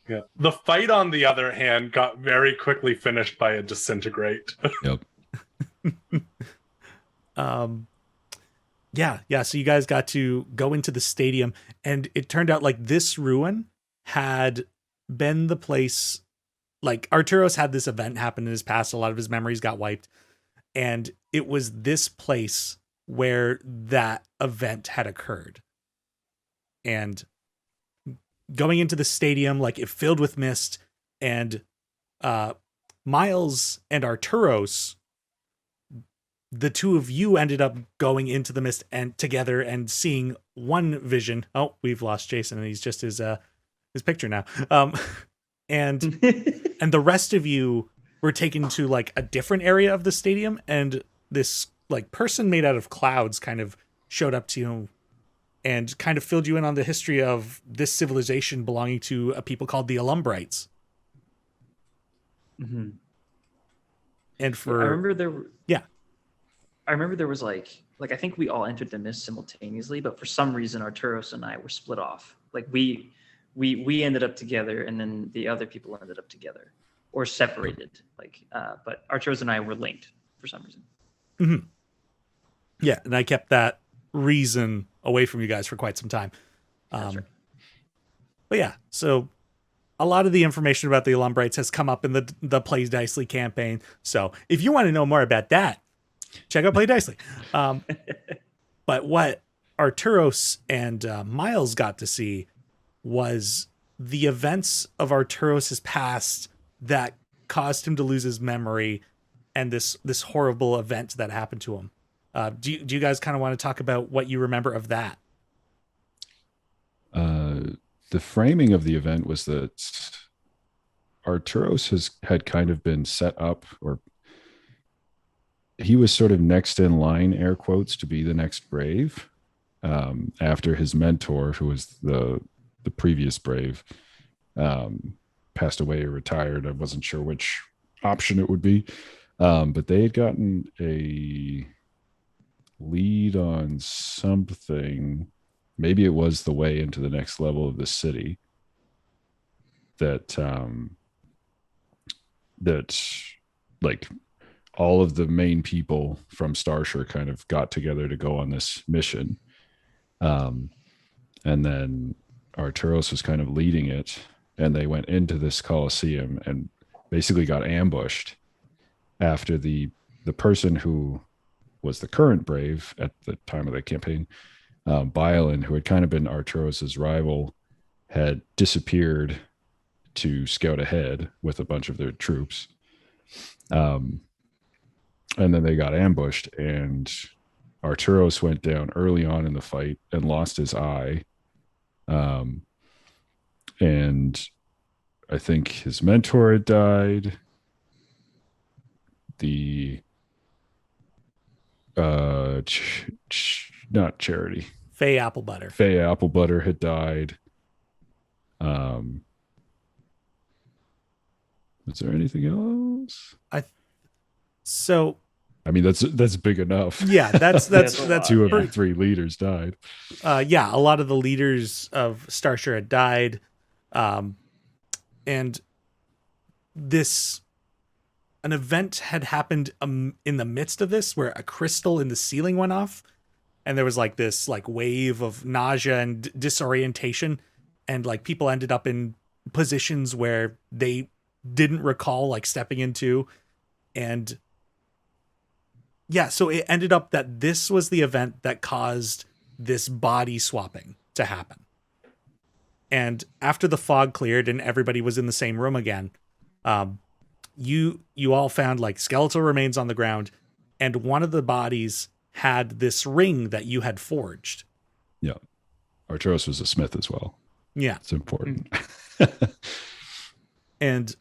yeah. The fight, on the other hand, got very quickly finished by a disintegrate. Yep. Yeah. So you guys got to go into the stadium, and it turned out like this ruin had been the place. Like Arturos had this event happen in his past. A lot of his memories got wiped, and it was this place where that event had occurred. And going into the stadium, like it filled with mist, and Miles and Arturos, the two of you ended up going into the mist and together and seeing one vision. Oh, we've lost Jason, and he's just his picture now. And the rest of you were taken to like a different area of the stadium, and this like person made out of clouds kind of showed up to you and kind of filled you in on the history of this civilization belonging to a people called the Alumbrites. Mhm. And for I remember there. Yeah. I remember there was like I think we all entered the mist simultaneously, but for some reason Arturos and I were split off. Like we ended up together, and then the other people ended up together or separated. Like, but Arturos and I were linked for some reason. Mhm. Yeah, and I kept that reason away from you guys for quite some time. That's right. But yeah, so a lot of the information about the Alumbrites has come up in the Play Dicely campaign. So if you want to know more about that, check out Play Dicely. But what Arturos and Miles got to see was the events of Arturos' past that caused him to lose his memory, and this horrible event that happened to him. Do you guys kind of want to talk about what you remember of that? The framing of the event was that Arturos had kind of been set up, or he was sort of next in line, air quotes, to be the next Brave, after his mentor, who was the previous Brave, passed away or retired. I wasn't sure which option it would be, but they had gotten a lead on something. Maybe it was the way into the next level of the city that like all of the main people from Starshire kind of got together to go on this mission. And then Arturos was kind of leading it, and they went into this Coliseum and basically got ambushed after the person who was the current Brave at the time of the campaign, Bylin, who had kind of been Arturos's rival, had disappeared to scout ahead with a bunch of their troops. And then they got ambushed, and Arturos went down early on in the fight and lost his eye. And I think his mentor had died. The not Charity. Faye Applebutter. Faye Applebutter had died. Was there anything else? So I mean, that's big enough. yeah, that's That's a lot. Two of Yeah. the three leaders died. Yeah, a lot of the leaders of Starshire had died. And an event had happened in the midst of this where a crystal in the ceiling went off, and there was like this like wave of nausea and disorientation, and like people ended up in positions where they didn't recall like stepping into, and yeah, so it ended up that this was the event that caused this body swapping to happen. And after the fog cleared and everybody was in the same room again, you all found like skeletal remains on the ground, and one of the bodies had this ring that you had forged. Yeah. Arturos was a smith as well. Yeah. It's important. And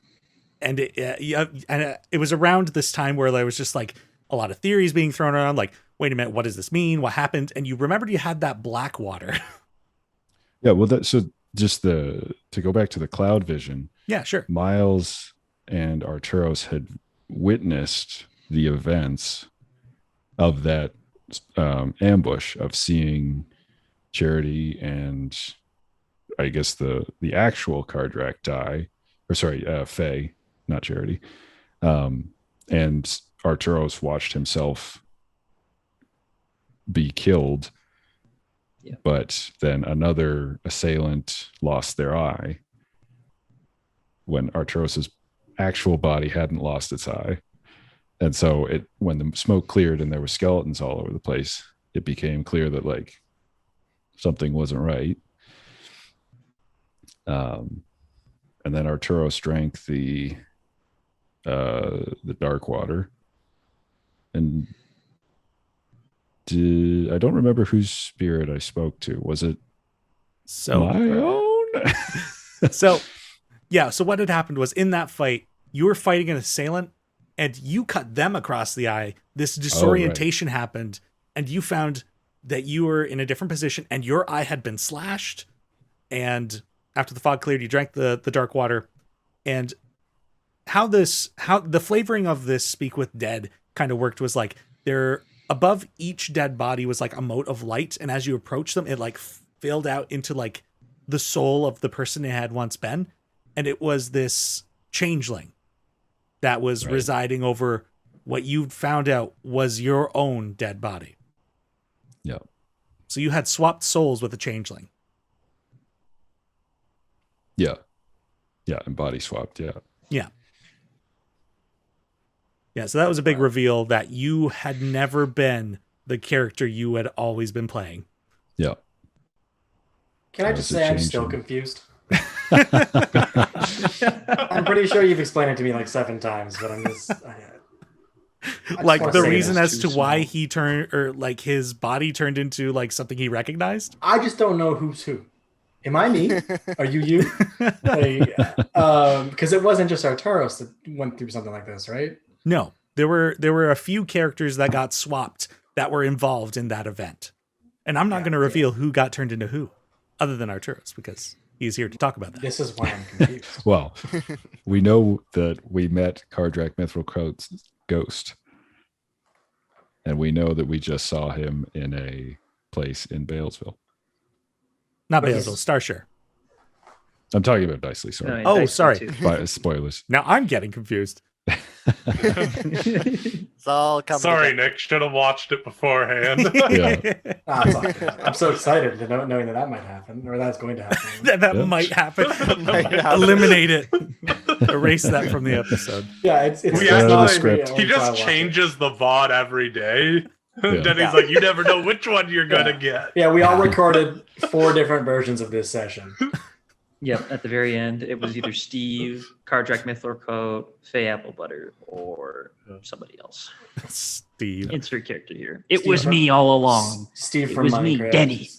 it was around this time where there was just like a lot of theories being thrown around, like, wait a minute, what does this mean? What happened? And you remembered you had that black water. Yeah, well, so just to go back to the cloud vision. Yeah, sure. Miles and Arturos had witnessed the events of that ambush, of seeing Charity and I guess the actual Kardrak die, or sorry, Faye, not Charity. And Arturos watched himself be killed. Yeah. But then another assailant lost their eye when Arturos's actual body hadn't lost its eye. And so when the smoke cleared and there were skeletons all over the place, it became clear that like something wasn't right. And then Arturos drank the dark water, and I don't remember whose spirit I spoke to. Was it my own? So what had happened was, in that fight, you were fighting an assailant and you cut them across the eye. This disorientation happened, and you found that you were in a different position and your eye had been slashed. And after the fog cleared, you drank the dark water. And how the flavoring of this Speak with Dead kind of worked was like, there above each dead body was like a mote of light, and as you approach them, it like filled out into like the soul of the person it had once been, and it was this changeling that was residing over what you found out was your own dead body. Yeah. So you had swapped souls with a changeling. Yeah. Yeah, and body swapped, yeah. Yeah. Yeah, so that was a big reveal that you had never been the character you had always been playing. Yeah. Can I just say I'm still confused? I'm pretty sure you've explained it to me like 7 times, but I'm just... like the reason as to why he turned, or like his body turned into like something he recognized? I just don't know who's who. Am I me? Are you? Because it wasn't just Arturos that went through something like this, right? No, there were a few characters that got swapped that were involved in that event. And I'm not going to reveal who got turned into who, other than Arturos, because he's here to talk about that. This is why I'm confused. Well, we know that we met Kardrak Mithril ghost. And we know that we just saw him in a place in Balesville. Not Balesville, Starshire. I'm talking about Dicely, sorry. Oh, sorry. Spoilers. Now I'm getting confused. It's all coming Sorry, together. Nick. Should have watched it beforehand. Yeah. It's all good. I'm so excited to knowing that might happen, or that's going to happen. that might happen. Eliminate it. Erase that from the episode. Yeah, it's We just actually- not the script. He just changes the VOD every day. Yeah. Then he's like, you never know which one you're going to get. Yeah, we all recorded 4 different versions of this session. Yep, at the very end, it was either Steve, Kardrak Mithlorcoat, Faye Applebutter, or somebody else. Steve. Insert character here. It Steve was from- me all along. Steve It from was Minecraft. me, Denny.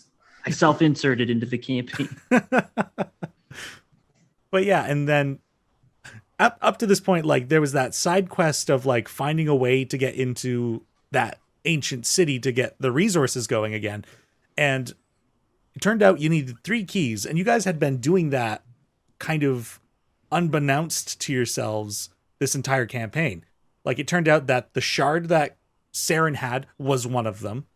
I self-inserted into the campaign. But yeah, and then up to this point, like there was that side quest of like finding a way to get into that ancient city to get the resources going again. And it turned out you needed 3 keys, and you guys had been doing that kind of unbeknownst to yourselves this entire campaign. Like it turned out that the shard that Saren had was one of them.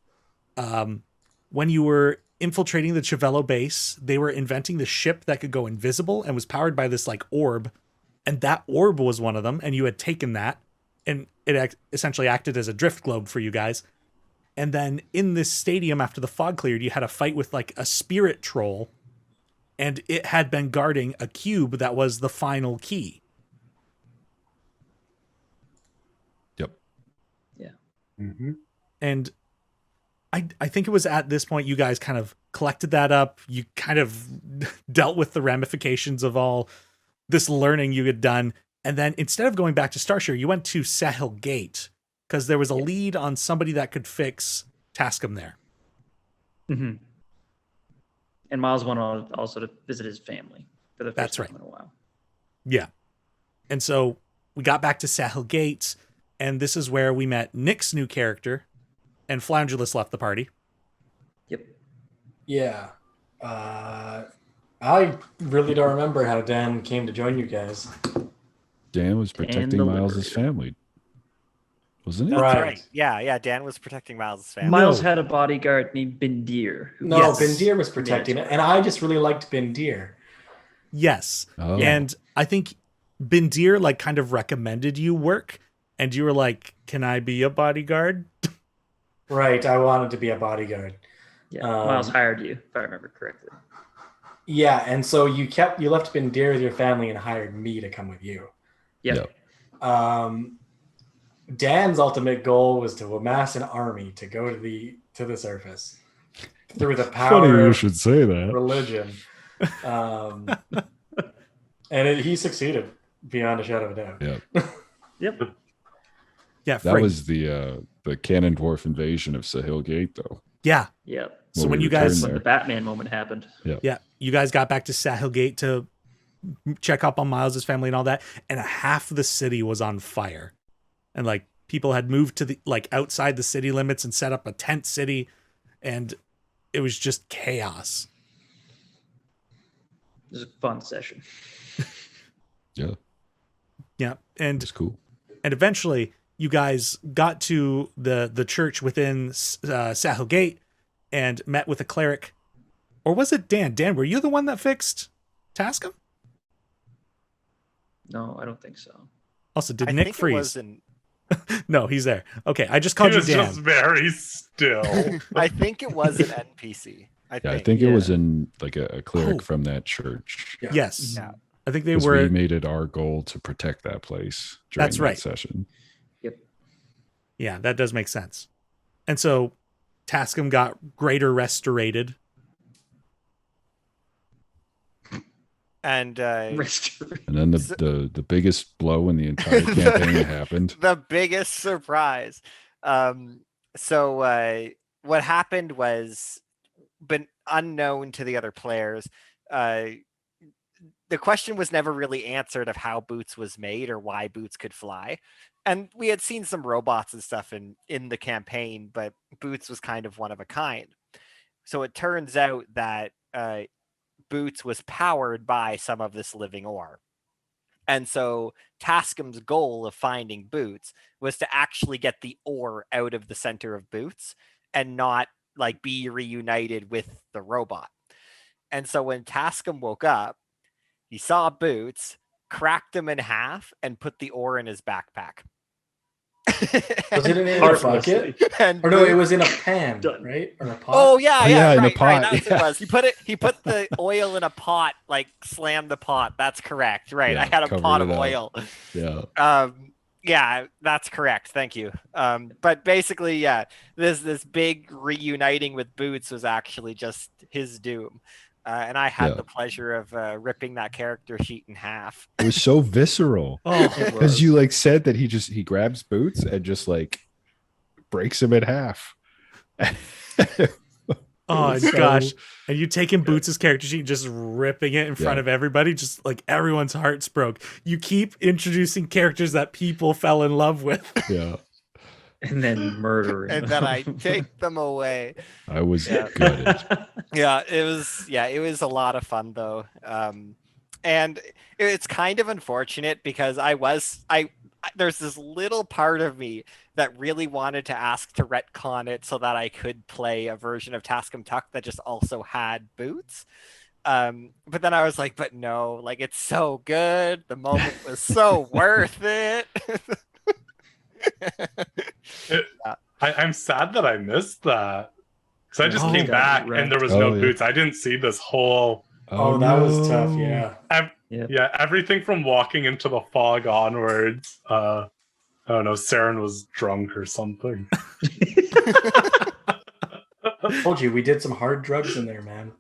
When you were infiltrating the Chivello base, they were inventing the ship that could go invisible and was powered by this like orb, and that orb was one of them, and you had taken that, and it essentially acted as a drift globe for you guys. And then in this stadium, after the fog cleared, you had a fight with like a spirit troll, and it had been guarding a cube that was the final key. Yep. Yeah. Mhm. And I think it was at this point you guys kind of collected that up. You kind of dealt with the ramifications of all this learning you had done. And then instead of going back to Starshire, you went to Sahil Gate because there was a lead on somebody that could fix Tascam there. Mm-hmm. And Miles went on also to visit his family for the first That's time right. in a while. Yeah. And so we got back to Sahil Gate, and this is where we met Nick's new character, and Floundulus left the party. Yep. Yeah. I really don't remember how Dan came to join you guys. Dan was protecting the Miles's Liberator. family, wasn't it? That's Right. right. Yeah. Dan was protecting Miles' family. Miles No. had a bodyguard named Bendir. No, Yes. Bendir was protecting it, and I just really liked Bendir. Yes. Oh, And I think Bindir like kind of recommended you work, and you were like, "Can I be a bodyguard?" Right, I wanted to be a bodyguard. Yeah, Miles hired you, if I remember correctly. Yeah, and so you left Bendir with your family and hired me to come with you. Yep. Dan's ultimate goal was to amass an army to go to the surface through the funny power you of should say that. religion. And he succeeded beyond a shadow of a doubt. Yeah, Yep. Yeah, that was the Cannon Dwarf invasion of Sahil Gate, though. yeah. Yep. So When when we you guys, returned When there. the Batman moment happened. yeah, you guys got back to Sahil Gate to check up on Miles's family and all that, and half the city was on fire, and like people had moved to the like outside the city limits and set up a tent city, and it was just chaos. It was a fun session. Yeah, Yeah, and it's cool. eventually you guys got to the church within Sahil Gate and met with a cleric. Or was it Dan? Dan, were you the one that fixed Tascam? No, I don't think so. Also, did I Nick think it freeze? wasn't. No, he's there. Okay, I just He called you was Dan. just very still. I think it was an NPC. Yeah, I think it was in like a cleric Oh. from that church. Yeah. Yes. Yeah. I think they Because were. we made it our goal to protect that place during That's that right. session. Yep. Yeah, that does make sense. And so Tascam got greater restorated. And And then the biggest blow in the entire campaign happened. the biggest surprise. So what happened was, been unknown to the other players. The question was never really answered of how Boots was made or why Boots could fly. And we had seen some robots and stuff in the campaign, but Boots was kind of one of a kind. So it turns out that Boots was powered by some of this living ore. And so Tascam's goal of finding Boots was to actually get the ore out of the center of Boots and not like be reunited with the robot. And so when Tascam woke up, he saw Boots, cracked him in half, and put the ore in his backpack. Was it in a bucket? And Or no, it Boots- was in a pan, Done. right? Or a pot? Oh yeah, Oh, yeah, yeah, in a right, pot, right. That's what yeah. it was. He put the oil in a pot, like slammed the pot. That's correct. Right. I Yeah, had a covered pot it of up. oil. Yeah. Yeah, that's correct. Thank you. But basically, yeah, this big reuniting with Boots was actually just his doom. And I had Yeah. the pleasure of ripping that character sheet in half. It was so visceral. Oh, It Because was. you like said that he grabs Boots and just like breaks him in half. oh was so- gosh. And you taking Boots' character sheet, just ripping it in front Yeah. of everybody, just like everyone's hearts broke. You keep introducing characters that people fell in love with. Yeah. And then murdering. And then I take them away. I was Yeah. gutted. Yeah, it was a lot of fun though. And it's kind of unfortunate because there's this little part of me that really wanted to ask to retcon it so that I could play a version of Tascam Tuck that just also had Boots. But then I was like, but no, like it's so good. The moment was so worth it. I'm sad that I missed that. Because I just Oh, came got back wrecked. and there was Oh, no yeah. Boots. I didn't see this whole Oh, that was tough, no. yeah. yeah, everything from walking into the fog onwards. Oh no, Saren was drunk or something. Told you we did some hard drugs in there, man.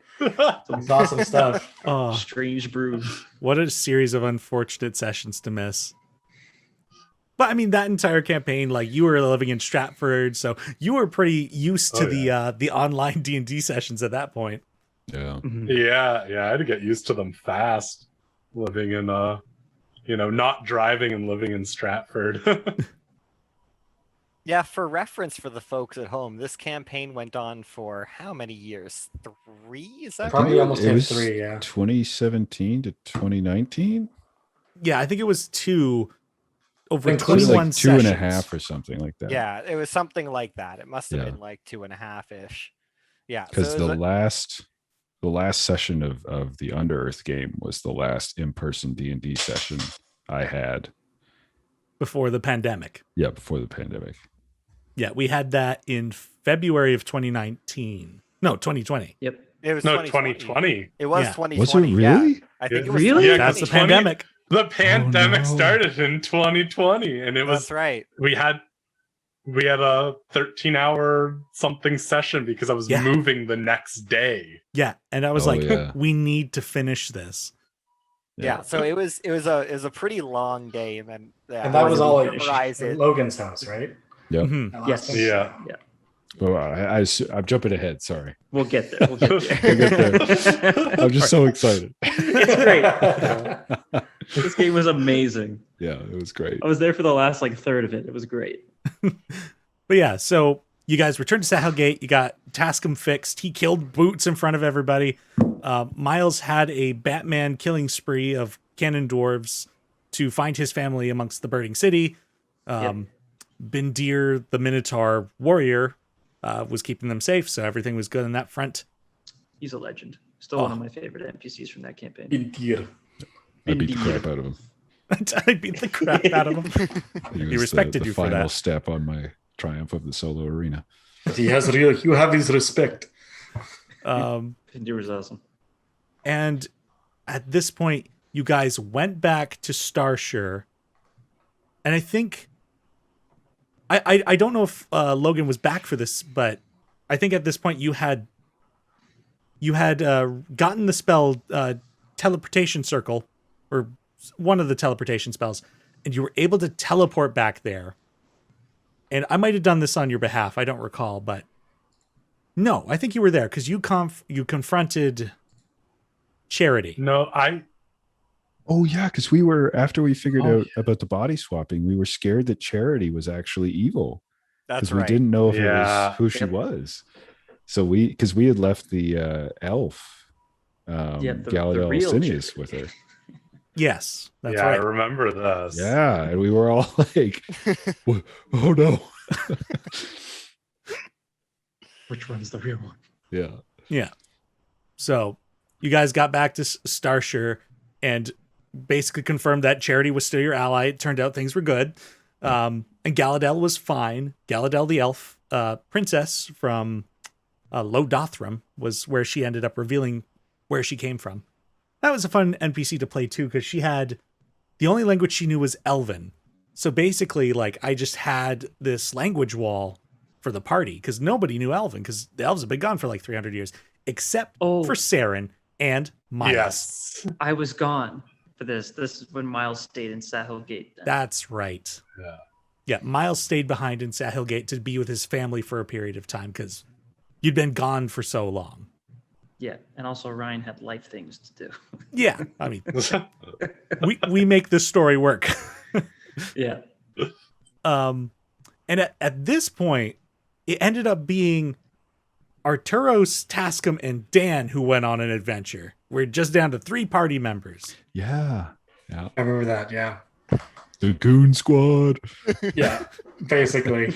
Some awesome stuff. Oh, Strange brews. what a series of unfortunate sessions to miss. But I mean, that entire campaign, like you were living in Stratford, so you were pretty used to the online D&D sessions at that point. Yeah. Yeah, I had to get used to them fast. Living in not driving and living in Stratford. Yeah, for reference for the folks at home, this campaign went on for how many years? 3? Is that Probably right? almost It hit was 3, yeah. 2017 to 2019. Yeah, I think it was 2 over Including, It was 21 like two and a sessions. half or something like that. Yeah, it was something like that. It must have Yeah. been like 2.5-ish. Yeah, Because so the last session of the Under-Earth game was the last in-person D&D session I had. Before the pandemic. Yeah, before the pandemic. Yeah, we had that in February of 2019. No, 2020. Yep. it was No, 2020. 2020. It was Yeah. 2020. Was it Yeah. really? I think it was Really? Yeah, 2020. That's the 20 pandemic. The pandemic no. started in 2020, and it was That's right. we had a 13-hour something session because I was Yeah. moving the next day. Yeah, and I was Oh, like, yeah. we need to finish this. Yeah, so it was a pretty long game, and And that was all memorize at it. Logan's house, right? Yep. Mhm. That last Yes. one? Yeah. Well, I'm jumping ahead. Sorry. We'll get there. We'll get We'll there. get I'm just so excited. It's great. This game was amazing. Yeah, it was great. I was there for the last third of it. It was great. But yeah, so you guys returned to Sahelgate. You got Tascam fixed. He killed Boots in front of everybody. Miles had a Batman killing spree of cannon dwarves to find his family amongst the burning city. Bindir, the Minotaur warrior, was keeping them safe, so everything was good on that front. He's a legend. Still one of my favorite NPCs from that campaign. Indeed. I beat the Indeed. crap out of him. I beat the crap out of him. He respected the you for final that. step on my triumph of the solo arena. But you have his respect. Pindir was awesome. And at this point, you guys went back to Starshire. And I think... I don't know if Logan was back for this, but I think at this point you had gotten the spell teleportation circle, or one of the teleportation spells, and you were able to teleport back there. And I might have done this on your behalf. I don't recall, but no, I think you were there because you confronted Charity. No, Oh yeah, because we were, after we figured Oh, out about the body swapping, we were scared that Charity was actually evil. That's Because we right. didn't know if it Yeah. was who she was. So we had left the elf, the Galadel real Sinius with her. Yes, that's yeah, right. I remember this. Yeah, and we were all like, "Oh no!" Which one's the real one? Yeah, Yeah. So you guys got back to Starshire and basically confirmed that Charity was still your ally. It turned out things were good. And Galadel was fine. Galadel, the elf princess from Lodothram, was where she ended up revealing where she came from. That was a fun NPC to play too, because she had the only language she knew was Elven. So basically, I just had this language wall for the party because nobody knew Elven, because the elves have been gone for 300 years, except for Saren and Miles. Yes. I was gone for this. This is when Miles stayed in Sahelgate. Then. That's right. Yeah. Yeah, Miles stayed behind in Sahelgate to be with his family for a period of time because you'd been gone for so long. Yeah, and also Ryan had life things to do. Yeah, I mean, we make this story work. Yeah. And at this point, it ended up being Arturos, Tascam, and Dan who went on an adventure. We're just down to 3 party members. yeah. I remember that, yeah. The Goon Squad. Yeah, basically.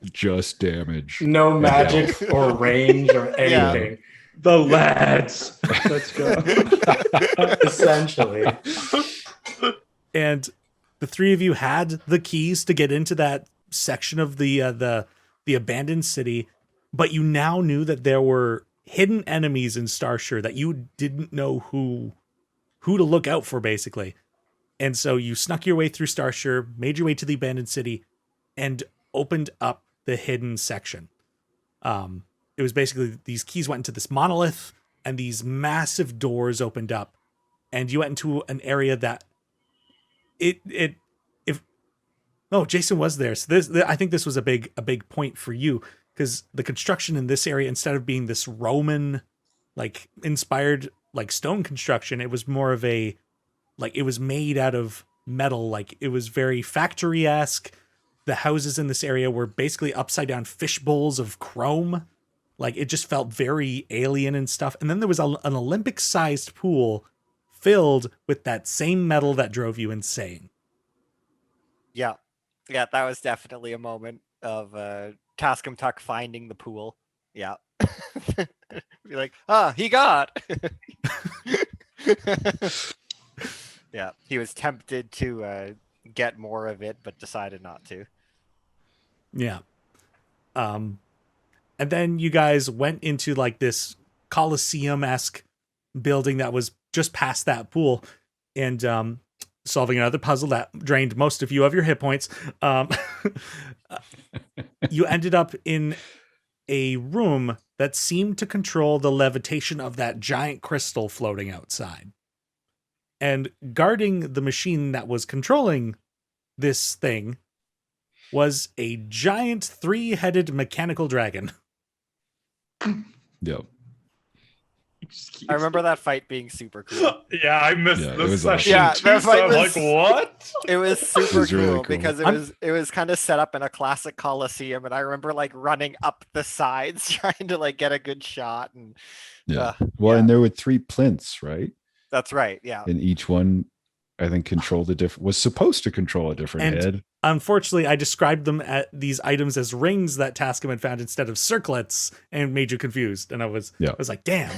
Just damage. No magic or range or Yeah. anything. The lads. Let's go. Essentially. And the 3 of you had the keys to get into that section of the abandoned city, but you now knew that there were hidden enemies in Starshire that you didn't know who to look out for, basically. And so you snuck your way through Starshire, made your way to the abandoned city, and opened up the hidden section. It was basically these keys went into this monolith, and these massive doors opened up, and you went into an area that Jason was there. So I think this was a big point for you, because the construction in this area, instead of being this Roman, like inspired, like stone construction, it was more of a, like it was made out of metal. Like it was very factory-esque. The houses in this area were basically upside down fish bowls of chrome. Like it just felt very alien and stuff. And then there was an Olympic-sized pool filled with that same metal that drove you insane. Yeah. Yeah, that was definitely a moment of TukTuk finding the pool. Yeah. Be like, he got. Yeah, he was tempted to get more of it, but decided not to. Yeah. And then you guys went into like this Colosseum-esque building that was just past that pool, and solving another puzzle that drained most of you of your hit points. You ended up in a room that seemed to control the levitation of that giant crystal floating outside. And guarding the machine that was controlling this thing was a giant 3-headed mechanical dragon. Yep. I remember that fight being super cool. Yeah, I missed Yeah, it this was session awesome. too, Yeah, that so fight I'm was- like, what? It was super was really cool cool. because it was kind of set up in a classic Coliseum, and I remember like running up the sides trying to like get a good shot. And Yeah. Well, and there were 3 plinths, right? that's right. Yeah. And each one, I think, was supposed to control a different And- head. Unfortunately, I described them at these items as rings that Tascam had found instead of circlets, and made you confused. And I was like, damn.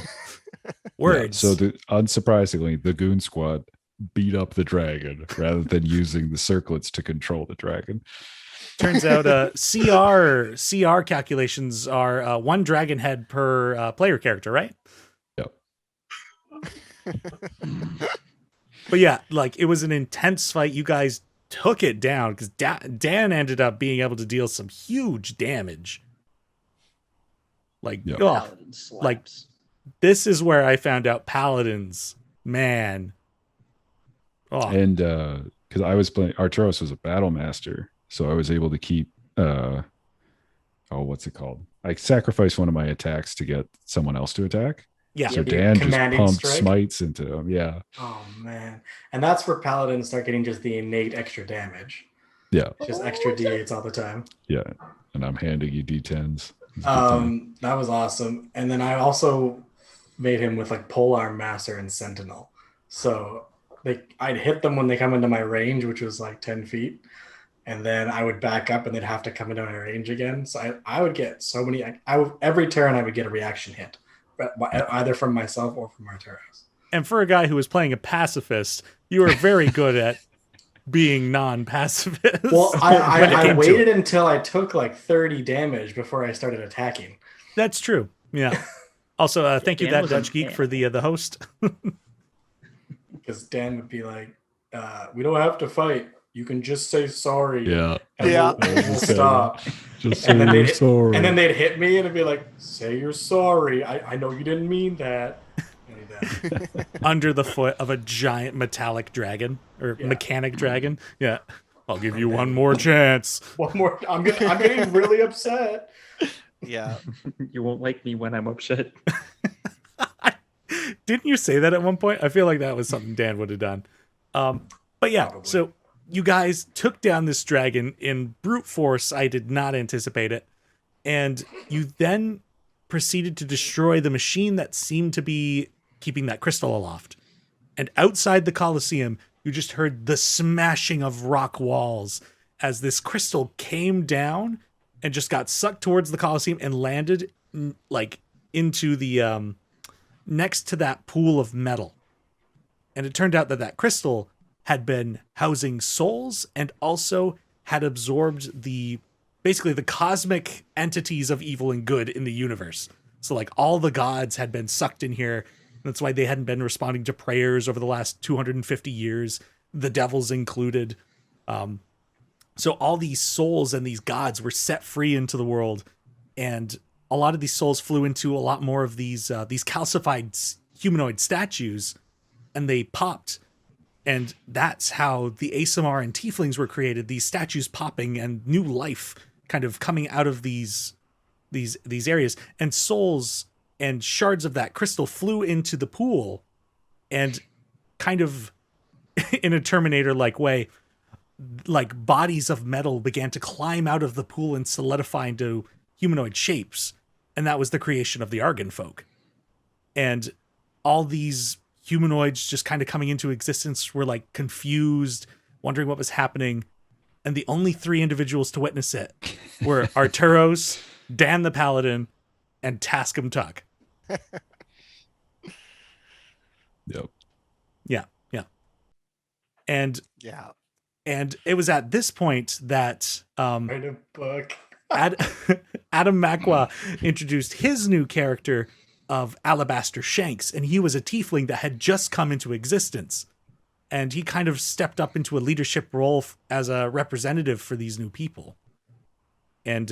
Words. Yeah, so unsurprisingly, the Goon Squad beat up the dragon rather than using the circlets to control the dragon. Turns out CR calculations are 1 dragon head per player character, right? Yep. But yeah, like it was an intense fight. You guys took it down because Dan ended up being able to deal some huge damage. Like, Yep. Paladin slaps. this is where I found out paladins, man. Oh, And because I was playing, Arturos was a battle master, so I was able to keep what's it called? I sacrificed one of my attacks to get someone else to attack. yeah. So the Dan just commanding pumped strike? smites into him. Yeah. Oh man, and that's where paladins start getting just the innate extra damage, Yeah. just extra d8s all the time. Yeah. And I'm handing you D10s. It's a good time. That was awesome. And then I also made him with like polearm master and sentinel, so I'd hit them when they come into my range, which was like 10 feet, and then I would back up and they'd have to come into my range again. So I would get so many. Every turn I would get a reaction hit, either from myself or from Arturos. And for a guy who was playing a pacifist, you were very good at being non-pacifist. Well, when it I came to waited it. until I took like 30 damage before I started attacking. That's true. Yeah. Also, thank you, Dan that was a Dutch geek, man. for the host. Because Dan would be like, we don't have to fight. You can just say sorry. Yeah. And Yeah. we'll stop. Just And then say they'd you're sorry. And then they'd hit me and it'd be like, say you're sorry. I know you didn't mean that. Like that. Under the foot of a giant metallic dragon or Yeah. mechanic dragon. Yeah. I'll give you one more chance. One more. I'm getting really upset. Yeah. You won't like me when I'm upset. Didn't you say that at one point? I feel like that was something Dan would have done. But yeah, Probably. so you guys took down this dragon in brute force. I did not anticipate it. And you then proceeded to destroy the machine that seemed to be keeping that crystal aloft. And outside the Colosseum, you just heard the smashing of rock walls as this crystal came down and just got sucked towards the Colosseum and landed like into the next to that pool of metal. And it turned out that that crystal had been housing souls and also had absorbed basically the cosmic entities of evil and good in the universe. So like all the gods had been sucked in here. That's why they hadn't been responding to prayers over the last 250 years. the devils included. So all these souls and these gods were set free into the world, and a lot of these souls flew into a lot more of these calcified humanoid statues, and they popped. And that's how the Asimar and Tieflings were created, these statues popping and new life kind of coming out of these areas. And souls and shards of that crystal flew into the pool, and kind of in a Terminator-like way, like bodies of metal began to climb out of the pool and solidify into humanoid shapes. And that was the creation of the Argan folk. And all these humanoids just kind of coming into existence were like confused, wondering what was happening. And the only 3 individuals to witness it were Arturos, Dan the Paladin, and Tascam Tuck. Yep. Yeah. And Yeah. And it was at this point that Write a book. Adam Makwa introduced his new character of Alabaster Shanks, and he was a tiefling that had just come into existence. And he kind of stepped up into a leadership role as a representative for these new people. And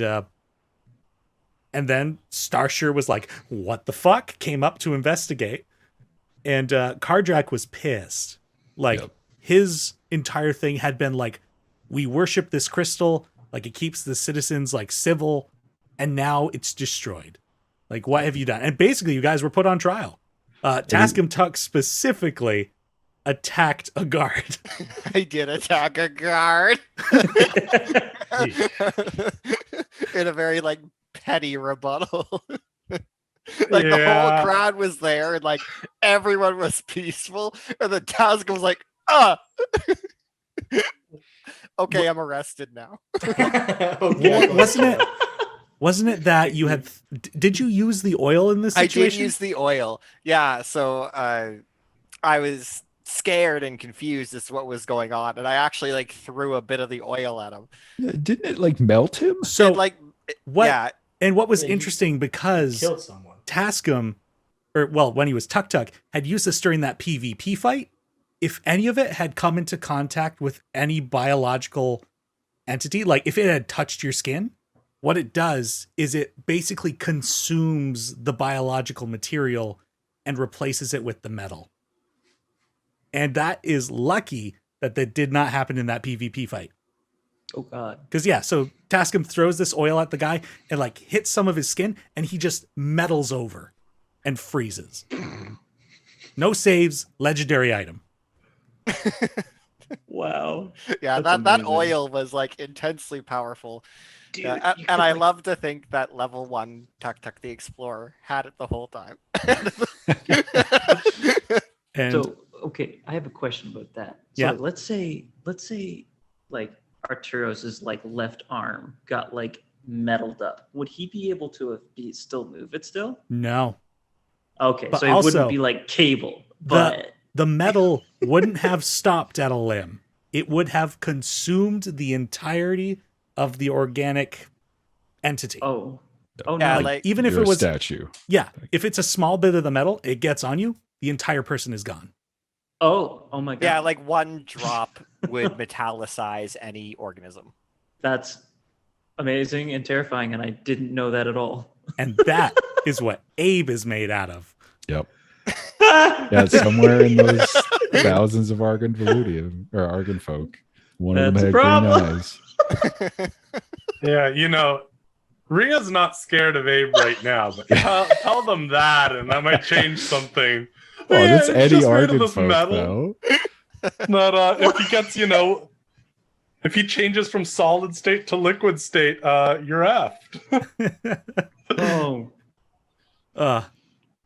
then Starshire was like, what the fuck? Came up to investigate. And Kardrak was pissed. Like, Yep. His entire thing had been like, we worship this crystal, like it keeps the citizens like civil, and now it's destroyed. Like, what have you done? And basically, you guys were put on trial. Tascam Tuck specifically attacked a guard. I did attack a guard in a very like petty rebuttal. Like the whole crowd was there, and like everyone was peaceful, and the Tascam was like, okay, I'm arrested now. Okay. Wasn't it that you had? Did you use the oil in this situation? I did use the oil. Yeah, so I was scared and confused as to what was going on, and I actually like threw a bit of the oil at him. Yeah, didn't it like melt him? So And, like, what? yeah, And what was Yeah, you interesting because Killed someone. Tascam, when he was TukTuk, had used this during that PvP fight. If any of it had come into contact with any biological entity, like if it had touched your skin, what it does is it basically consumes the biological material and replaces it with the metal. And that is lucky that did not happen in that PvP fight. Oh God. Because yeah, so Tascam throws this oil at the guy and like hits some of his skin, and he just metals over and freezes. No saves, legendary item. Wow. yeah, That's that amazing. oil was like intensely powerful. Dude, And you I could, like- love to think that level 1 TukTuk the Explorer had it the whole time. And So okay, I have a question about that. So Yeah. let's say like Arturos's like left arm got like metaled up. Would he be able to still move it still? no. Okay, But so it also, wouldn't be like cable, but The metal wouldn't have stopped at a limb. It would have consumed the entirety of the organic entity. oh Yeah, no. like- Even if You're it a was, statue. yeah, if it's a small bit of the metal, it gets on you, the entire person is gone. oh my God. Yeah, like one drop would metallicize any organism. That's amazing and terrifying, and I didn't know that at all. And that is what Abe is made out of. Yep. Yeah, it's somewhere in those thousands of Arganvolutium or Argan folk. One of That's a them had green problem. eyes. Yeah, you know, Ria's not scared of Abe right now, but tell them that, and that might change something. Oh, Yeah, that's it's Eddie just made of Argan this folk, metal. though. Not if he gets, if he changes from solid state to liquid state, you're effed. Oh,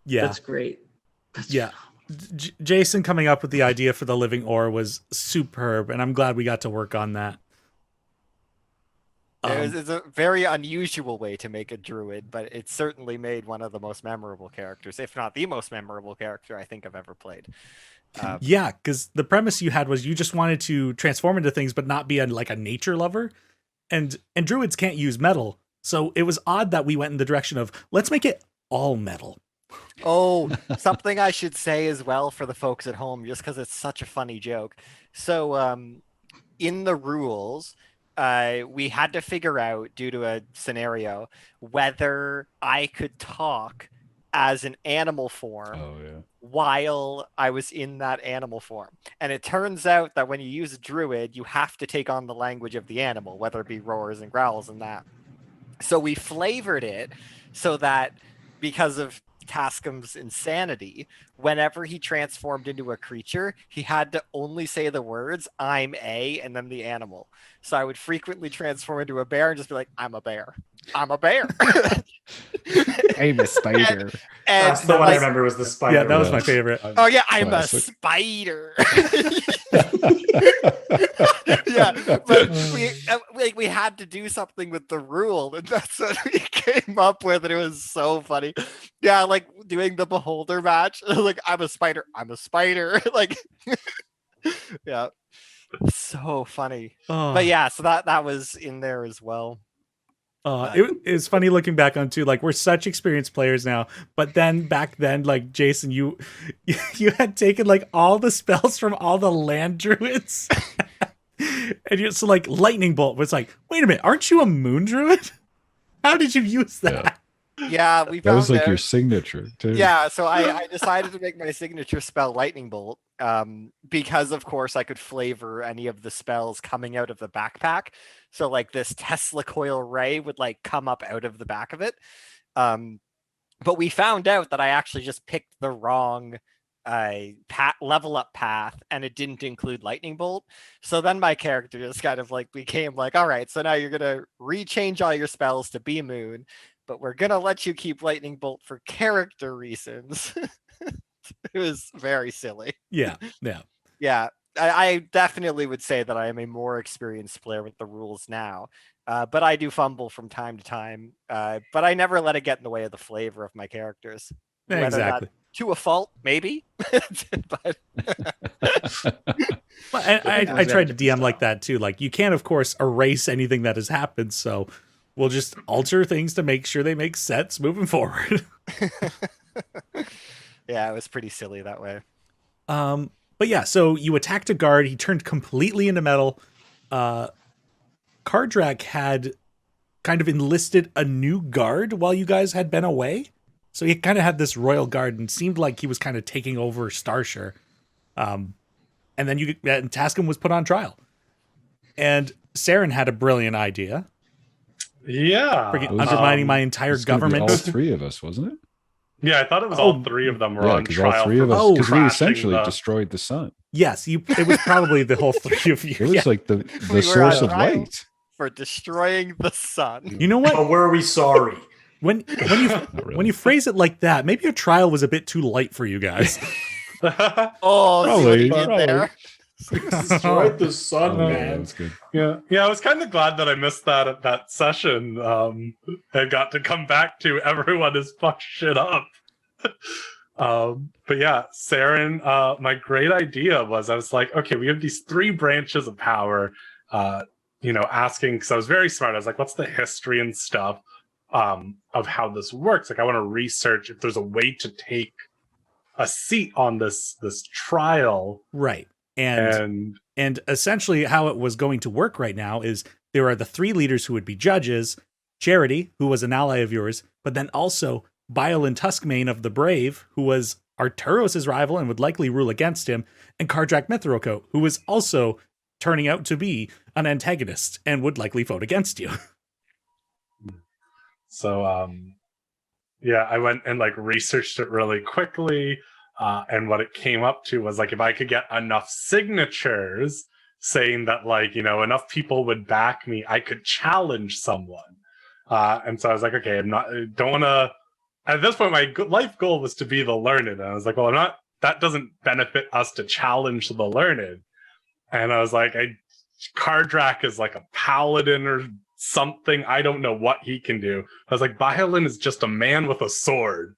Yeah. that's great. Yeah. Jason coming up with the idea for the living ore was superb, and I'm glad we got to work on that. It's a very unusual way to make a druid, but it certainly made one of the most memorable characters, if not the most memorable character I think I've ever played. Yeah, because the premise you had was you just wanted to transform into things, but not be like a nature lover, and druids can't use metal, so it was odd that we went in the direction of let's make it all metal. Oh, something I should say as well for the folks at home, just because it's such a funny joke. So, in the rules, we had to figure out, due to a scenario, whether I could talk as an animal form Oh yeah. while I was in that animal form. And it turns out that when you use a druid, you have to take on the language of the animal, whether it be roars and growls and that. So we flavored it so that because of Tascum's insanity, whenever he transformed into a creature, he had to only say the words, I'm a, and then the animal. So I would frequently transform into a bear and just be like, I'm a bear. I'm a bear. I'm a spider. And That's the one I remember was the spider. Yeah, that was one. my favorite. Oh yeah, I'm Classic. a spider. Yeah, but we had to do something with the rule, and that's what we came up with, and it was so funny. Yeah, like doing the beholder match. Like I'm a spider. I'm a spider. Like, yeah, so funny. Oh. But yeah, so that was in there as well. It's funny looking back on too. Like we're such experienced players now, but then back then, like Jason, you had taken like all the spells from all the land druids, and you so like lightning bolt was like, wait a minute, aren't you a moon druid? How did you use that? Yeah, we That found was like out. your signature too. Yeah, so I decided to make my signature spell Lightning Bolt because, of course, I could flavor any of the spells coming out of the backpack. So, like, this Tesla coil ray would, like, come up out of the back of it. But we found out that I actually just picked the wrong level up path, and it didn't include Lightning Bolt. So then my character just kind of, like, became like, all right, so now you're going to rechange all your spells to be Moon, but we're going to let you keep Lightning Bolt for character reasons. It was very silly. Yeah. Yeah, I definitely would say that I am a more experienced player with the rules now. But I do fumble from time to time. But I never let it get in the way of the flavor of my characters. Whether Exactly. that to a fault, maybe. But Well, I tried to DM like that too. Like you can't, of course, erase anything that has happened. So we'll just alter things to make sure they make sense moving forward. yeah, it was pretty silly that way. But yeah, so you attacked a guard. He turned completely into metal. Kardrak had kind of enlisted a new guard while you guys had been away. So he kind of had this royal guard and seemed like he was kind of taking over Starshire. And then Tascum was put on trial. And Saren had a brilliant idea. Yeah. Freaking undermining my entire It's gonna be government. all three of us, wasn't it? Yeah, I thought it was all three of them were Yeah, on because trial. all three of us, Oh, because we crashing essentially the- destroyed the sun. Yes, it was probably the whole three of you. It was Yeah. like the We were source on of trial. light. For destroying the sun. You know what? But were we sorry? When Not really. when you phrase it like that, maybe your trial was a bit too light for you guys. Oh, see what he Probably, did there? Destroyed the sun, Oh, yeah, man. that's good. Yeah, I was kind of glad that I missed that session. I got to come back to everyone has fucked shit up. But yeah, Saren, my great idea was I was like, okay, we have these three branches of power. Asking because I was very smart. I was like, what's the history and stuff of how this works? Like, I want to research if there's a way to take a seat on this trial. Right. And essentially how it was going to work right now is there are the three leaders who would be judges, Charity, who was an ally of yours, but then also Bile Tuskmane of the Brave, who was Arturos' rival and would likely rule against him, and Kardrak Mithrocoat, who was also turning out to be an antagonist and would likely vote against you. So I went and like researched it really quickly. And what it came up to was like, if I could get enough signatures saying that like, enough people would back me, I could challenge someone. And so I was like, okay, at this point, my life goal was to be the learned. And I was like, well, that doesn't benefit us to challenge the learned. And I was like, Kardrak is like a paladin or something. I don't know what he can do. I was like, Violin is just a man with a sword.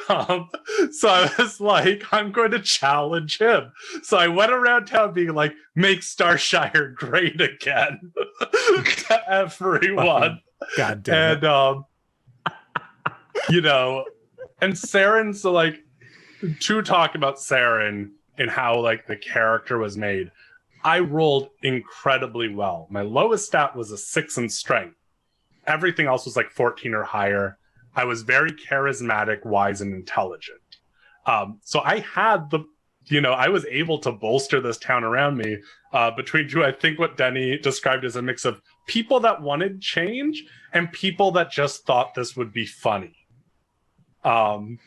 So I was like, I'm going to challenge him. So I went around town being like, make Starshire great again to everyone. God damn it. And And Saren, so like to talk about Saren and how like the character was made, I rolled incredibly well. My lowest stat was a 6 in strength. Everything else was like 14 or higher. I was very charismatic, wise, and intelligent. So I had I was able to bolster this town around me between two, I think what Denny described as a mix of people that wanted change and people that just thought this would be funny. And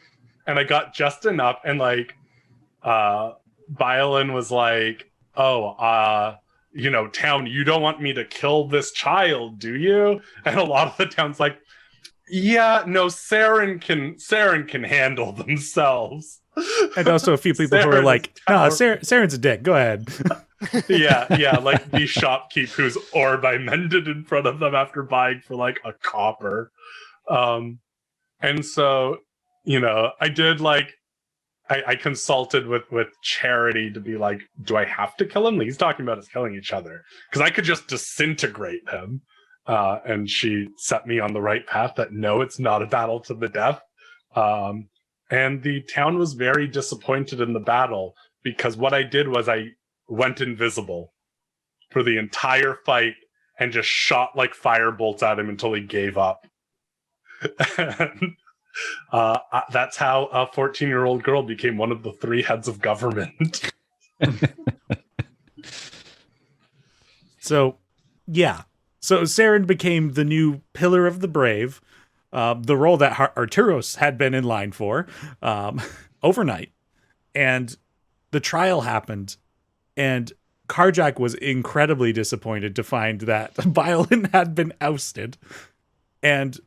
I got just enough, and like Violin was like, town, you don't want me to kill this child, do you? And a lot of the town's like, yeah, no, Saren can handle themselves. And also a few people who are like, no, Saren's a dick. Go ahead. yeah, like the shopkeep whose orb I mended in front of them after buying for like a copper. And so, I did like, I consulted with Charity to be like, do I have to kill him? He's talking about us killing each other. Because I could just disintegrate him. And she set me on the right path that no, it's not a battle to the death. And the town was very disappointed in the battle because what I did was I went invisible for the entire fight and just shot like fire bolts at him until he gave up. And that's how a 14-year-old girl became one of the 3 heads of government. So, yeah. So Saren became the new Pillar of the Brave, the role that Arturos had been in line for overnight. And the trial happened, and Karjak was incredibly disappointed to find that Violin had been ousted. And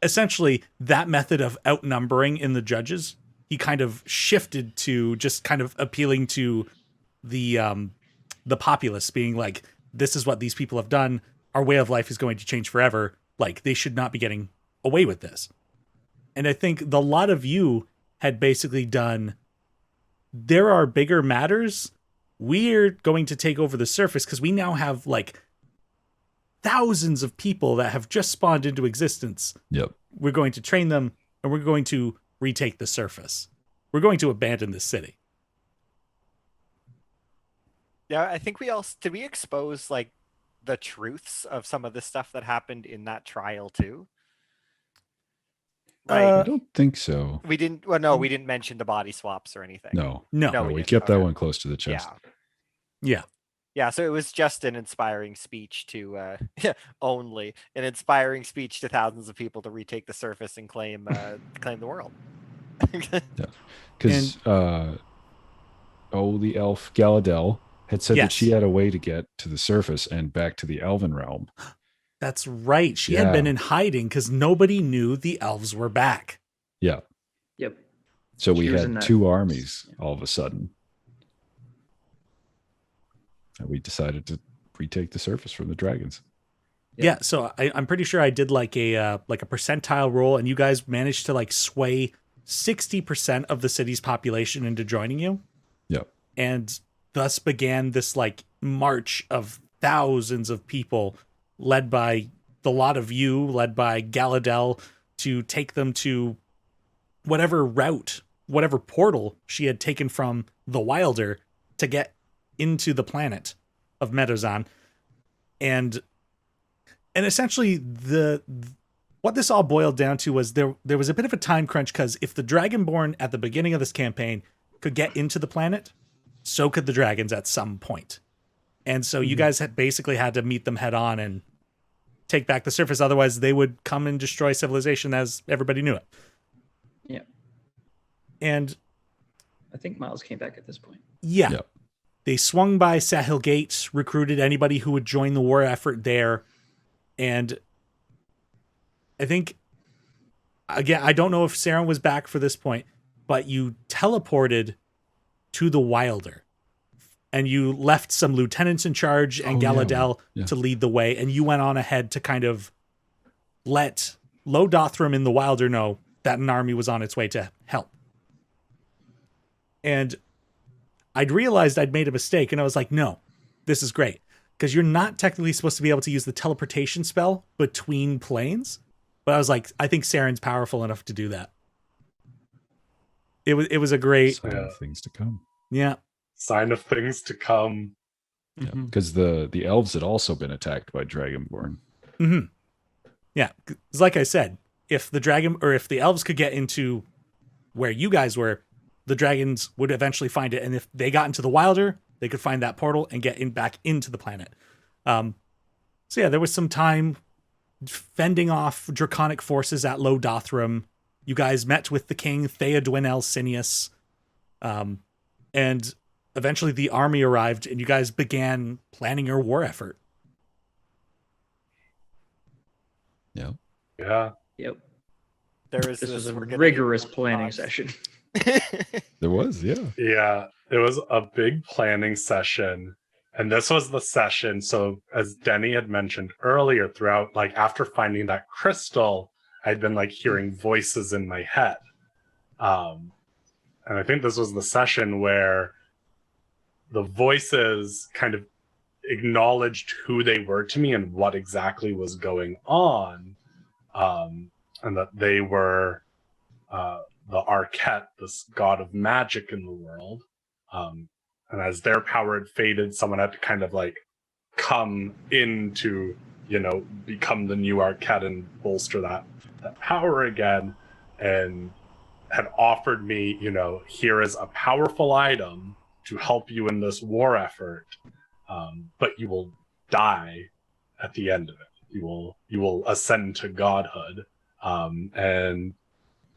essentially, that method of outnumbering in the judges, he kind of shifted to just kind of appealing to the populace, being like, this is what these people have done. Our way of life is going to change forever. Like, they should not be getting away with this. And I think a lot of you had basically done, there are bigger matters. We're going to take over the surface because we now have like thousands of people that have just spawned into existence. Yep. We're going to train them, and we're going to retake the surface. We're going to abandon this city. Yeah, I think did we expose like the truths of some of the stuff that happened in that trial too? I don't think so. We didn't. Well, no, we didn't mention the body swaps or anything. No, we didn't. kept that Okay. one close to the chest. Yeah. So it was just an inspiring speech to only an inspiring speech to thousands of people to retake the surface and claim the world. Because the elf Galadel had said that she had a way to get to the surface and back to the Elven realm. That's right. She had been in hiding because nobody knew the elves were back. Yeah. Yep. So we She was had in that- 2 armies all of a sudden. And we decided to retake the surface from the dragons. Yeah, so I'm pretty sure I did like a percentile roll, and you guys managed to like sway 60% of the city's population into joining you. Yep. And thus began this like march of thousands of people, led by the lot of you, led by Galadel, to take them to whatever route, whatever portal she had taken from the Wilder to get into the planet of Medozan. And essentially what this all boiled down to was there was a bit of a time crunch, because if the Dragonborn at the beginning of this campaign could get into the planet, so could the dragons at some point. And so you guys basically had to meet them head on and take back the surface. Otherwise, they would come and destroy civilization as everybody knew it. Yeah. And I think Miles came back at this point. yeah, Yep. they swung by Sahil Gate, recruited anybody who would join the war effort there. And I think, again, I don't know if Saren was back for this point, but you teleported to the Wilder. And you left some lieutenants in charge and Galadel to lead the way. And you went on ahead to kind of let Lodothram in the Wilder know that an army was on its way to help. And I'd realized I'd made a mistake. And I was like, no, this is great. Because you're not technically supposed to be able to use the teleportation spell between planes. But I was like, I think Saren's powerful enough to do that. It was a great Sign of things to come. yeah. Sign of things to come. Because the elves had also been attacked by Dragonborn. Mm-hmm. Yeah, 'cause like I said, if the elves could get into where you guys were, the dragons would eventually find it, and if they got into the Wilder, they could find that portal and get back into the planet. So yeah, there was some time fending off draconic forces at Low Dothram. You guys met with the king, Theodwinel Sinius, and eventually the army arrived, and you guys began planning your war effort. Yeah. Yeah. Yep. There is This was a we're gonna rigorous need planning odds. session. There was, yeah. Yeah. It was a big planning session. And this was the session. So as Denny had mentioned earlier, throughout, like after finding that crystal, I'd been like hearing voices in my head. And I think this was the session where the voices kind of acknowledged who they were to me and what exactly was going on. And that they were the Arquette, this god of magic in the world. And as their power had faded, someone had to kind of like come in to, become the new Arquette and bolster that power again. And had offered me, here is a powerful item to help you in this war effort. But you will die at the end of it. You will ascend to godhood. And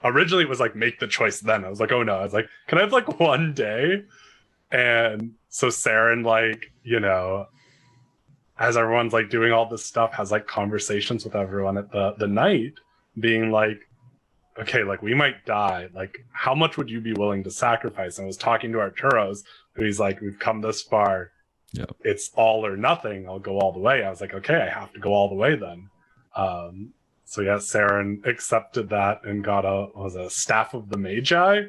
originally it was like, make the choice then. I was like, oh no. I was like, can I have like one day? And so Saren, like, as everyone's like doing all this stuff, has like conversations with everyone at the night, being like, okay, like we might die. Like, how much would you be willing to sacrifice? And I was talking to Arturos, and he's like, we've come this far. Yeah. It's all or nothing. I'll go all the way. I was like, okay, I have to go all the way then. So yeah, Saren accepted that and got a Staff of the Magi.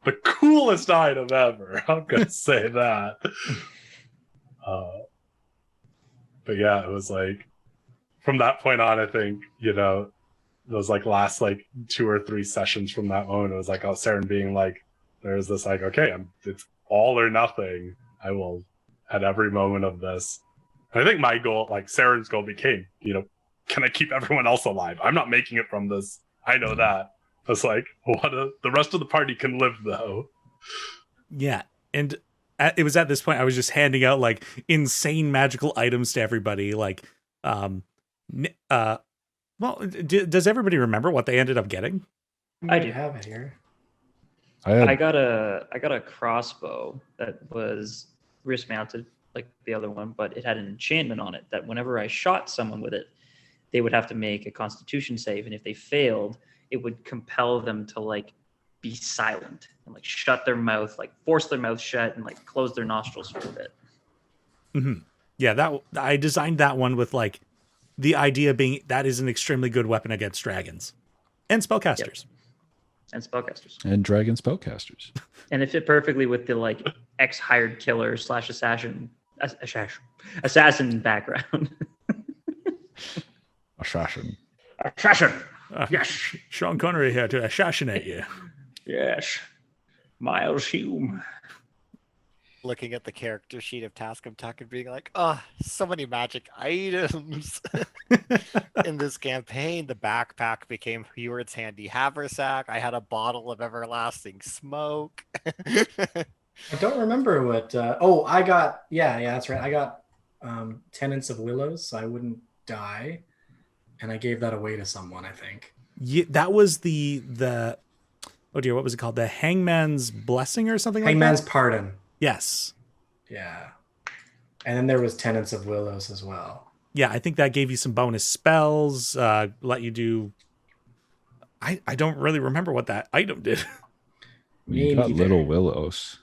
The coolest item ever. I'm gonna say that. But yeah, it was like from that point on, I think, those like last like 2 or 3 sessions from that moment, it was like, Saren being like, there's this like, okay, it's all or nothing. I will at every moment of this. And I think my goal, like Saren's goal became, can I keep everyone else alive? I'm not making it from this. I know that. It's like, the rest of the party can live though. Yeah, and it was at this point I was just handing out like insane magical items to everybody. Like, does everybody remember what they ended up getting? I do have it here. I got a crossbow that was wrist mounted like the other one, but it had an enchantment on it that whenever I shot someone with it, they would have to make a Constitution save, and if they failed, it would compel them to like be silent and like shut their mouth, like force their mouth shut and like close their nostrils for a bit. Mm-hmm. Yeah, I designed that one with like the idea being that is an extremely good weapon against dragons and spellcasters. Yep. And spellcasters. And dragon spellcasters. And it fit perfectly with the like ex-hired killer / assassin background. Assassin. Yes. Sean Connery here to assassinate you. Yes. Miles Hume. Looking at the character sheet of Tascam Tuck and being like, so many magic items in this campaign. The backpack became Heward's handy haversack. I had a bottle of everlasting smoke. I don't remember what. I got. Yeah, that's right. I got Tenants of Willows, so I wouldn't die, and I gave that away to someone. I think. Yeah, that was the. Oh dear, what was it called? The Hangman's Blessing or something Hangman's like that? Pardon. Yes. Yeah. And then there was Tenants of Willows as well. Yeah, I think that gave you some bonus spells, let you do... I don't really remember what that item did. You got Little Willows.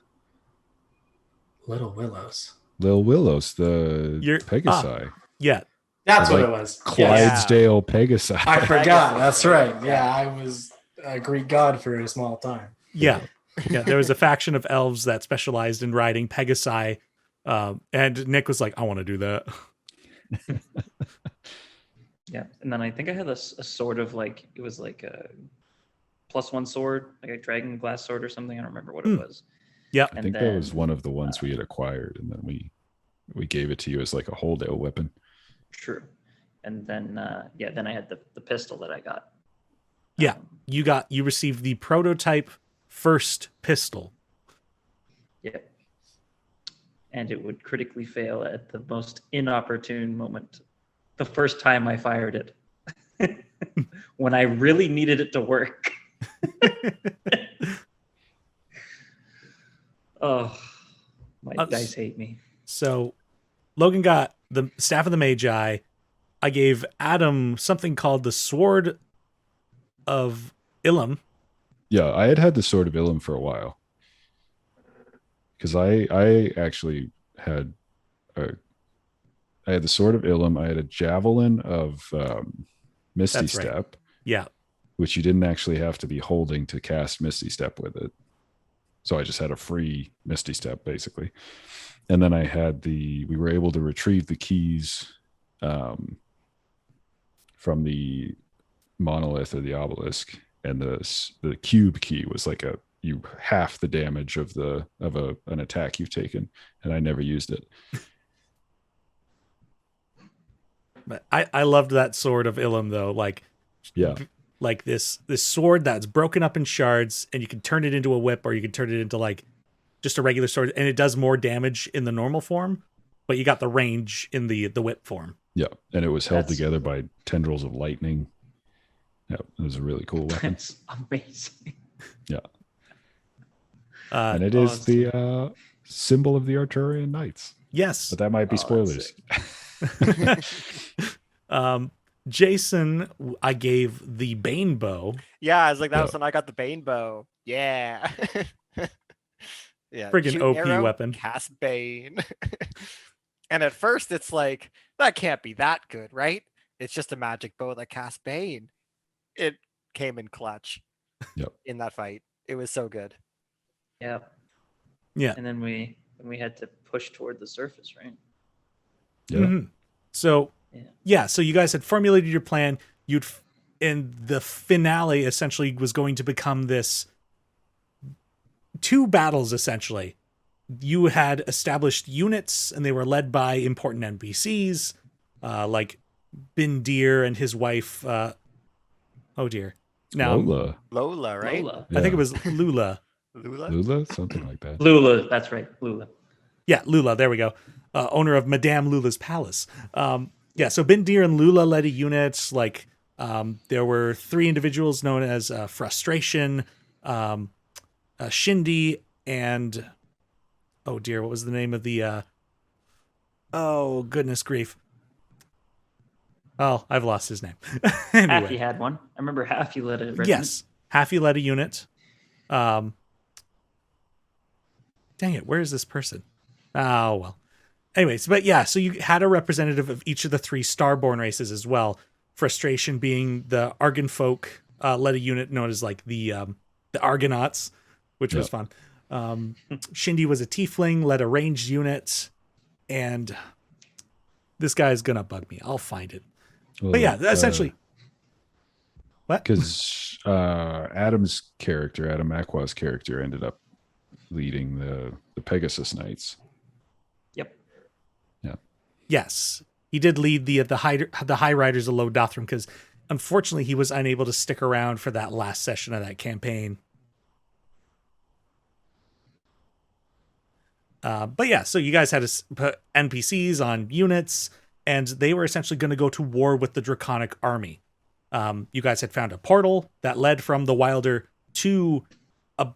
Little Willows. Little Willows, the Pegasi. Yeah. That's what it was. Clydesdale Pegasi. I forgot. That's right. Yeah, I was a Greek god for a small time. Yeah. Yeah, there was a faction of elves that specialized in riding Pegasi, and Nick was like, I want to do that. Yeah, and then I think I had a sort of like it was like a +1 sword, like a dragon glass sword or something. I don't remember what it was. Yeah, I And think that was then, one of the ones we had acquired, and then we gave it to you as like a holdout weapon. true. And then then I had the pistol that I got. Yeah. You received the prototype first pistol. Yep. And it would critically fail at the most inopportune moment. The first time I fired it. When I really needed it to work. Oh, my dice hate me. So Logan got the Staff of the Magi. I gave Adam something called the Sword of Ilum. Yeah, I had the Sword of Ilum for a while. Because I actually had I had the Sword of Ilum. I had a Javelin of Misty That's right. Step, Yeah. which you didn't actually have to be holding to cast Misty Step with it. So I just had a free Misty Step, basically. And then I had we were able to retrieve the keys from the monolith or the obelisk. And the cube key was like half the damage of an attack you've taken. And I never used it. But I loved that Sword of Ilum though. Like, Yeah. Like this sword that's broken up in shards, and you can turn it into a whip, or you can turn it into like just a regular sword, and it does more damage in the normal form, but you got the range in the whip form. Yeah. And it was held That's- together by tendrils of lightning. Yeah, it was a really cool weapon. That's amazing. Yeah. Uh, And it Oh, is it's the symbol of the Arturian Knights. yes. But that might be Oh, that's spoilers. Jason, I gave the Bane bow. Yeah, I was like, that Yeah. was when I got the Bane bow. Yeah. Yeah. Friggin' shoot OP arrow, weapon. Cast Bane. And at first it's like, that can't be that good, right? It's just a magic bow that casts Bane. It came in clutch. Yep. In that fight. It was so good. Yeah. Yeah. And then we had to push toward the surface, right? Yeah. Mhm. So Yeah. so you guys had formulated your plan. And the finale essentially was going to become this 2 battles essentially. You had established units, and they were led by important NPCs, like Bindir and his wife. Oh dear. Now Lola. Right? Lula. I think it was Lula. Lula? Something like that. Lula, that's right. Lula. Yeah, Lula. There we go. Owner of Madame Lula's palace. So Bindir and Lula led a unit. Like there were 3 individuals known as Frustration, Shindy, and oh dear, what was the name of the? Oh goodness grief! Oh, I've lost his name. Anyway, Haffy had one. I remember Haffy led a regiment. yes, Haffy led a unit. Dang it, where is this person? Oh well. Anyways, but yeah, so you had a representative of each of the 3 Starborn races as well. Frustration being the Argan folk led a unit known as like the Argonauts, which was fun. Shindy was a tiefling, led a ranged unit, and this guy's gonna bug me. I'll find it. Well, But yeah, essentially. What? Because Adam Aqua's character ended up leading the Pegasus Knights. Yep. Yeah. Yes, he did lead the High Riders of Low Dothram, because unfortunately he was unable to stick around for that last session of that campaign. But yeah, so you guys had to put NPCs on units, and they were essentially going to go to war with the Draconic army. You guys had found a portal that led from the Wilder to a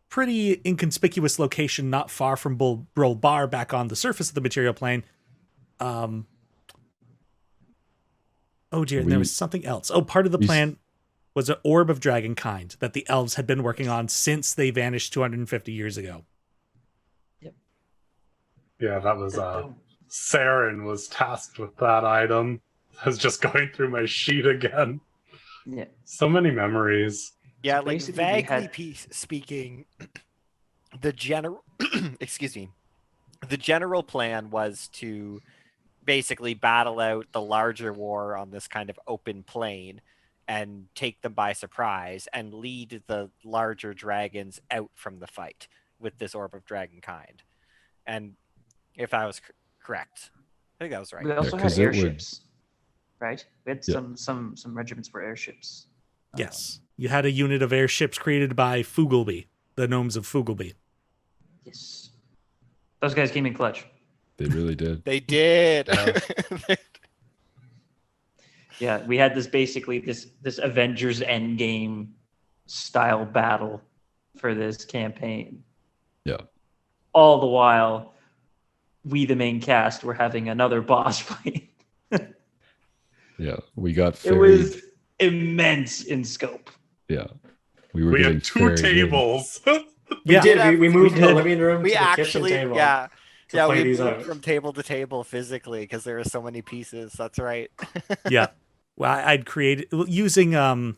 pretty inconspicuous location not far from Brol Bar, back on the surface of the material plane. Oh dear, and there was something else. Oh, part of the plan was an orb of dragonkind that the elves had been working on since they vanished 250 years ago. Yeah, that was Saren was tasked with that item. I was just going through my sheet again. Yeah. So many memories. Yeah, So like basically we vaguely had- speaking, the general excuse me. The general plan was to basically battle out the larger war on this kind of open plain and take them by surprise and lead the larger dragons out from the fight with this orb of dragonkind. And if I was correct, I think that was right. We also had 'cause it would- airships, right? We had Yeah. some regiments for airships. Yes. You had a unit of airships created by Fugleby, the gnomes of Fugleby. Yes. Those guys came in clutch. They really did. They did. Yeah, we had this Avengers Endgame style battle for this campaign. Yeah. All the while, we, the main cast, were having another boss fight. Yeah. We got It ferried. was immense in scope. Yeah. We were We getting had 2 ferried in. tables. Yeah. We moved we the did. living room We to the actually, kitchen table. yeah. to Yeah, play we these moved out. from table to table physically because there were so many pieces. That's right. Yeah. Well, I'd created using the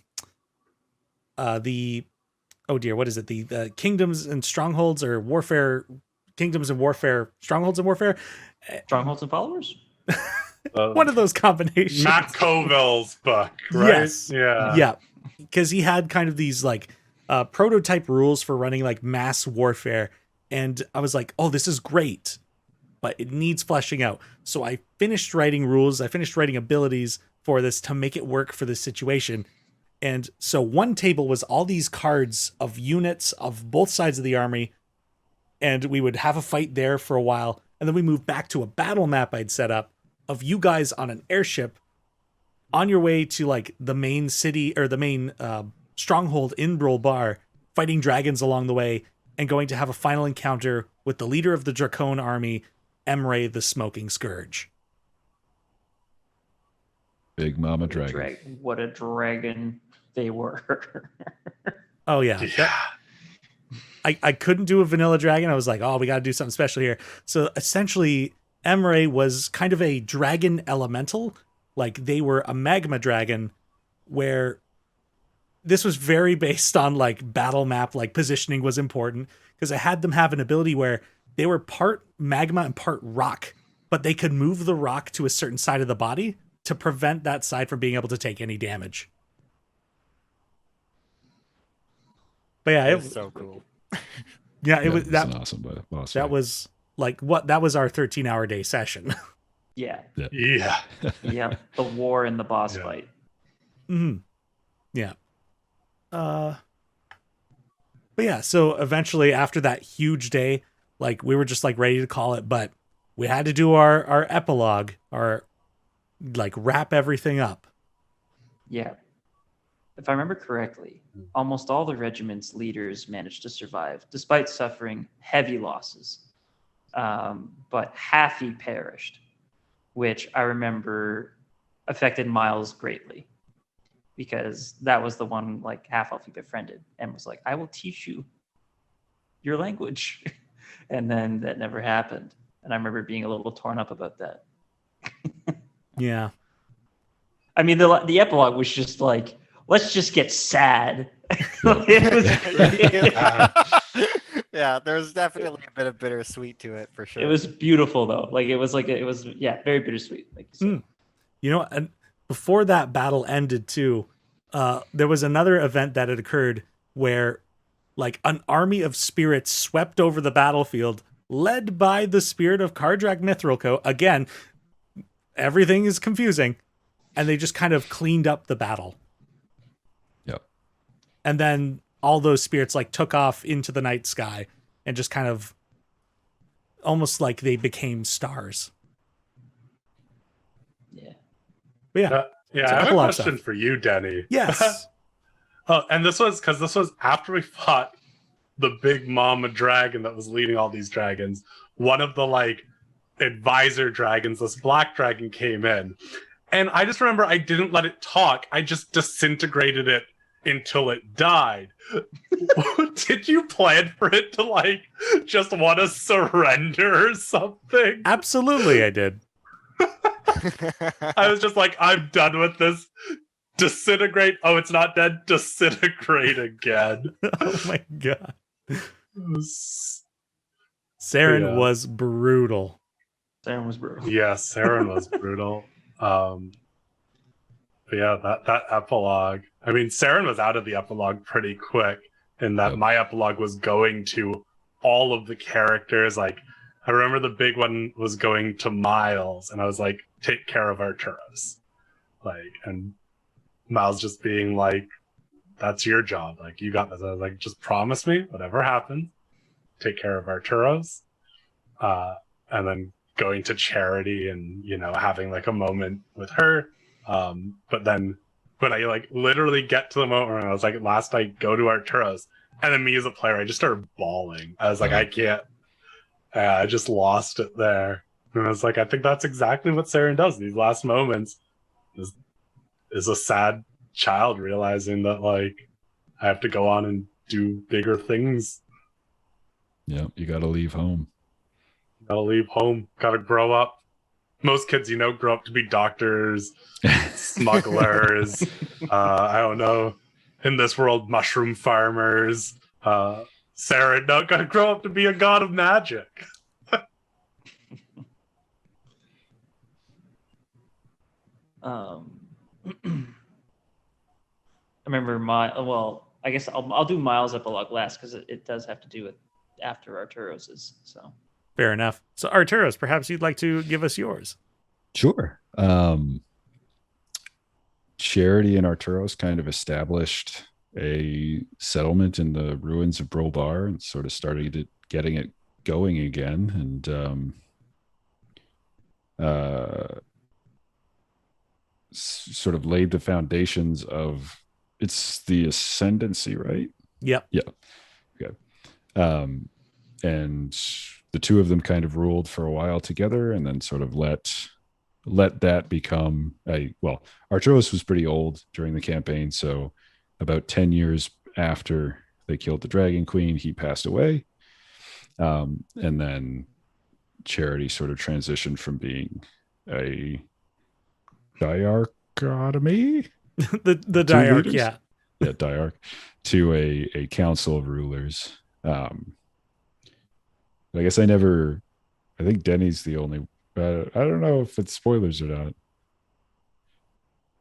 oh dear, what is it? The kingdoms and strongholds or warfare kingdoms and warfare strongholds and warfare. Strongholds and followers? One of those combinations. Matt Colville's book, right? Yes. Yeah. Yeah, because he had kind of these like prototype rules for running like mass warfare, and I was like, oh, this is great, but it needs fleshing out. So I finished writing rules, I finished writing abilities for this to make it work for this situation. And so one table was all these cards of units of both sides of the army, and we would have a fight there for a while, and then we moved back to a battle map I'd set up of you guys on an airship on your way to like the main city or the main stronghold in Brolbar, fighting dragons along the way, and going to have a final encounter with the leader of the Dracone army, Emre the Smoking Scourge. Big Mama Dragon. What a dragon they were. Oh yeah. Yeah. I couldn't do a vanilla dragon. I was like, oh, we got to do something special here. So essentially, Emre was kind of a dragon elemental. Like they were a magma dragon, where this was very based on like battle map, like positioning was important, because I had them have an ability where they were part magma and part rock, but they could move the rock to a certain side of the body to prevent that side from being able to take any damage. But yeah, It it was so cool. yeah, it was It's that. an awesome boss That fight. was like what? That was our 13-hour day session. Yeah. Yeah. Yeah. The war and the boss Yeah. fight. Hmm. Yeah. But yeah, so eventually after that huge day, like we were just like ready to call it, but we had to do our epilogue, our like wrap everything up. Yeah. If I remember correctly, almost all the regiment's leaders managed to survive, despite suffering heavy losses. But Haffy perished, which I remember affected Miles greatly, because that was the one like half-elf he befriended and was like, I will teach you your language. And then that never happened. And I remember being a little torn up about that. Yeah. I mean, the epilogue was just like, let's just get sad. It was, Yeah, there's definitely a bit of bittersweet to it for sure. it was beautiful though. It was very bittersweet. Like you said. You know, and before that battle ended too, there was another event that had occurred where like an army of spirits swept over the battlefield, led by the spirit of Kardrak Mithrilko. Again, everything is confusing. And they just kind of cleaned up the battle. Yep. And then all those spirits like took off into the night sky and just kind of almost like they became stars. Yeah. But yeah. Yeah, So I have a epilogue question stuff. for you, Denny. Yes. Oh, and this was after we fought the big mama dragon that was leading all these dragons. One of the like advisor dragons, this black dragon, came in. And I just remember I didn't let it talk. I just disintegrated it until it died. Did you plan for it to like just want to surrender or something? Absolutely, I did. I was just like, I'm done with this. Disintegrate. Oh, it's not dead. Disintegrate again. Oh my god. It was- Saren Yeah. was brutal. Saren was brutal. Yeah, Saren was brutal. But yeah, that epilogue. I mean, Saren was out of the epilogue pretty quick, in that Yep. my epilogue was going to all of the characters. Like, I remember the big one was going to Miles, and I was like, take care of Arturos. Like, and Miles just being like, that's your job. Like, you got this. I was like, just promise me, whatever happens, take care of Arturos. And then going to Charity and, you know, having like a moment with her. But then when I like literally get to the moment where I was like, last I go to Arturos, and then me as a player, I just started bawling. I was like, I can't. I just lost it there. And I was like, I think that's exactly what Saren does. These last moments is a sad child realizing that, like, I have to go on and do bigger things. Yeah, you got to leave home. Gotta leave home. Gotta grow up. Most kids, you know, grow up to be doctors, smugglers. I don't know. In this world, mushroom farmers. Sarah, no, gotta grow up to be a god of magic. I remember I guess I'll do Miles' epilogue last because it does have to do with after Arturos's. So Fair enough. So Arturos, perhaps you'd like to give us yours. Sure. Charity and Arturos kind of established a settlement in the ruins of Brobar and sort of started getting it going again. And sort of laid the foundations of, it's the ascendancy, right? Yep. Yeah. Okay. And the two of them kind of ruled for a while together, and then sort of let that become Arturos was pretty old during the campaign, so about 10 years after they killed the Dragon Queen, he passed away. And then Charity sort of transitioned from being a diarchotomy, the Two diarch, leaders? yeah. yeah, diarch, to a council of rulers. I guess I think Denny's the only, I don't know if it's spoilers or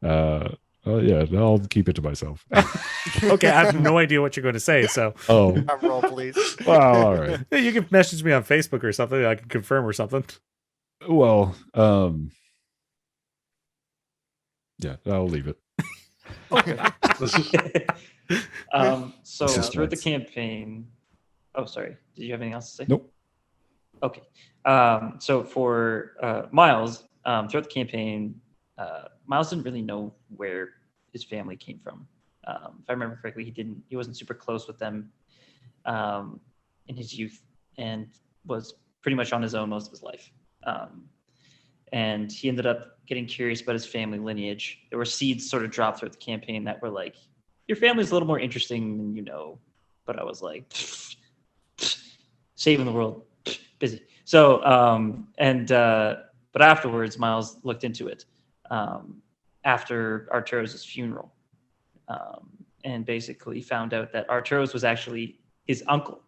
not. Yeah, I'll keep it to myself. Okay, I have no idea what you're going to say, so Oh, Roll, please. well, all right. you can message me on Facebook or something. I can confirm or something. Well, yeah, I'll leave it. So Suspense. throughout the campaign, oh, sorry, did you have anything else to say? Nope. Okay. So for Miles, throughout the campaign, Miles didn't really know where his family came from. If I remember correctly, he wasn't super close with them in his youth, and was pretty much on his own most of his life. And he ended up getting curious about his family lineage. There were seeds sort of dropped throughout the campaign that were like, your family's a little more interesting than you know. But I was like, saving the world, busy. So, but afterwards, Miles looked into it after Arturos' funeral, and basically found out that Arturos was actually his uncle.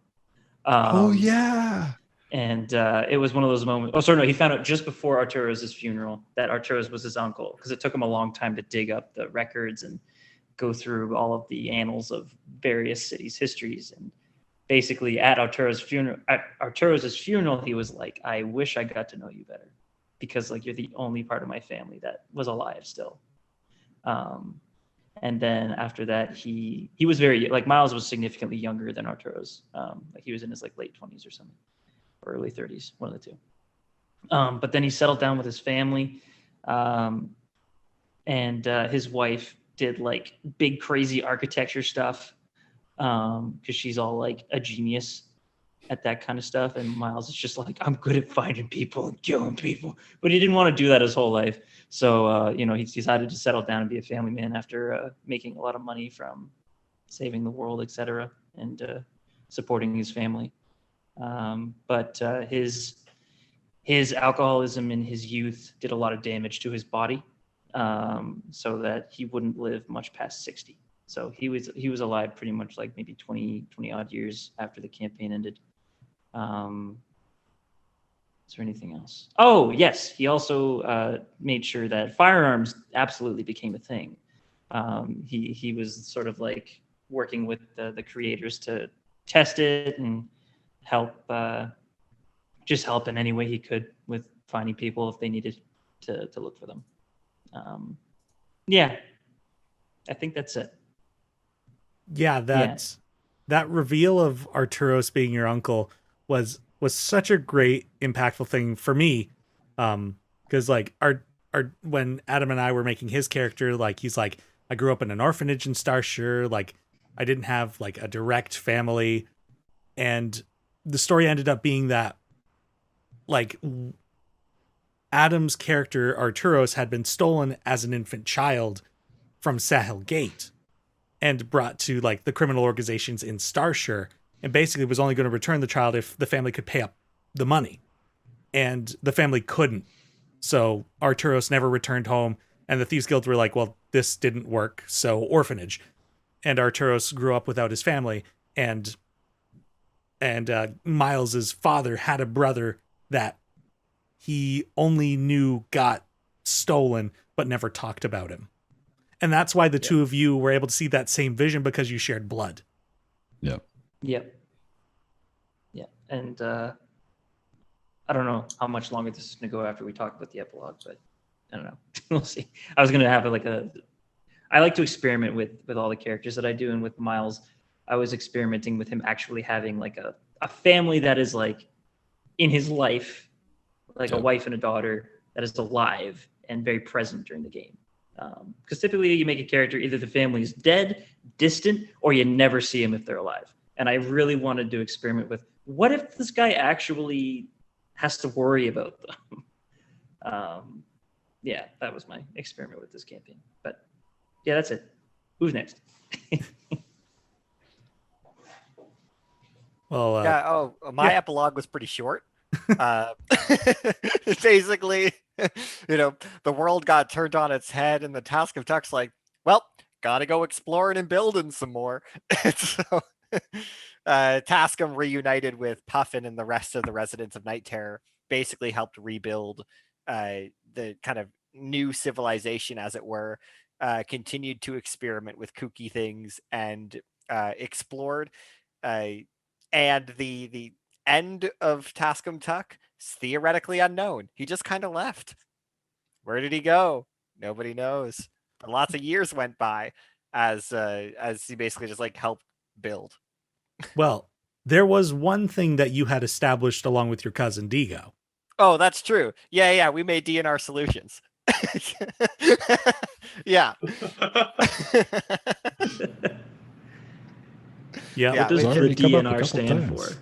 Oh yeah. And it was one of those moments. Oh, sorry, no, he found out just before Arturos' funeral that Arturos was his uncle, because it took him a long time to dig up the records and go through all of the annals of various cities' histories. And basically, at Arturos' funeral, he was like, "I wish I got to know you better, because like you're the only part of my family that was alive still." And then after that, he was very, like, Miles was significantly younger than Arturos. Like he was in his like late 20s or something, or early 30s, one of the two. But then he settled down with his family, and his wife did like big crazy architecture stuff, because she's all like a genius at that kind of stuff. And Miles is just like, I'm good at finding people and killing people, but he didn't want to do that his whole life. So he decided to settle down and be a family man after making a lot of money from saving the world, etc., and supporting his family. But his alcoholism in his youth did a lot of damage to his body, so that he wouldn't live much past 60. So he was alive pretty much like maybe 20 odd years after the campaign ended. Is there anything else? Oh, yes. He also made sure that firearms absolutely became a thing. He was sort of like working with the creators to test it and help, just help in any way he could with finding people if they needed to look for them. Yeah, I think that's it. Yeah, that reveal of Arturos being your uncle was such a great, impactful thing for me. Because like our when Adam and I were making his character, like he's like, I grew up in an orphanage in Starshire, like I didn't have like a direct family, and the story ended up being that like Adam's character Arturos had been stolen as an infant child from Sahel Gate and brought to like the criminal organizations in Starshire, and basically was only going to return the child if the family could pay up the money, and the family couldn't. So Arturos never returned home, and the Thieves Guild were like, well, this didn't work, so orphanage. And Arturos grew up without his family, and Miles's father had a brother that he only knew got stolen but never talked about him. And that's why the two of you were able to see that same vision, because you shared blood. Yep. Yep. Yeah. And I don't know how much longer this is going to go after we talk about the epilogue, but I don't know. We'll see. I was going to have I like to experiment with all the characters that I do. And with Miles, I was experimenting with him actually having like a family that is like in his life, like a wife and a daughter that is alive and very present during the game. Because typically you make a character, either the family is dead, distant, or you never see them if they're alive. And I really wanted to experiment with, what if this guy actually has to worry about them? Yeah, that was my experiment with this campaign. But yeah, that's it. Who's next? Well, my epilogue was pretty short. Basically, the world got turned on its head, and the Task of Tuck's like, well, gotta go exploring and building some more. And so Tascam reunited with Puffin and the rest of the residents of Night Terror, basically helped rebuild the kind of new civilization, as it were, continued to experiment with kooky things, and explored. And the end of Tascam Tuck is theoretically unknown. He just kind of left. Where did he go? Nobody knows. But lots of years went by as he basically just like helped build. well, there was one thing that you had established along with your cousin Digo. Oh, that's true. Yeah, we made DNR solutions. Yeah. Yeah. What does the already come up a DNR couple stand times. for?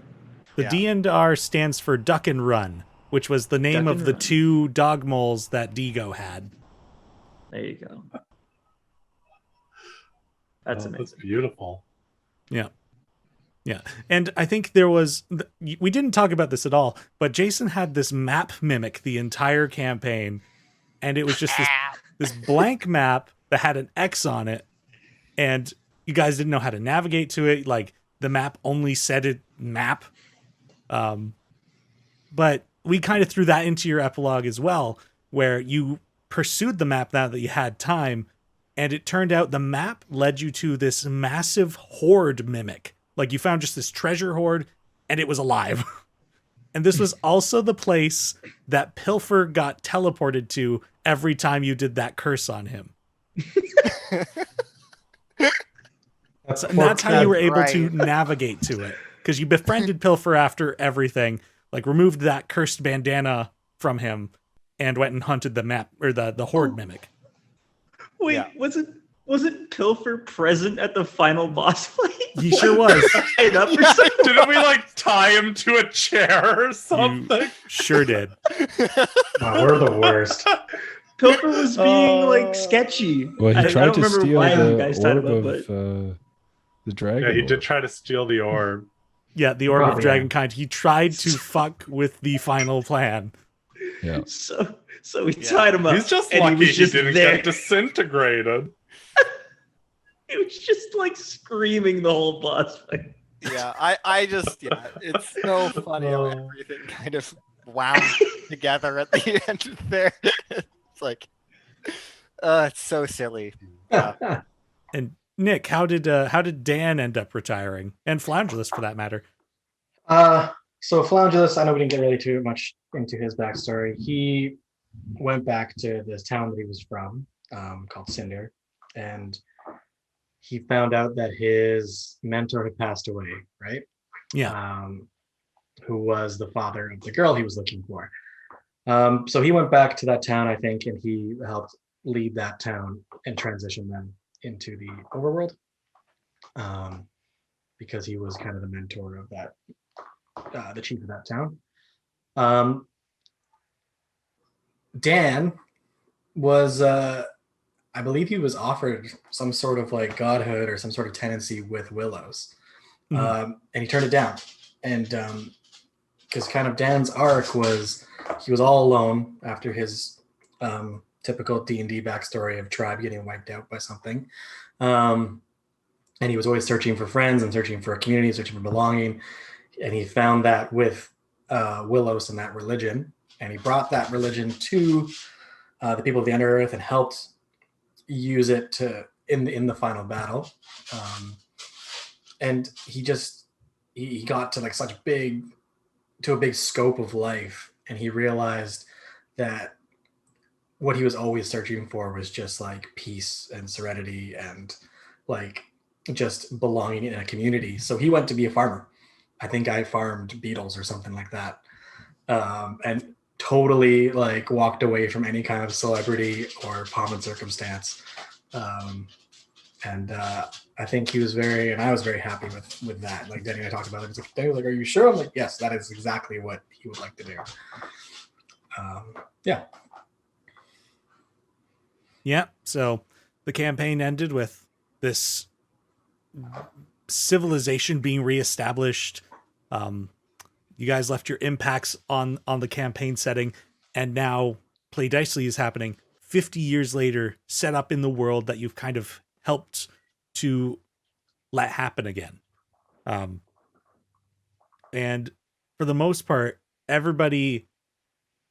The DNR stands for Duck and Run, which was the name Duck of and the Run. 2 dog moles that Digo had. There you go. That's amazing. That's beautiful. Yeah. Yeah. And I think there was, we didn't talk about this at all, but Jason had this map mimic the entire campaign. And it was just this blank map that had an X on it. And you guys didn't know how to navigate to it. Like the map only said it map. But we kind of threw that into your epilogue as well, where you pursued the map now that you had time. And it turned out the map led you to this massive horde mimic. Like you found just this treasure hoard and it was alive. And this was also the place that Pilfer got teleported to every time you did that curse on him. That's how you were able to navigate to it. Because you befriended Pilfer after everything, like removed that cursed bandana from him and went and hunted the map or the horde mimic. Wait, Yeah. wasn't Pilfer present at the final boss fight? He sure was. Up or something? Didn't we like tie him to a chair or something? You sure did. Wow, we're the worst. Pilfer was being like sketchy. Well, he I tried don't to remember steal why you the guys tied orb him up, of but the dragon. Yeah, he did orb. try to steal the orb. Yeah, the Orb of Probably. Dragonkind. He tried to fuck with the final plan. Yeah. so we tied him up. He's just and lucky he was just didn't there. get disintegrated. He was just like screaming the whole boss fight. Yeah, I just it's so funny how everything kind of wound together at the end there. It's like, it's so silly. And Nick, how did Dan end up retiring, and Floungeless for that matter? So Floungeless, I know we didn't get really too much into his backstory. He went back to this town that he was from, called Cinder, and he found out that his mentor had passed away, right? Yeah. Who was the father of the girl he was looking for. So he went back to that town, I think, and he helped lead that town and transition them into the overworld, because he was kind of the mentor of that, the chief of that town. Dan was, I believe he was offered some sort of like godhood or some sort of tenancy with Willows, and he turned it down. And because kind of Dan's arc was he was all alone after his typical D&D backstory of tribe getting wiped out by something. And he was always searching for friends and searching for a community, searching for belonging. And he found that with Willows and that religion. And he brought that religion to the people of the Underearth and helped use it to in the final battle. And he got to like a big scope of life, and he realized that what he was always searching for was just like peace and serenity and like just belonging in a community. So he went to be a farmer. I think I farmed beetles or something like that, and totally like walked away from any kind of celebrity or pomp and circumstance. And I think he was and I was very happy with that. Like Denny and I talked about it. Denny was like, "Are you sure?" I'm like, "Yes, that is exactly what he would like to do." Yeah. Yeah. So the campaign ended with this civilization being reestablished. You guys left your impacts on the campaign setting, and now Play Dicely is happening 50 years later, set up in the world that you've kind of helped to let happen again. And for the most part, everybody,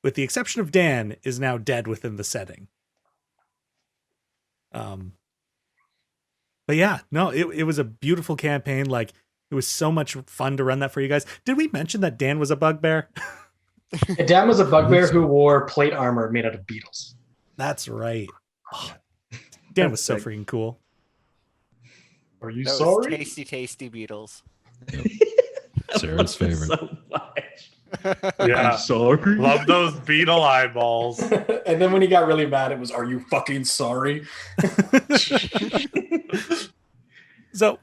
with the exception of Dan, is now dead within the setting. But yeah, no, it was a beautiful campaign. Like, it was so much fun to run that for you guys. Did we mention that Dan was a bugbear? Dan was a bugbear who wore plate armor made out of beetles. That's right. Oh, Dan was so freaking cool. Are you Those sorry? tasty beetles. Sarah's favorite. So much. Yeah. I'm sorry. Love those beetle eyeballs. And then when he got really mad, it was, "Are you fucking sorry?" So,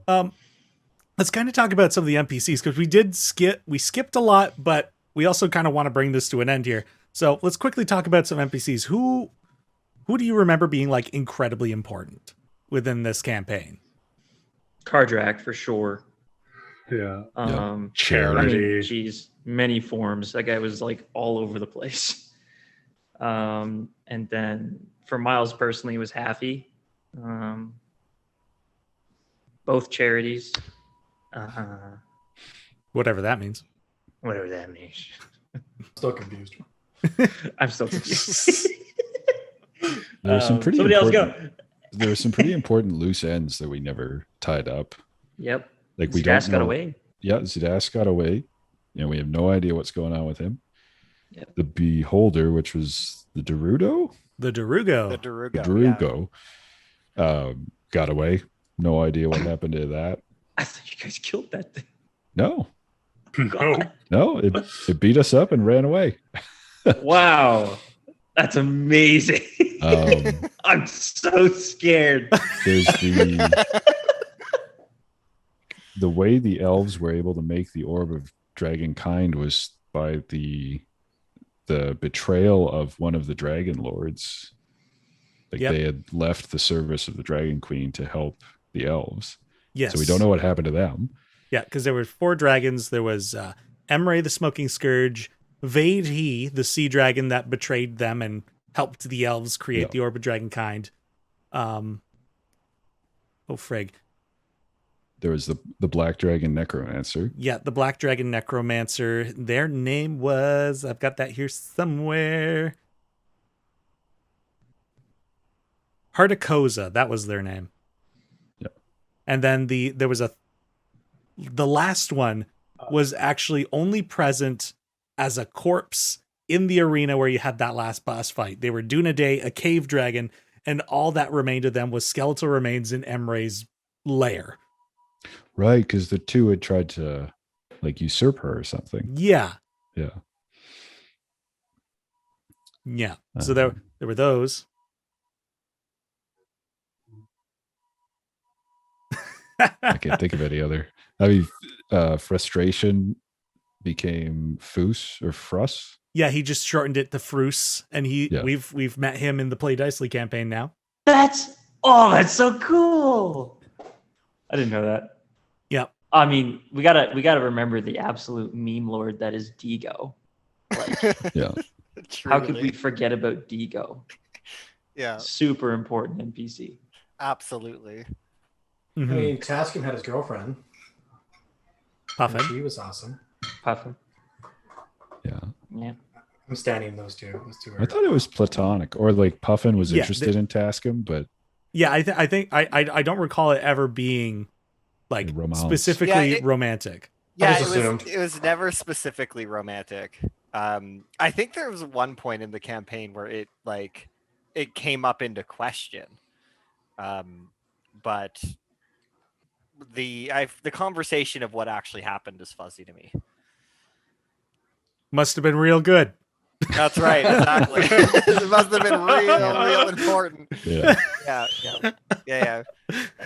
let's kind of talk about some of the NPCs, because we skipped a lot, but we also kind of want to bring this to an end here. So let's quickly talk about some NPCs. Who do you remember being like incredibly important within this campaign? Cardrak for sure. Yeah. I Charity. mean, geez, many forms. That guy was like all over the place. And then for Miles personally, it was Haffy. Both charities. Whatever that means. Whatever that means. Still confused. I'm still confused. There were some pretty somebody else important, go. there were some pretty important loose ends that we never tied up. Yep. Like we Zdask don't got know. away. Yeah, Zdask got away. We have no idea what's going on with him. Yep. The Beholder, which was the Derudo? The Darugo. The Darugo. The Yeah. Darugo got away. No idea what happened to that. I thought you guys killed that thing. No, No. it beat us up and ran away. Wow. That's amazing. I'm so scared. There's the way the elves were able to make the orb of dragon kind was by the betrayal of one of the dragon lords. Like Yep. they had left the service of the dragon queen to help the elves. Yes. So we don't know what happened to them. Yeah, because there were 4 dragons. There was Emre, the Smoking Scourge, Vaidhi, the sea dragon that betrayed them and helped the elves create the Orb of Dragonkind. Oh, frig. there was the Black Dragon Necromancer. Yeah, the Black Dragon Necromancer. Their name was, I've got that here somewhere. Arturos, that was their name. Yep. And then the last one was actually only present as a corpse in the arena where you had that last boss fight. They were Dunedae, a cave dragon, and all that remained of them was skeletal remains in Emre's lair. Right, because the two had tried to like usurp her or something. Yeah. Yeah. Yeah. So there were those. I can't think of any other. I mean, Frustration became Foos or Fruss. Yeah, he just shortened it to Fruce, and we've met him in the Play Dicely campaign now. That's so cool. I didn't know that. Yep. I mean, we gotta remember the absolute meme lord that is Digo. Like, Yeah. how could we forget about Digo? Yeah, Super important NPC. absolutely. I mean, Taskin had his girlfriend. Puffin. She was awesome. Puffin. Yeah. Yeah. I'm standing those two. Those two I thought it was platonic, or like Puffin was interested in Taskim, but yeah, I think I don't recall it ever being like romance. Specifically romantic. Yeah, just assumed. it was never specifically romantic. I think there was one point in the campaign where it came up into question. But the conversation of what actually happened is fuzzy to me. Must have been real good. That's right, exactly. It must have been real important. Yeah. Yeah.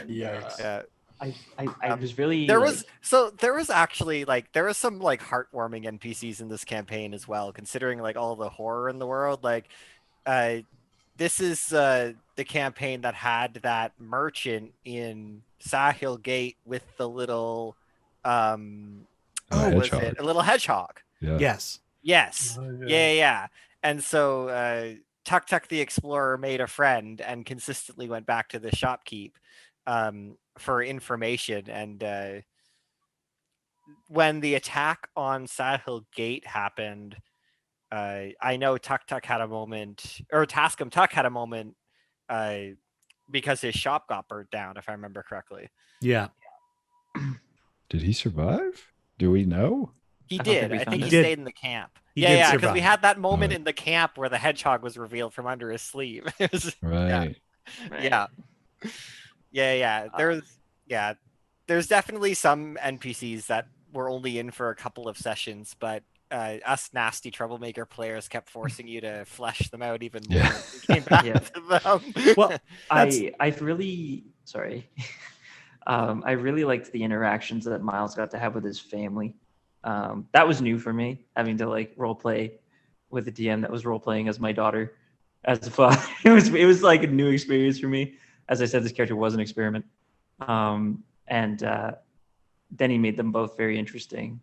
Yikes. I was really There was actually there was some heartwarming NPCs in this campaign as well, considering all the horror in the world. This is the campaign that had that merchant in Sahil Gate with the little what was it? A little hedgehog. Yeah. Yes. Yeah. And so TukTuk the Explorer made a friend and consistently went back to the shopkeep for information. And when the attack on Sahil Gate happened, I know TukTuk had a moment, or Taskum Tuk had a moment, because his shop got burnt down, if I remember correctly. Yeah. Did he survive? Do we know? He I don't think did. we I found think it. he stayed in the camp. He did because survive. we had that moment Right. in the camp where the hedgehog was revealed from under his sleeve. It was- Right. Yeah. There's definitely some NPCs that were only in for a couple of sessions, but us nasty troublemaker players kept forcing you to flesh them out even more. Yeah. When we came back Yeah. to them. Well, I really I really liked the interactions that Miles got to have with his family. That was new for me, having to role play with a DM that was role playing as my daughter as a father. It was like a new experience for me. As I said, this character was an experiment, and then he made them both very interesting.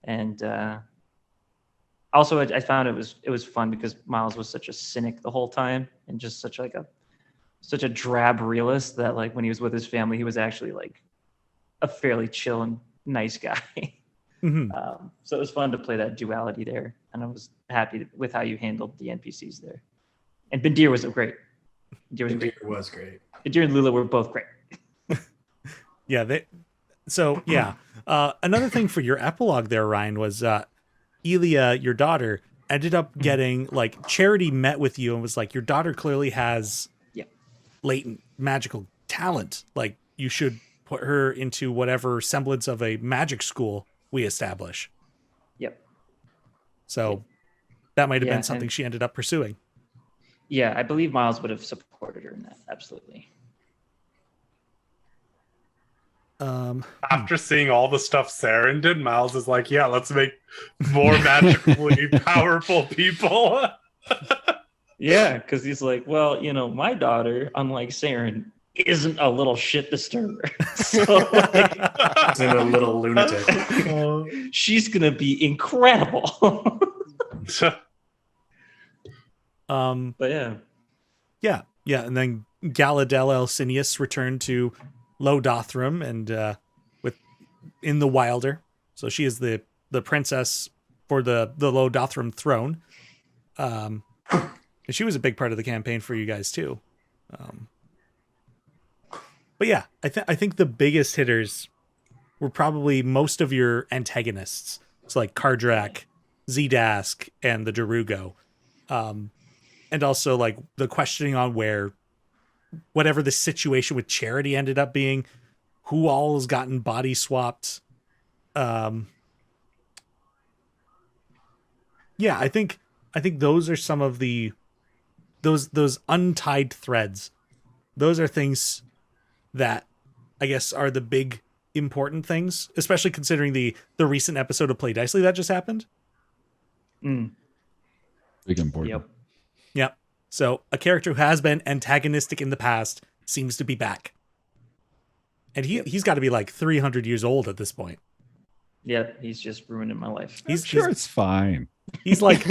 And also, I found it was fun because Miles was such a cynic the whole time and just such a drab realist that when he was with his family, he was actually a fairly chill and nice guy. So it was fun to play that duality there, and I was happy with how you handled the NPCs there. And Bendir was great. Bendir was great. Bendir and Lula were both great. Yeah. Another thing for your epilogue there, Ryan, was Elia, your daughter, ended up getting Charity met with you and was like, your daughter clearly has latent magical talent. You should put her into whatever semblance of a magic school we establish. Yep. So that might have Yeah, been something and- she ended up pursuing. Yeah, I believe Miles would have supported her in that. Absolutely. After seeing all the stuff Saren did, Miles is like, yeah, let's make more magically powerful people. Yeah, because he's like, well, my daughter, unlike Saren, isn't a little shit disturber. So He's a little lunatic. she's gonna be incredible. But yeah. Yeah, and then Galadel Elsinius returned to Low Dothram and with in the Wilder. So she is the princess for the Low Dothram throne. And she was a big part of the campaign for you guys too. But yeah, I think the biggest hitters were probably most of your antagonists. So like Kardrak, Zdask, and the Darugo. And also like the questioning on whatever the situation with Charity ended up being, who all has gotten body swapped. Yeah, I think those are some of those untied threads. Those are things that I guess are the big important things, especially considering the recent episode of Play Dicely that just happened. Mm. Big important. Yep. Yep. So a character who has been antagonistic in the past seems to be back. And he's got to be like 300 years old at this point. Yep. He's just ruining my life. I'm sure it's fine. He's like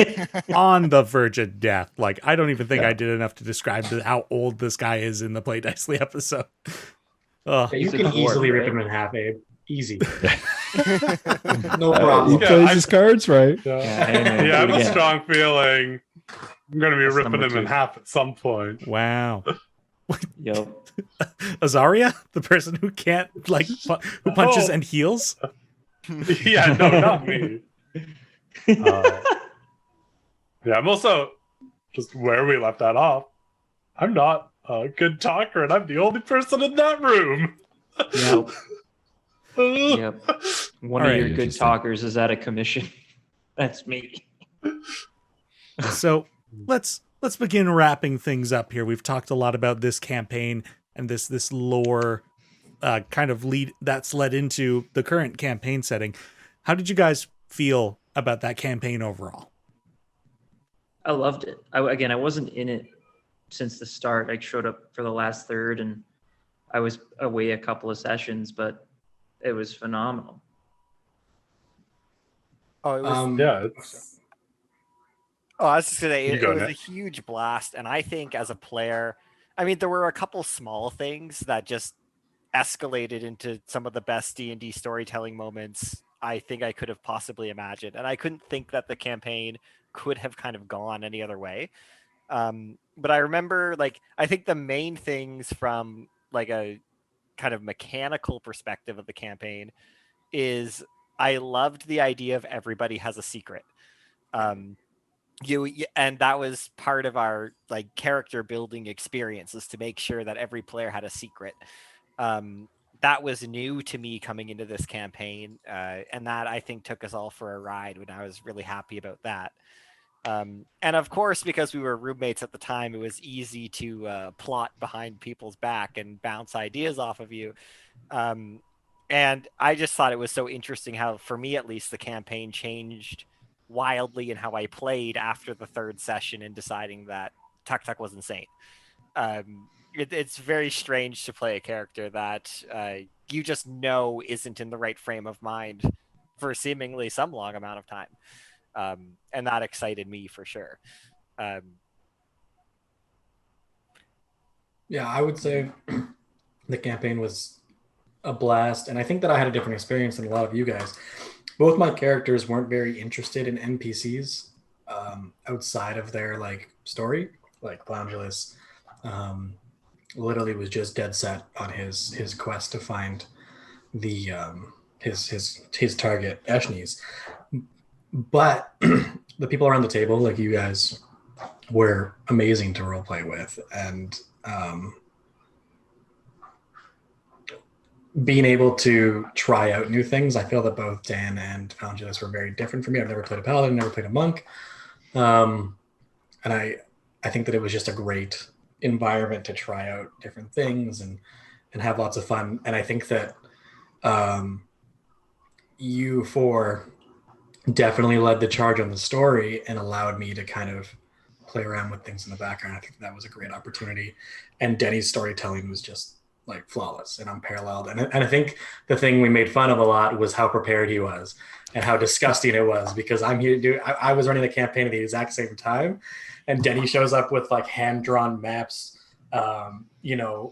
on the verge of death. Like, I don't even think Yeah. I did enough to describe how old this guy is in the Play Dicely episode. Oh, Yeah, you He's a can dwarf, easily rip right? him in half, Abe. Easy. Yeah, No He problem. Yeah, plays I- his cards right. hey, man, I do have it a again. strong feeling I'm going to be That's ripping number him in 2. half at some point. wow. Yep. Azaria, the person who can't like who punches Oh. and heals. Yeah, no, not me. Yeah, I'm also just where we left that off. I'm not a good talker, and I'm the only person in that room. Yep. Yep. One All of right, your good interesting. talkers is out of commission. That's me. So let's begin wrapping things up here. We've talked a lot about this campaign and this lore kind of lead that's led into the current campaign setting. How did you guys feel about that campaign overall? I loved it. I wasn't in it since the start. I showed up for the last third, and I was away a couple of sessions, but it was phenomenal. Oh, it was. Yeah, it's, Oh, I was just gonna say You it go, was a Nick. huge blast, and I think as a player, I mean, there were a couple small things that just escalated into some of the best D&D storytelling moments I think I could have possibly imagined, and I couldn't think that the campaign could have kind of gone any other way. But I remember, like, I think the main things from like a kind of mechanical perspective of the campaign is I loved the idea of everybody has a secret. And that was part of our like character building experience, is to make sure that every player had a secret. That was new to me coming into this campaign, and that I think took us all for a ride, when I was really happy about that. And of course, because we were roommates at the time, it was easy to plot behind people's back and bounce ideas off of you. And I just thought it was so interesting how, for me at least, the campaign changed wildly in how I played after the third session, and deciding that TukTuk was insane. It's very strange to play a character that you just know isn't in the right frame of mind for seemingly some long amount of time. And that excited me for sure. Yeah, I would say the campaign was a blast, and I think that I had a different experience than a lot of you guys. Both my characters weren't very interested in NPCs outside of their like story. Like Clownulus literally was just dead set on his quest to find the his target Eshnes. But the people around the table, like you guys, were amazing to roleplay with, and being able to try out new things. I feel that both Dan and Angelus were very different for me. I've never played a paladin, never played a monk, and I think that it was just a great environment to try out different things and have lots of fun. And I think that you four definitely led the charge on the story and allowed me to kind of play around with things in the background. I think that was a great opportunity. And Denny's storytelling was just like flawless and unparalleled. And I think the thing we made fun of a lot was how prepared he was and how disgusting it was, because I'm here to do, I was running the campaign at the exact same time. And Denny shows up with like hand-drawn maps I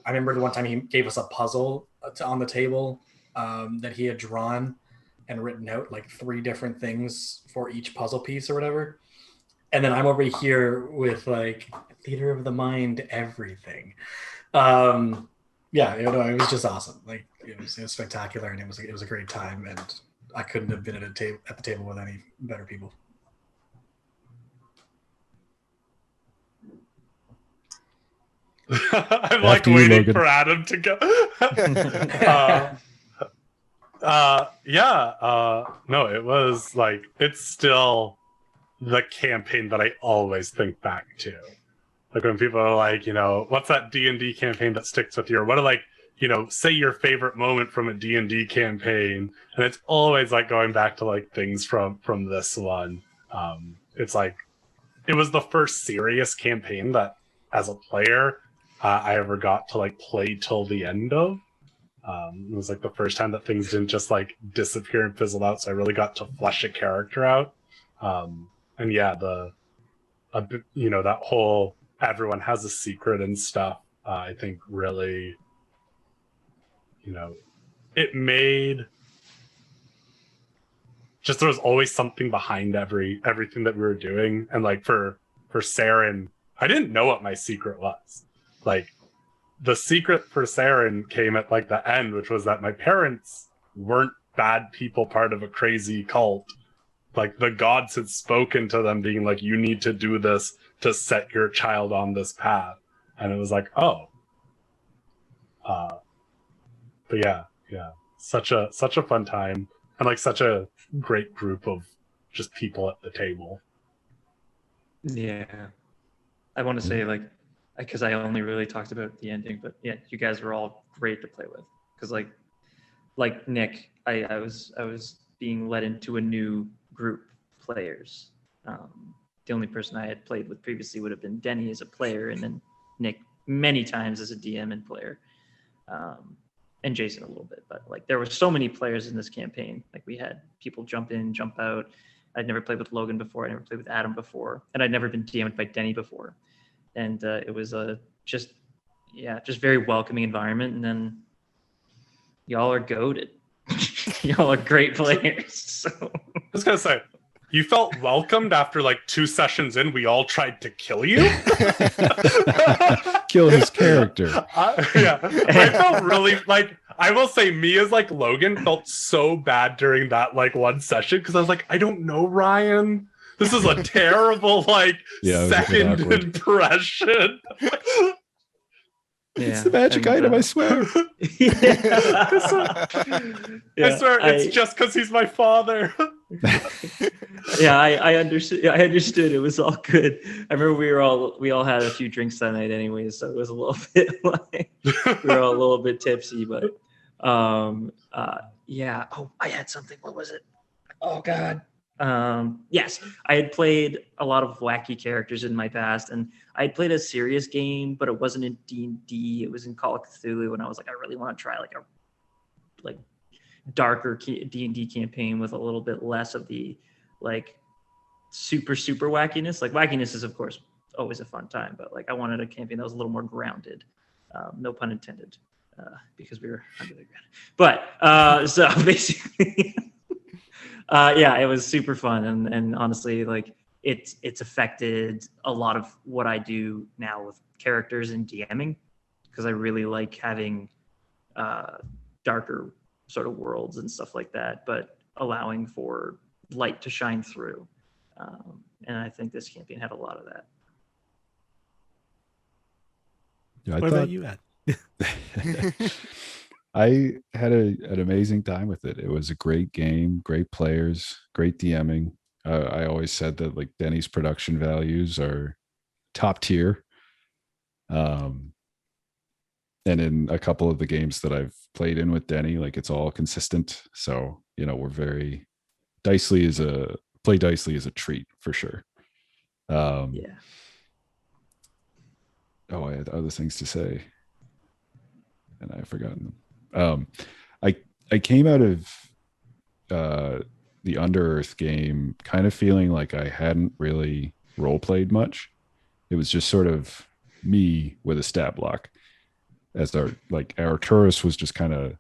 remember the one time he gave us a puzzle on the table that he had drawn and written out like 3 different things for each puzzle piece or whatever. And then I'm over here with like theater of the mind, everything. It was just awesome. Like it was spectacular, and it was a great time, and I couldn't have been at the table with any better people. I'm like waiting Logan. For Adam to go. No, it was like, it's still the campaign that I always think back to. Like when people are like, what's that D&D campaign that sticks with you? Or what are like, say your favorite moment from a D&D campaign. And it's always like going back to like things from this one. It's like, it was the first serious campaign that as a player, I ever got to like play till the end of. It was like the first time that things didn't just like disappear and fizzle out. So I really got to flesh a character out. And yeah, that whole everyone has a secret and stuff. I think really, it made just there was always something behind everything that we were doing. And like for Saren, I didn't know what my secret was. Like the secret for Saren came at like the end, which was that my parents weren't bad people, part of a crazy cult. Like the gods had spoken to them being like, you need to do this to set your child on this path. And it was like, oh. But yeah. Such a fun time. And like such a great group of just people at the table. Yeah. I want to say like, because I only really talked about the ending, but yeah, you guys were all great to play with. Because like Nick, I was being led into a new group of players. The only person I had played with previously would have been Denny as a player, and then Nick many times as a DM and player, and Jason a little bit. But like there were so many players in this campaign. Like we had people jump in, jump out. I'd never played with Logan before. I never played with Adam before, and I'd never been DM'd by Denny before. And it was a just very welcoming environment. And then y'all are goated. Y'all are great players. So. I was gonna say, you felt welcomed after like 2 sessions in. We all tried to kill you. Kill his character. I felt really like. I will say, me as like Logan felt so bad during that like one session because I was like, I don't know Ryan. This is a terrible like second impression. It's the magic item, I swear. I swear, it's just because he's my father. I understood. I understood. It was all good. I remember we all had a few drinks that night, anyways, so it was a little bit like we were all a little bit tipsy, but yeah. Oh, I had something. What was it? Oh God. Yes, I had played a lot of wacky characters in my past, and I had played a serious game, but it wasn't in D&D. It was in Call of Cthulhu, and I was like, I really want to try like a darker D&D campaign with a little bit less of the like super wackiness. Like wackiness is of course always a fun time, but like I wanted a campaign that was a little more grounded. No pun intended, because we were under the ground. But so basically. It was super fun, and honestly, like it's affected a lot of what I do now with characters and DMing, because I really like having darker sort of worlds and stuff like that, but allowing for light to shine through. And I think this campaign had a lot of that. Yeah, what about you, Ed? I had an amazing time with it. It was a great game, great players, great DMing. I always said that like Denny's production values are top tier. And in a couple of the games that I've played in with Denny, like it's all consistent. So, we're very Dicely is a treat for sure. Oh, I had other things to say and I've forgotten them. I came out of the Under Earth game kind of feeling like I hadn't really role played much. It was just sort of me with a stat block, as our Arturos was just kind of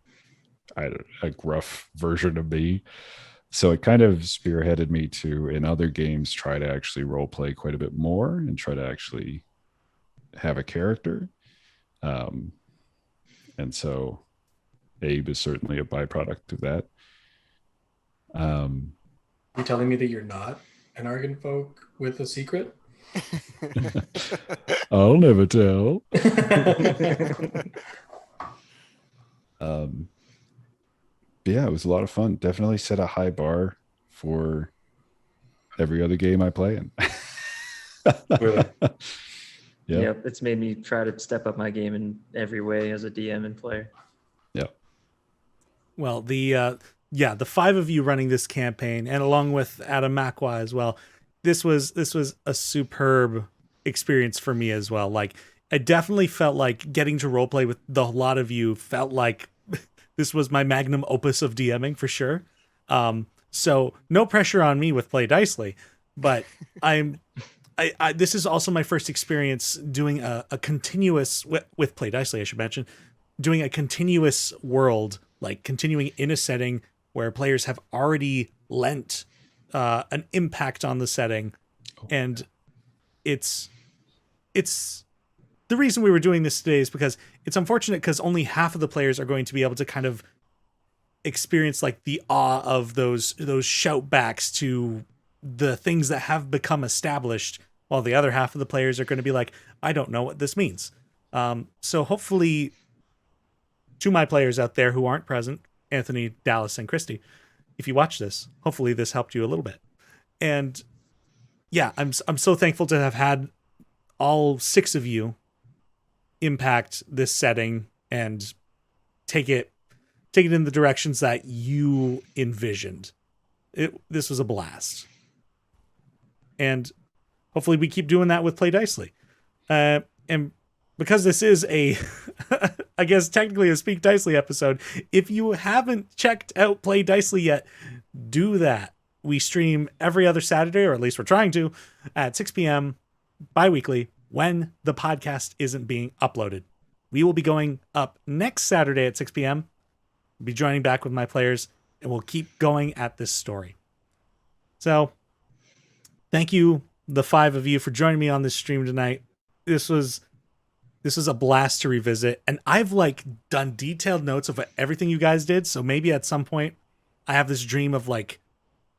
a gruff version of me. So it kind of spearheaded me to, in other games, try to actually role play quite a bit more and try to actually have a character. And so Abe is certainly a byproduct of that. You telling me that you're not an Argan folk with a secret? I'll never tell. Yeah, it was a lot of fun. Definitely set a high bar for every other game I play in. Really? Yep, it's made me try to step up my game in every way as a DM and player. Yep. Well, the 5 of you running this campaign, and along with Adam Makwa as well, this was a superb experience for me as well. Like, I definitely felt like getting to roleplay with a lot of you felt like this was my magnum opus of DMing for sure. So no pressure on me with Play Dicely, but this is also my first experience doing a continuous with Play Dicely, I should mention, doing a continuous world, like continuing in a setting where players have already lent an impact on the setting. And it's the reason we were doing this today is because it's unfortunate because only half of the players are going to be able to kind of experience like the awe of those shout backs to the things that have become established, while the other half of the players are going to be like, I don't know what this means. So hopefully, to my players out there who aren't present, Anthony, Dallas, and Christy, if you watch this, hopefully this helped you a little bit. And yeah, I'm so thankful to have had all 6 of you impact this setting and take it in the directions that you envisioned. This was a blast. And hopefully we keep doing that with Play Dicely. And because this is a, I guess technically a Speak Dicely episode, if you haven't checked out Play Dicely yet, do that. We stream every other Saturday, or at least we're trying to, at 6 p.m. bi-weekly when the podcast isn't being uploaded. We will be going up next Saturday at 6 p.m. Be joining back with my players, and we'll keep going at this story. So, thank you, the 5 of you, for joining me on this stream tonight. This was a blast to revisit, and I've like done detailed notes of everything you guys did. So maybe at some point, I have this dream of like,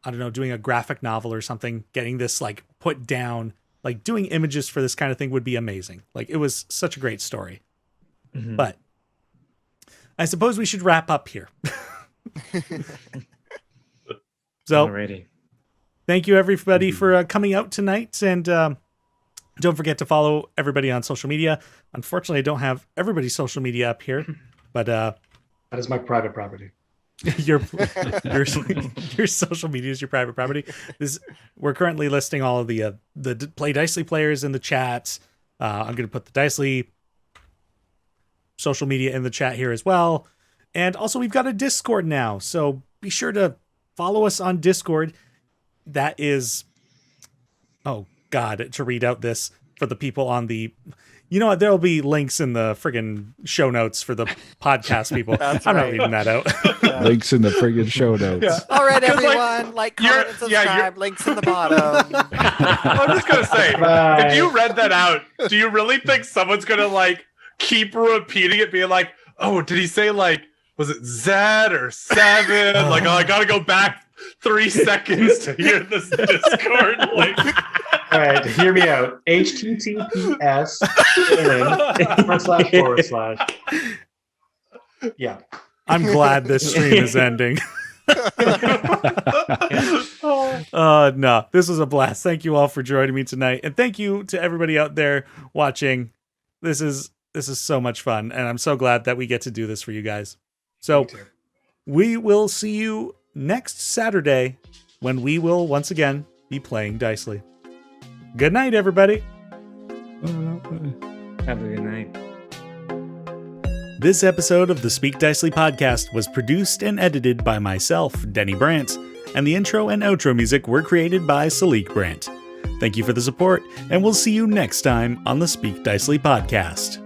I don't know, doing a graphic novel or something, getting this like put down, like doing images for this kind of thing would be amazing. Like, it was such a great story. Mm-hmm. But I suppose we should wrap up here. So, alrighty. Thank you everybody for coming out tonight, and don't forget to follow everybody on social media. Unfortunately, I don't have everybody's social media up here, but that is my private property. your social media is your private property. We're currently listing all of the Play Dicely players in the chats. I'm going to put the Dicely social media in the chat here as well. And also, we've got a Discord now, so be sure to follow us on Discord. That is, oh God, to read out this for the people on the, you know what, there'll be links in the friggin' show notes for the podcast people. I'm not reading that out. Links in the friggin' show notes. Yeah. All right, everyone, like, comment, and subscribe. Links in the bottom. I'm just gonna say, if you read that out, do you really think someone's gonna like keep repeating it, being like, "Oh, did he say like, was it Z or 7?" Like, oh, I gotta go back 3 seconds to hear this Discord link. All right, hear me out. https:// Yeah. I'm glad this stream is ending. No, this was a blast. Thank you all for joining me tonight, and thank you to everybody out there watching. This is so much fun, and I'm so glad that we get to do this for you guys. So we will see you next Saturday when we will once again be playing Dicely. Good night, everybody. Have a good night. This episode of the Speak Dicely podcast was produced and edited by myself, Denny Brandt, and the intro and outro music were created by Salik Brandt. Thank you for the support, and we'll see you next time on the Speak Dicely podcast.